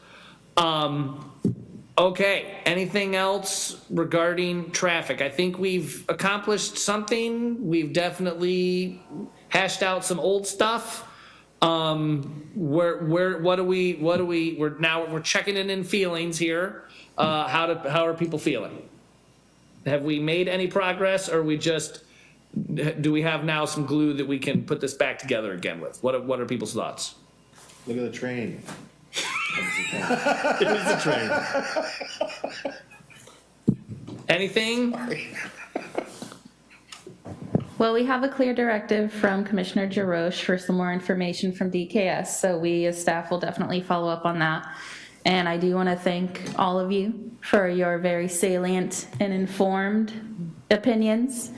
Okay, anything else regarding traffic? I think we've accomplished something. We've definitely hashed out some old stuff. We're checking in feelings here. How are people feeling? Have we made any progress, or do we have now some glue that we can put this back together again with? What are people's thoughts? Look at the train. It is a train. Anything? Well, we have a clear directive from Commissioner Jarosh for some more information from DKS, so we as staff will definitely follow up on that. And I do want to thank all of you for your very salient and informed opinions.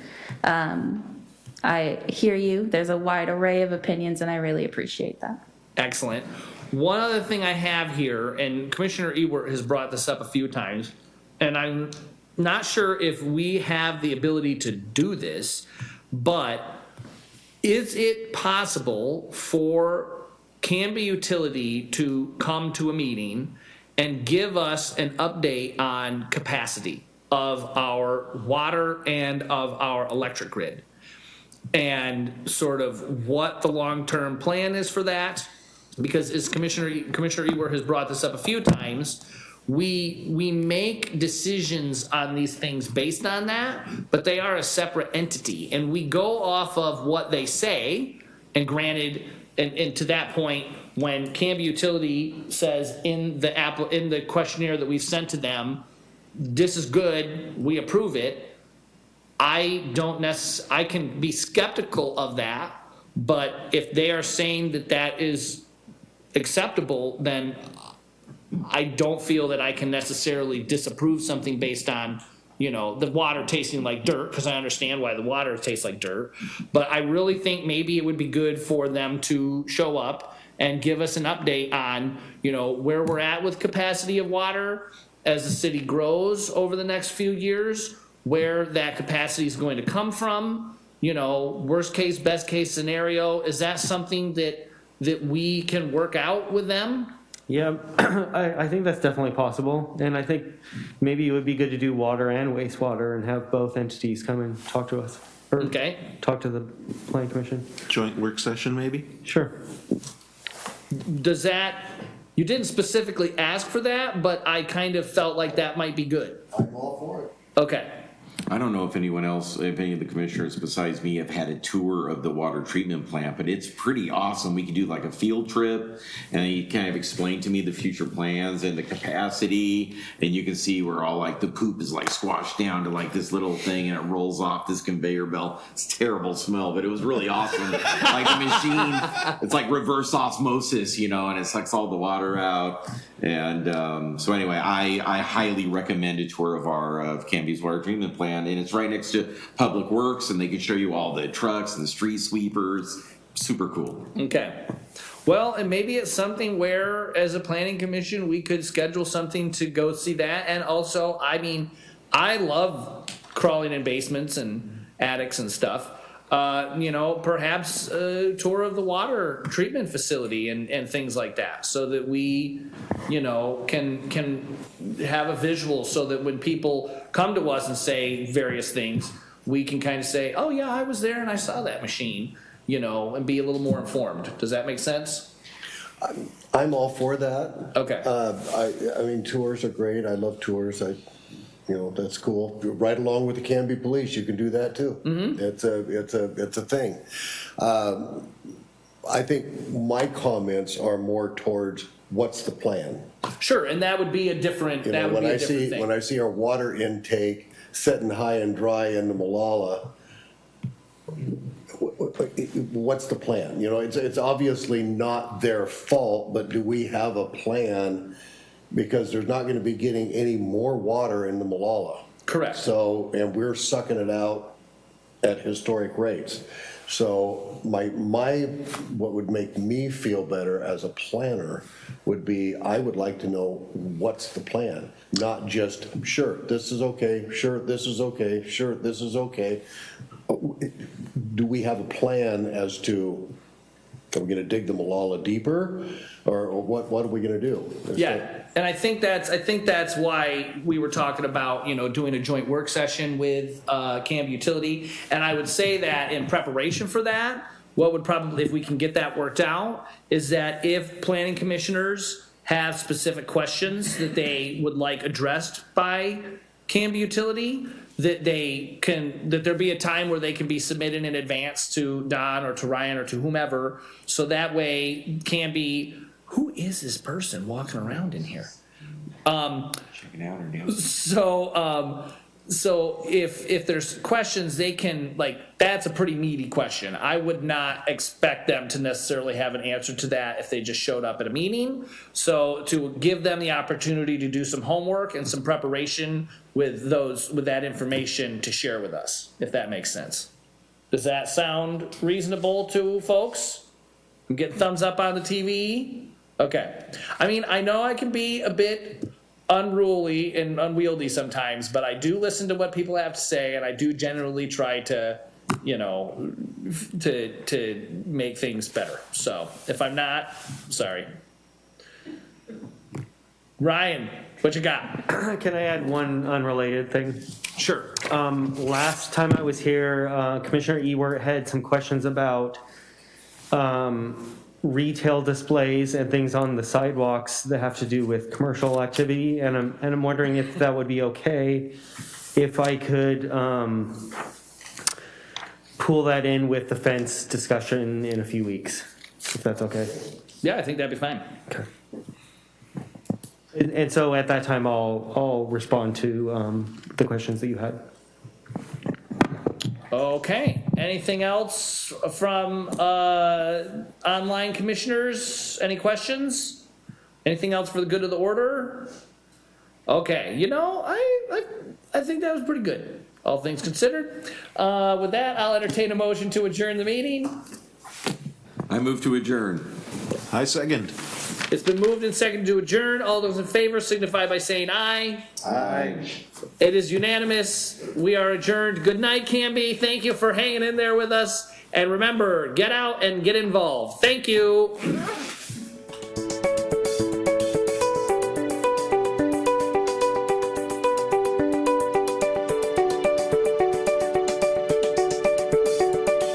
I hear you. There's a wide array of opinions, and I really appreciate that. Excellent. One other thing I have here, and Commissioner Ewert has brought this up a few times, and I'm not sure if we have the ability to do this, but is it possible for Canby Utility to come to a meeting and give us an update on capacity of our water and of our electric grid? And sort of what the long-term plan is for that? Because as Commissioner Ewert has brought this up a few times, we make decisions on these things based on that, but they are a separate entity, and we go off of what they say. And granted, and to that point, when Canby Utility says in the questionnaire that we've sent to them, this is good, we approve it, I can be skeptical of that, but if they are saying that is acceptable, then I don't feel that I can necessarily disapprove something based on, the water tasting like dirt, because I understand why the water tastes like dirt. But I really think maybe it would be good for them to show up and give us an update on, where we're at with capacity of water as the city grows over the next few years, where that capacity is going to come from, worst case, best case scenario. Is that something that we can work out with them? Yeah, I think that's definitely possible, and I think maybe it would be good to do water and wastewater and have both entities come and talk to us. Or Okay. talk to the planning commission. Joint work session, maybe? Sure. You didn't specifically ask for that, but I kind of felt like that might be good. I'm all for it. Okay. I don't know if any of the commissioners besides me have had a tour of the water treatment plant, but it's pretty awesome. We could do like a field trip, and you kind of explain to me the future plans and the capacity, and you can see where all like the poop is like squashed down to like this little thing, and it rolls off this conveyor belt. It's a terrible smell, but it was really awesome. Like a machine, it's like reverse osmosis, and it sucks all the water out. And so anyway, I highly recommend a tour of Canby's water treatment plant, and it's right next to Public Works, and they can show you all the trucks and the street sweepers. Super cool. Okay. Well, and maybe it's something where, as a planning commission, we could schedule something to go see that. And also, I love crawling in basements and attics and stuff. Perhaps a tour of the water treatment facility and things like that, so that we, can have a visual, so that when people come to us and say various things, we can kind of say, oh yeah, I was there and I saw that machine, and be a little more informed. Does that make sense? I'm all for that. Okay. I mean, tours are great. I love tours. That's cool. Right along with the Canby Police, you can do that too. Mm-hmm. It's a thing. I think my comments are more towards what's the plan. Sure, and that would be a different. When I see our water intake setting high and dry in the Malala, what's the plan? It's obviously not their fault, but do we have a plan? Because there's not going to be getting any more water in the Malala. Correct. And we're sucking it out at historic rates. So what would make me feel better as a planner would be, I would like to know what's the plan, not just, sure, this is okay, sure, this is okay, sure, this is okay. Do we have a plan as to, are we gonna dig the Malala deeper, or what are we gonna do? Yeah, and I think that's why we were talking about, doing a joint work session with Canby Utility. And I would say that in preparation for that, what would probably, if we can get that worked out, is that if planning commissioners have specific questions that they would like addressed by Canby Utility, that there be a time where they can be submitted in advance to Don or to Ryan or to whomever, so that way Canby, who is this person walking around in here? Checking out or doing. So if there's questions, they can, that's a pretty meaty question. I would not expect them to necessarily have an answer to that if they just showed up at a meeting. So to give them the opportunity to do some homework and some preparation with that information to share with us, if that makes sense. Does that sound reasonable to folks? Get thumbs up on the TV? Okay. I mean, I know I can be a bit unruly and unwieldy sometimes, but I do listen to what people have to say, and I do generally try to, to make things better. So if I'm not, sorry. Ryan, what you got? Can I add one unrelated thing? Sure. Last time I was here, Commissioner Ewert had some questions about retail displays and things on the sidewalks that have to do with commercial activity, and I'm wondering if that would be okay if I could pull that in with the fence discussion in a few weeks, if that's okay. Yeah, I think that'd be fine. Okay. And so at that time, I'll respond to the questions that you had. Okay. Anything else from online commissioners? Any questions? Anything else for the good of the order? Okay. I think that was pretty good, all things considered. With that, I'll entertain a motion to adjourn the meeting. I move to adjourn. I second. It's been moved and seconded to adjourn. All those in favor signify by saying aye. Aye. It is unanimous. We are adjourned. Good night, Canby. Thank you for hanging in there with us. And remember, get out and get involved. Thank you.